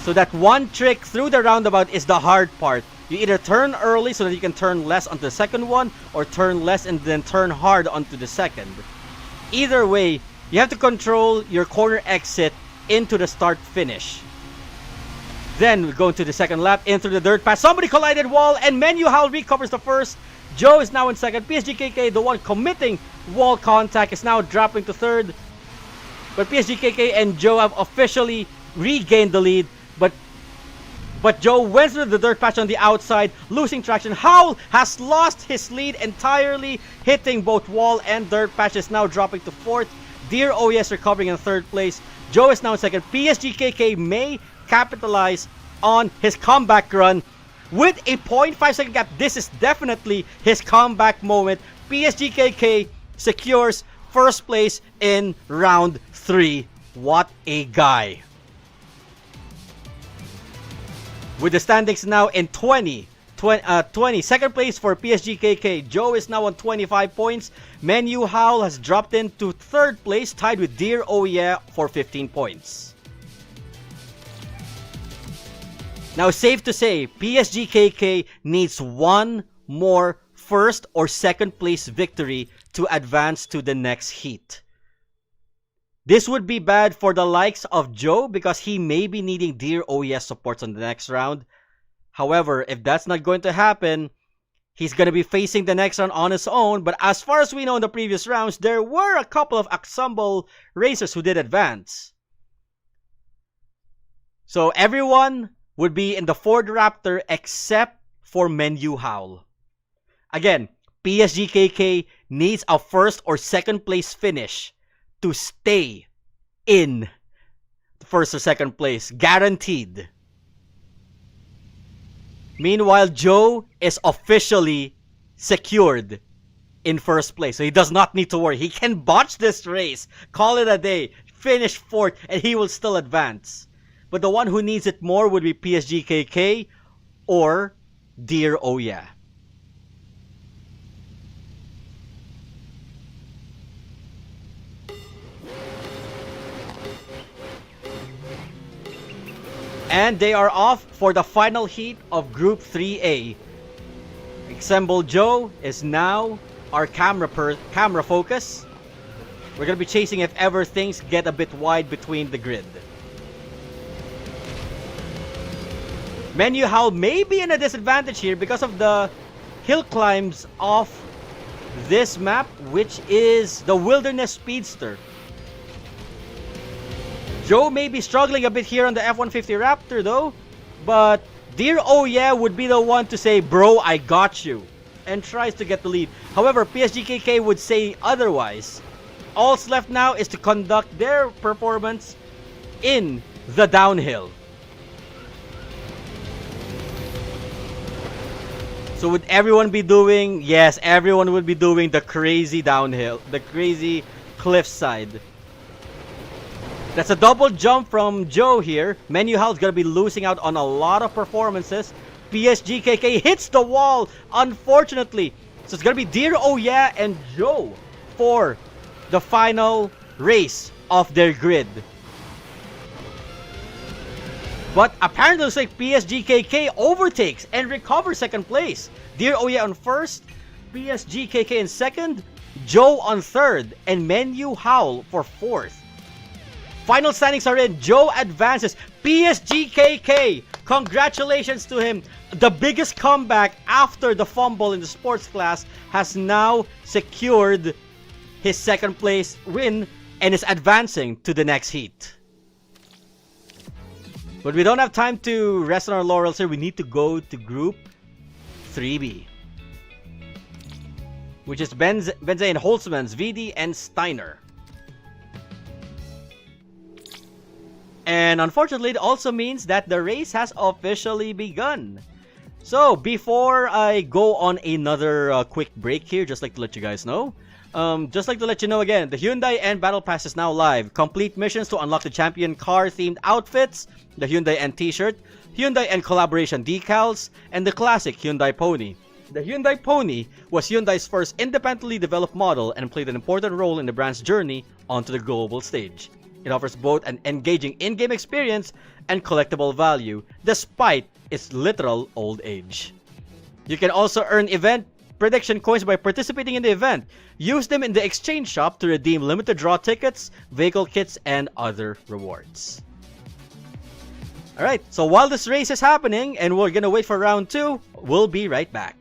So that one trick through the roundabout is the hard part. You either turn early so that you can turn less onto the second one, or turn less and then turn hard onto the second. Either way, you have to control your corner exit into the start finish. Then we go into the second lap, in through the dirt patch. Somebody collided wall, and Menu Howl recovers the first. Joe is now in second. PSGKK, the one committing wall contact, is now dropping to third. But PSGKK and Joe have officially regained the lead. But Joe went through the dirt patch on the outside, losing traction. Howl has lost his lead entirely, hitting both wall and dirt patches, now dropping to fourth. Dear Oh Yes recovering in third place. Joe is now in second. PSGKK may capitalize on his comeback run with a 0.5 second gap. This is definitely his comeback moment. PSGKK secures first place in round 3. What a guy. With the standings now in 20. Second place for PSGKK. Joe is now on 25 points. Menu Howl has dropped into third place, tied with Dear Oh Yeah for 15 points. Now, safe to say, PSGKK needs one more first or second place victory to advance to the next heat. This would be bad for the likes of Joe because he may be needing Dear Oh Yes supports on the next round. However, if that's not going to happen, he's going to be facing the next round on his own. But as far as we know in the previous rounds, there were a couple of ensemble racers who did advance. So everyone would be in the Ford Raptor except for Menu Howl. Again, PSGKK needs a first or second place finish to stay in the first or second place, guaranteed. Meanwhile, Joe is officially secured in first place. So he does not need to worry. He can botch this race, call it a day, finish fourth, and he will still advance. But the one who needs it more would be PSGKK or Dear Oh Yeah. And they are off for the final heat of Group 3A. Assemble Joe is now our camera focus. We're going to be chasing if ever things get a bit wide between the grid. Menu Howl may be in a disadvantage here because of the hill climbs of this map, which is the Wilderness Speedster. Joe may be struggling a bit here on the F-150 Raptor though, but Dear Oh Yeah would be the one to say, bro, I got you, and tries to get the lead. However, PSGKK would say otherwise. All's left now is to conduct their performance in the downhill. So would everyone be doing, yes, everyone would be doing the crazy downhill, the crazy cliffside. That's a double jump from Joe here. Menu Howl's gonna be losing out on a lot of performances. PSGKK hits the wall, unfortunately. So it's gonna be Dear Oh Yeah and Joe for the final race of their grid. But apparently it looks like PSGKK overtakes and recovers second place. Dear Oh Yeah on first, PSGKK in second, Joe on third, and Menu Howl for fourth. Final standings are in. Joe advances. PSGKK, congratulations to him. The biggest comeback after the fumble in the sports class has now secured his second place win and is advancing to the next heat. But we don't have time to rest on our laurels here. We need to go to Group 3B, which is Benze and Holtzman's, VD and Steiner. And unfortunately, it also means that the race has officially begun. So, before I go on another quick break here, just like to let you guys know, just like to let you know again, the Hyundai N Battle Pass is now live. Complete missions to unlock the champion car-themed outfits, the Hyundai N t-shirt, Hyundai N collaboration decals, and the classic Hyundai Pony. The Hyundai Pony was Hyundai's first independently developed model and played an important role in the brand's journey onto the global stage. It offers both an engaging in-game experience and collectible value, despite its literal old age. You can also earn event prediction coins by participating in the event. Use them in the exchange shop to redeem limited draw tickets, vehicle kits, and other rewards. Alright, so while this race is happening, and we're gonna wait for round 2, we'll be right back.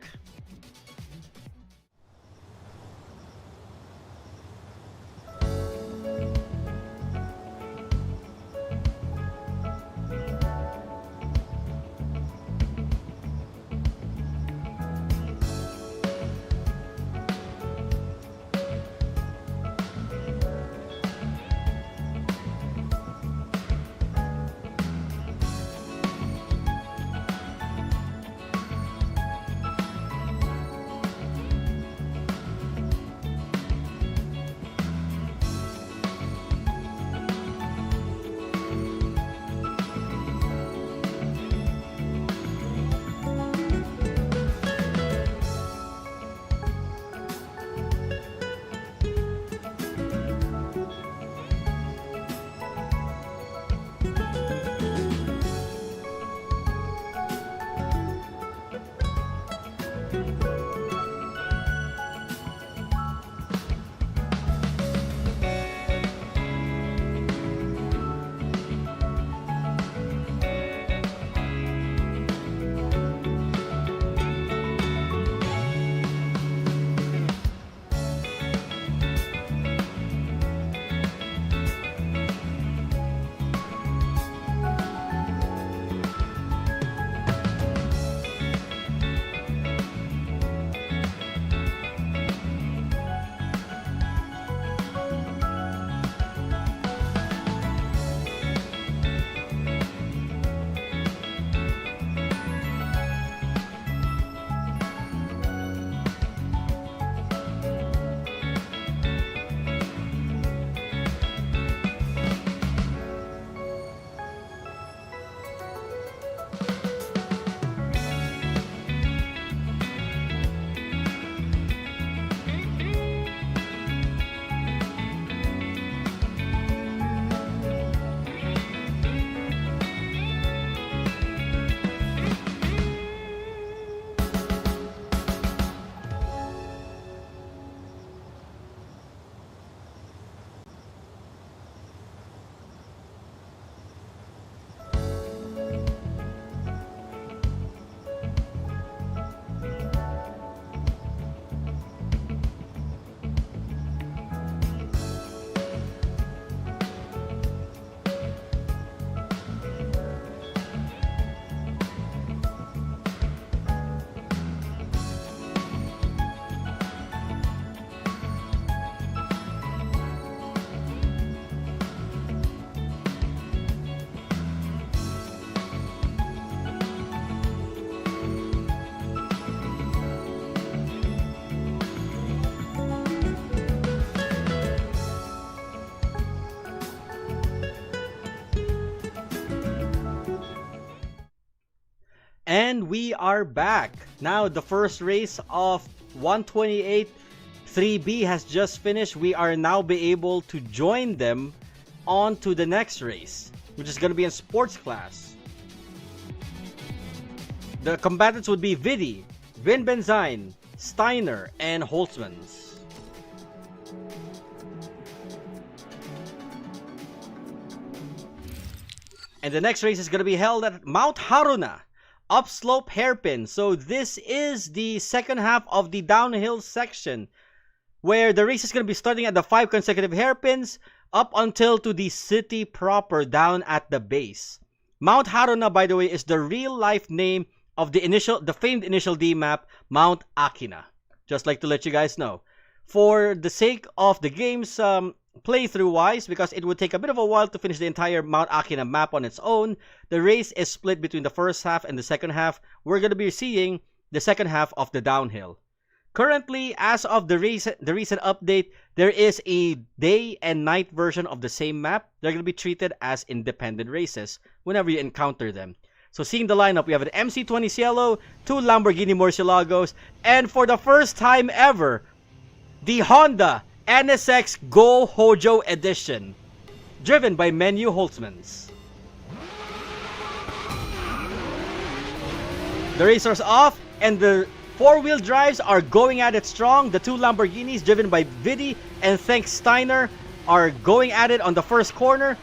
And we are back. Now the first race of 128 3B has just finished. We are now be able to join them on to the next race, which is going to be in sports class. The combatants would be Vidi, Vin Benzine, Steiner, and Holtzmans. And the next race is going to be held at Mount Haruna, upslope hairpin. So this is the second half of the downhill section, where the race is going to be starting at the 5 consecutive hairpins up until to the city proper down at the base. Mount Haruna, by the way, is the real life name of the famed initial D map, Mount Akina. Just like to let you guys know. For the sake of the game's playthrough wise, because it would take a bit of a while to finish the entire Mount Akina map on its own, the race is split between the first half and the second half. We're going to be seeing the second half of the downhill. Currently, as of the recent update, there is a day and night version of the same map. They're going to be treated as independent races whenever you encounter them. So seeing the lineup, we have an MC20 Cielo, 2 Lamborghini Murcielagos, and for the first time ever, the Honda NSX Go Hojo Edition, driven by Menu Holtzmans. The racer's off, and the 4-wheel drives are going at it strong. The 2 Lamborghinis, driven by Vidi and Thanks Steiner, are going at it on the first corner.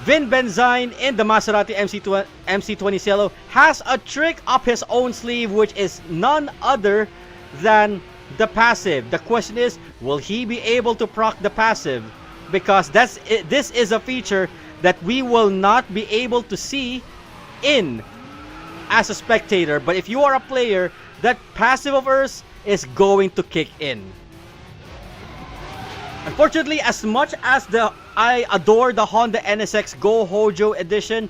Vin Benzine in the Maserati MC20 Cielo has a trick up his own sleeve, which is none other than the passive. The question is, will he be able to proc the passive? Because this is a feature that we will not be able to see in as a spectator. But if you are a player, that passive of yours is going to kick in. Unfortunately, as much as I adore the Honda NSX Go Hojo Edition,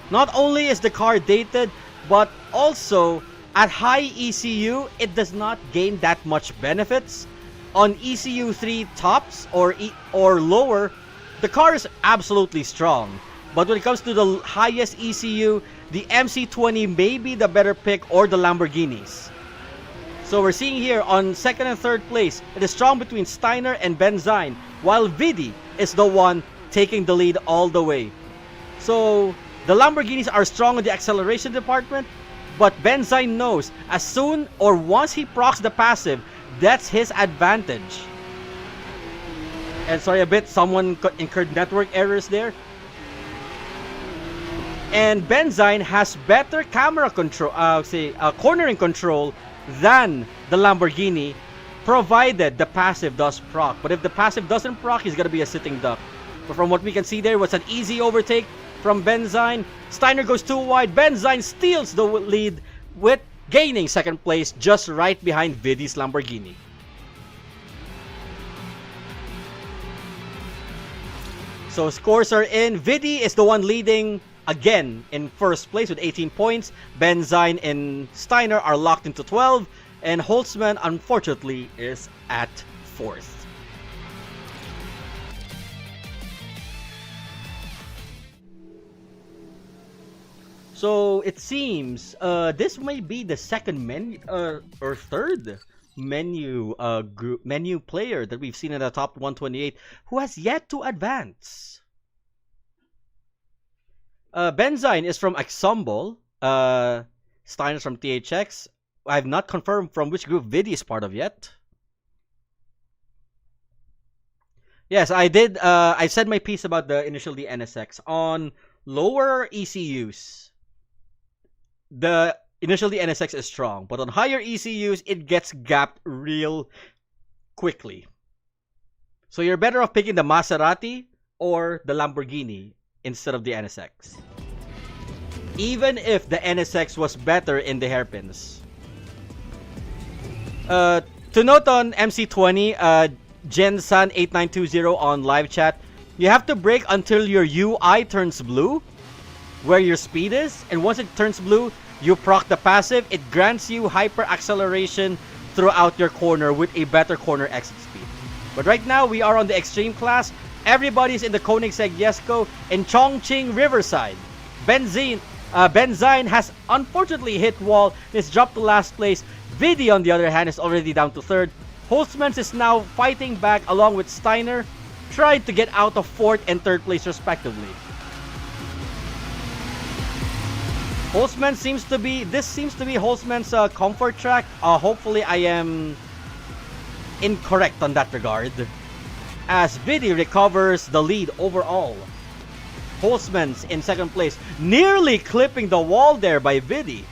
not only is the car dated, but also at high ECU, it does not gain that much benefits. On ECU 3 tops or lower, the car is absolutely strong. But when it comes to the highest ECU, the MC20 may be the better pick, or the Lamborghinis. So we're seeing here on second and third place, it is strong between Steiner and Benzine, while Vidi is the one taking the lead all the way. So the Lamborghinis are strong in the acceleration department, but Benzine knows as soon or once he procs the passive, that's his advantage. And sorry, someone incurred network errors there. And Benzine has better camera control, cornering control than the Lamborghini, provided the passive does proc. But if the passive doesn't proc, he's gonna be a sitting duck. But from what we can see, there was an easy overtake from Benzine. Steiner goes too wide. Benzine steals the lead, with gaining second place just right behind Vidi's Lamborghini. So scores are in. Vidi is the one leading again in first place with 18 points. Benzine and Steiner are locked into 12, and Holtzman unfortunately is at 4th. So it seems this may be the second menu or third menu player that we've seen in the top 128 who has yet to advance. Benzine is from Ensemble. Steiner's from THX. I have not confirmed from which group Vidi is part of yet. Yes, I did. I said my piece about the initial D NSX. On lower ECUs, the initial D NSX is strong, but on higher ECUs, it gets gapped real quickly. So you're better off picking the Maserati or the Lamborghini instead of the NSX. Even if the NSX was better in the hairpins. To note on MC20, Jensan8920 on live chat, you have to brake until your UI turns blue, where your speed is, and once it turns blue, you proc the passive. It grants you hyper acceleration throughout your corner with a better corner exit speed. But right now, we are on the extreme class. Everybody's in the Koenigsegg Jesko in Chongqing Riverside. Benzine Benzine has unfortunately hit wall and is dropped to last place. Vidi, on the other hand, is already down to third. Holtzmans is now fighting back along with Steiner, trying to get out of fourth and third place respectively. Holtzman seems to be Holtzman's comfort track. Hopefully I am incorrect on that regard, as Vidi recovers the lead overall. Holtzman's in second place, nearly clipping the wall there by Vidi.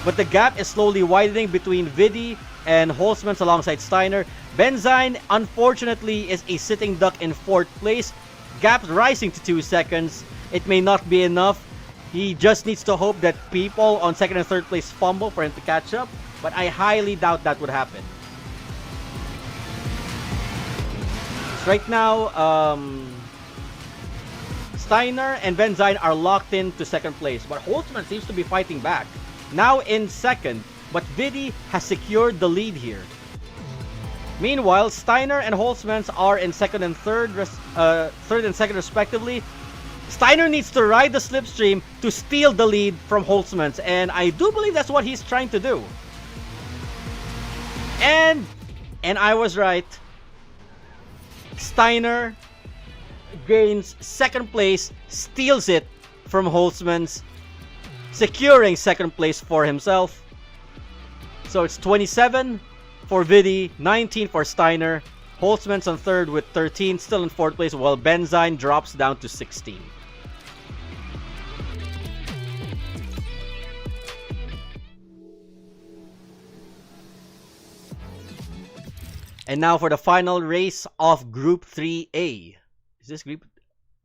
But the gap is slowly widening between Vidi and Holtzman's alongside Steiner. Benzine, unfortunately, is a sitting duck in fourth place. Gap rising to 2 seconds. It may not be enough. He just needs to hope that people on second and third place fumble for him to catch up. But I highly doubt that would happen. So right now, Steiner and Benzine are locked into second place, but Holtzman seems to be fighting back. Now in second, but Vidi has secured the lead here. Meanwhile, Steiner and Holtzman are in second and third and second respectively. Steiner needs to ride the slipstream to steal the lead from Holtzman, and I do believe that's what he's trying to do. And I was right. Steiner gains second place, steals it from Holtzman's, securing second place for himself. So it's 27 for Vidi, 19 for Steiner. Holtzman's on third with 13, still in fourth place, while Benzine drops down to 16. And now for the final race of Group 3A. Is this Group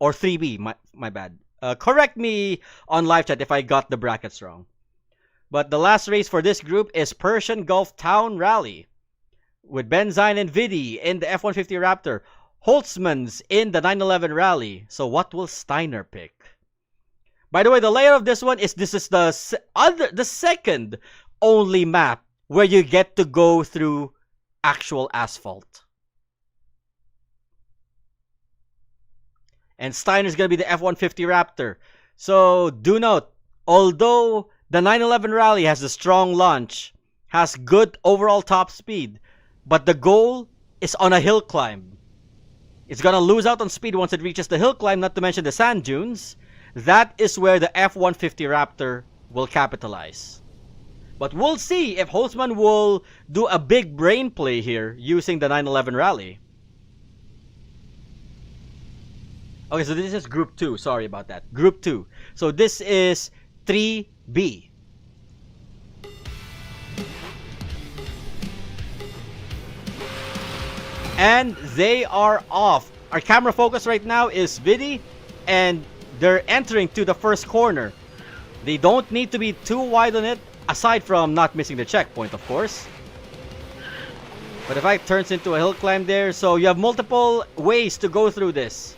or 3B? My bad. Correct me on live chat if I got the brackets wrong. But the last race for this group is Persian Gulf Town Rally, with Benzine and Vidi in the F-150 Raptor, Holtzman's in the 911 Rally. So what will Steiner pick? By the way, the layout of this one is the second only map where you get to go through actual asphalt. And Steiner's going to be the F-150 Raptor. So do note, although the 911 Rally has a strong launch, has good overall top speed, but the goal is on a hill climb. It's going to lose out on speed once it reaches the hill climb, not to mention the sand dunes. That is where the F-150 Raptor will capitalize. But we'll see if Holtzman will do a big brain play here using the 911 Rally. Okay, so this is Group 2. Sorry about that. Group 2. So this is 3B. And they are off. Our camera focus right now is Vidi, and they're entering to the first corner. They don't need to be too wide on it, aside from not missing the checkpoint, of course. But in fact, turns into a hill climb there, so you have multiple ways to go through this.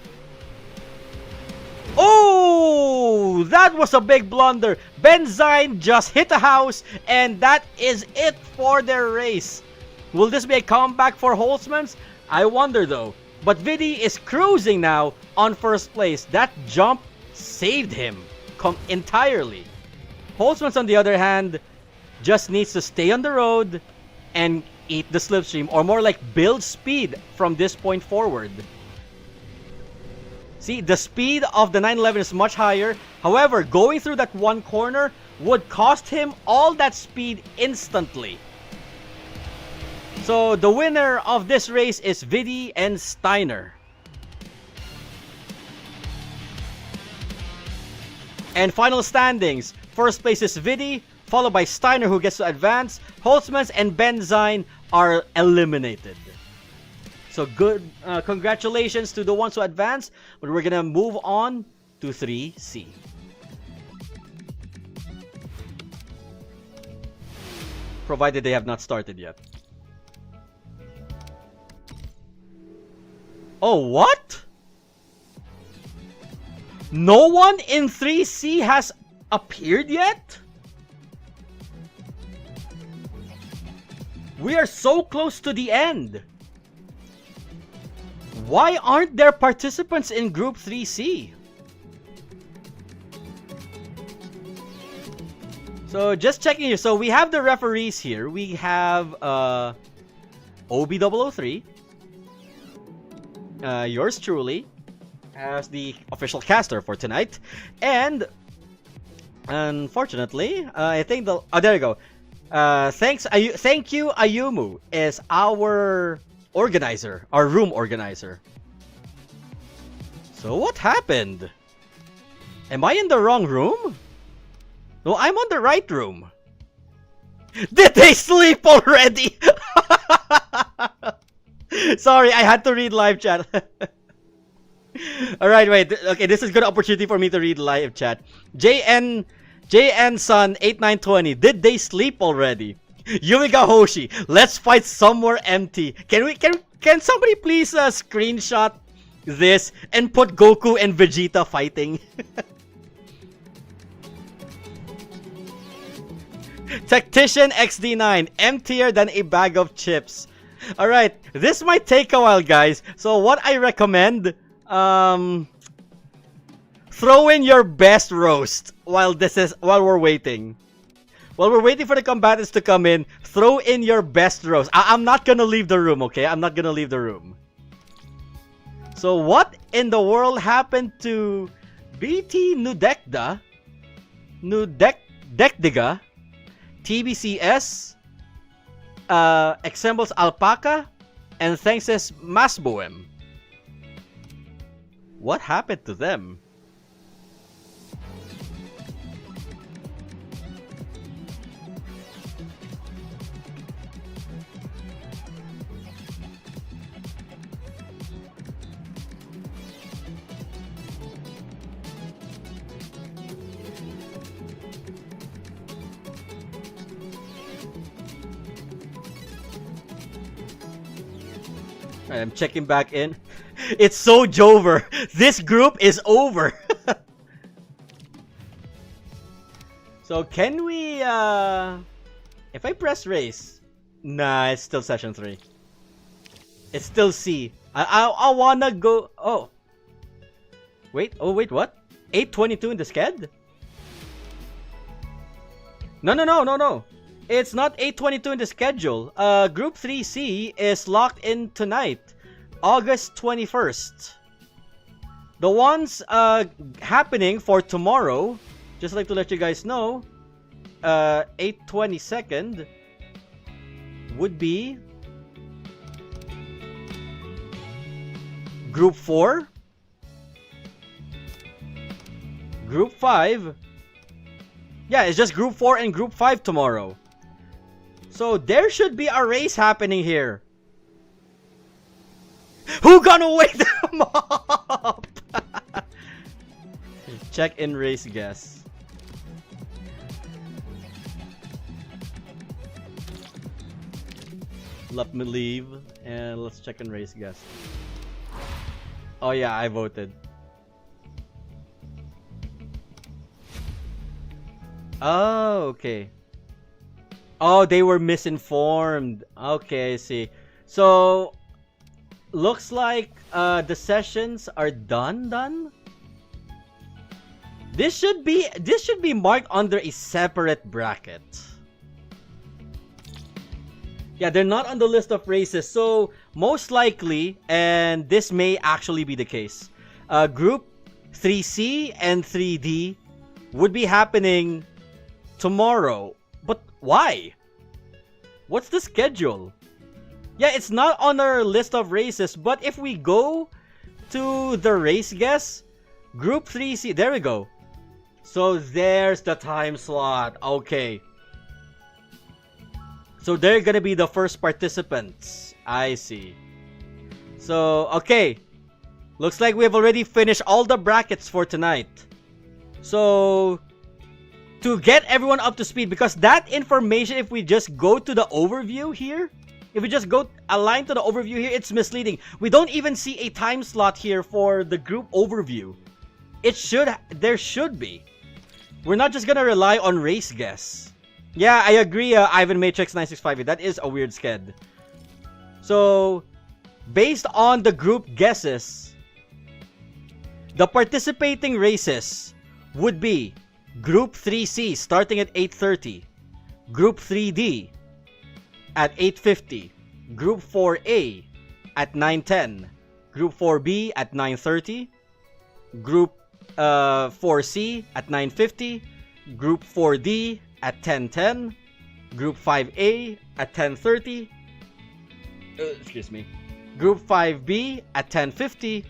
Oh, that was a big blunder. Benzine just hit a house, and that is it for their race. Will this be a comeback for Holtzman's? I wonder though. But Vidi is cruising now on first place. That jump saved him entirely. Holtzman's, on the other hand, just needs to stay on the road and eat the slipstream, or more like build speed from this point forward. See, the speed of the 911 is much higher. However, going through that one corner would cost him all that speed instantly. So the winner of this race is Vidi and Steiner. And final standings. First place is Vidi, followed by Steiner, who gets to advance. Holtzman's and Benzine are eliminated. So good, congratulations to the ones who advanced. But we're gonna move on to 3C. Provided they have not started yet. Oh, what? No one in 3C has appeared yet? We are so close to the end. Why aren't there participants in Group 3C? So just checking here. So we have the referees here. We have OB003. Yours truly as the official caster for tonight. And unfortunately, I think the there you go. Thank you, Ayumu, is our organizer, our room organizer. So what happened? Am I in the wrong room? No, I'm on the right room. Did they sleep already? Sorry, I had to read live chat. Alright, wait. Okay, this is a good opportunity for me to read live chat. JN Sun 8920. Did they sleep already? Yumiga Hoshi. Let's fight somewhere empty. Can somebody please screenshot this and put Goku and Vegeta fighting? Tactician XD9, emptier than a bag of chips. Alright, this might take a while, guys. So what I recommend, throw in your best roast while we're waiting. While we're waiting for the combatants to come in, throw in your best roast. I'm not gonna leave the room, okay? I'm not gonna leave the room. So what in the world happened to BT Nudekda, Nudekdiga, TBCS, Examples Alpaca, and thanks as Masboem? What happened to them? I'm checking back in. It's so Jover. This group is over. So can we if I press race? Nah, it's still session 3. It's still C. I wanna go. Oh wait, what? 822 in the sked? No. It's not 822 in the schedule. Group 3C is locked in tonight, August 21st. The ones happening for tomorrow, just like to let you guys know, 8/22nd would be Group 4, Group 5. Yeah, it's just Group 4 and Group 5 tomorrow. So there should be a race happening here. Who gonna wake them up? Check in race guess. Let me leave and let's check in race guess. Oh yeah, I voted. Oh, okay. Oh, they were misinformed. Okay, I see. So, looks like the sessions are done. This should be marked under a separate bracket. Yeah, they're not on the list of races. So, most likely, and this may actually be the case, Group 3C and 3D would be happening tomorrow. But why? What's the schedule? Yeah, it's not on our list of races, but if we go to the race guess, Group 3C, there we go. So there's the time slot. Okay. So they're gonna be the first participants. I see. So, okay. Looks like we've already finished all the brackets for tonight. So, to get everyone up to speed, because that information, if we just go to the overview here, if we just go align to the overview here, it's misleading. We don't even see a time slot here for the group overview. There should be. We're not just gonna rely on race guess. Yeah, I agree, Ivan Matrix 965. That is a weird sked. So, based on the group guesses, the participating races would be Group 3C starting at 8:30. Group 3D at 8:50. Group 4A at 9:10. Group 4B at 9:30. Group 4C at 9:50. Group 4D at 10:10. Group 5A at 10:30. Excuse me. Group 5B at 10:50.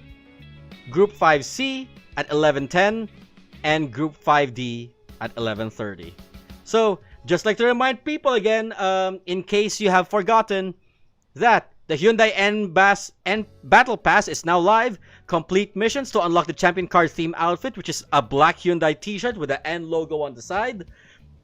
Group 5C at 11:10. And Group 5D at 11:30. So, just like to remind people again, in case you have forgotten, that the Hyundai N Battle Pass is now live. Complete missions to unlock the Champion Car theme outfit, which is a black Hyundai t-shirt with the N logo on the side.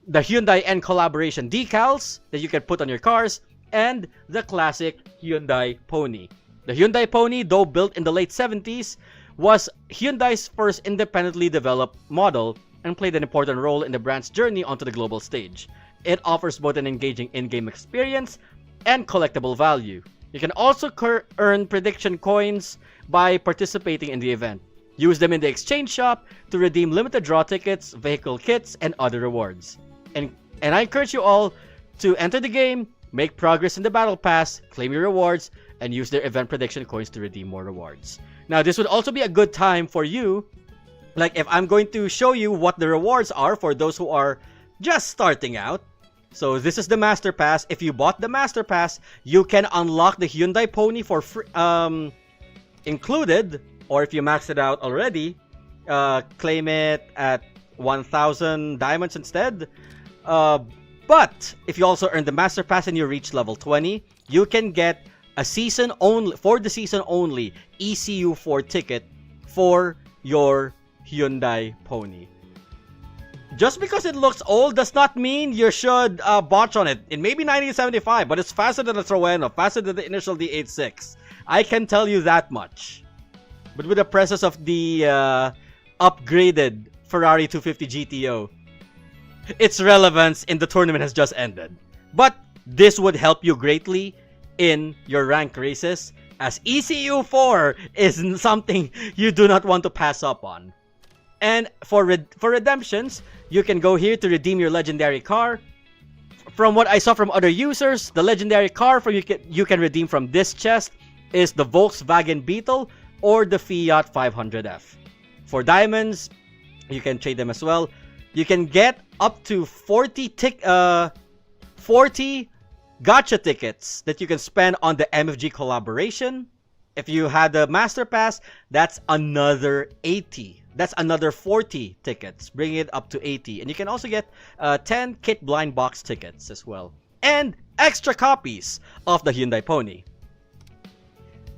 The Hyundai N collaboration decals that you can put on your cars. And the classic Hyundai Pony. The Hyundai Pony, though built in the late 70s, was Hyundai's first independently developed model and played an important role in the brand's journey onto the global stage. It offers both an engaging in-game experience and collectible value. You can also earn prediction coins by participating in the event. Use them in the exchange shop to redeem limited draw tickets, vehicle kits, and other rewards. And I encourage you all to enter the game, make progress in the Battle Pass, claim your rewards, and use their event prediction coins to redeem more rewards. Now, this would also be a good time for you, like if I'm going to show you what the rewards are for those who are just starting out. So this is the Master Pass. If you bought the Master Pass, you can unlock the Hyundai Pony for free, included, or if you maxed it out already, claim it at 1,000 diamonds instead. But if you also earn the Master Pass and you reach level 20, you can get a season only, for the season only, ECU4 ticket for your Hyundai Pony. Just because it looks old does not mean you should botch on it. It may be 1975, but it's faster than the Trueno, faster than the initial D86. I can tell you that much. But with the presence of the upgraded Ferrari 250 GTO, its relevance in the tournament has just ended. But this would help you greatly in your rank races, as ECU4 is something you do not want to pass up on. And for redemptions, you can go here to redeem your legendary car. From what I saw from other users, the legendary car you can redeem from this chest is the Volkswagen Beetle or the Fiat 500F. For diamonds, you can trade them as well. You can get up to 40 gacha tickets that you can spend on the MFG collaboration. If you had the Master Pass, that's another 80. That's another 40 tickets, bringing it up to 80. And you can also get 10 kit blind box tickets as well. And extra copies of the Hyundai Pony.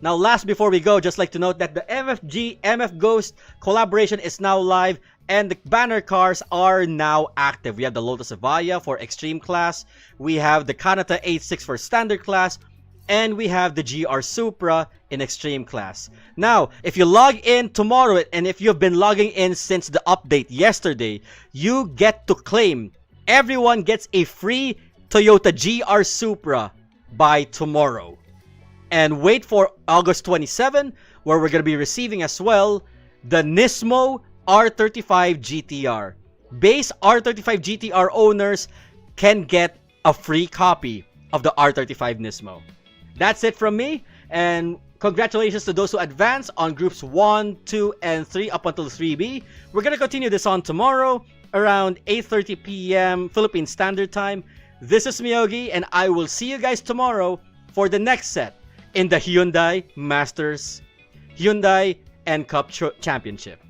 Now, last before we go, just like to note that the MF Ghost collaboration is now live. And the banner cars are now active. We have the Lotus Evija for Extreme Class. We have the Kanata 86 for Standard Class. And we have the GR Supra in Extreme Class. Now, if you log in tomorrow, and if you've been logging in since the update yesterday, you get to claim. Everyone gets a free Toyota GR Supra by tomorrow. And wait for August 27, where we're going to be receiving as well the Nismo R35 GTR. Base R35 GTR owners can get a free copy of the R35 Nismo. That's it from me, and congratulations to those who advance on groups 1, 2, and 3 up until 3B. We're going to continue this on tomorrow around 8:30 p.m. Philippine Standard Time. This is Miyogi, and I will see you guys tomorrow for the next set in the Hyundai Masters Hyundai N Cup Championship.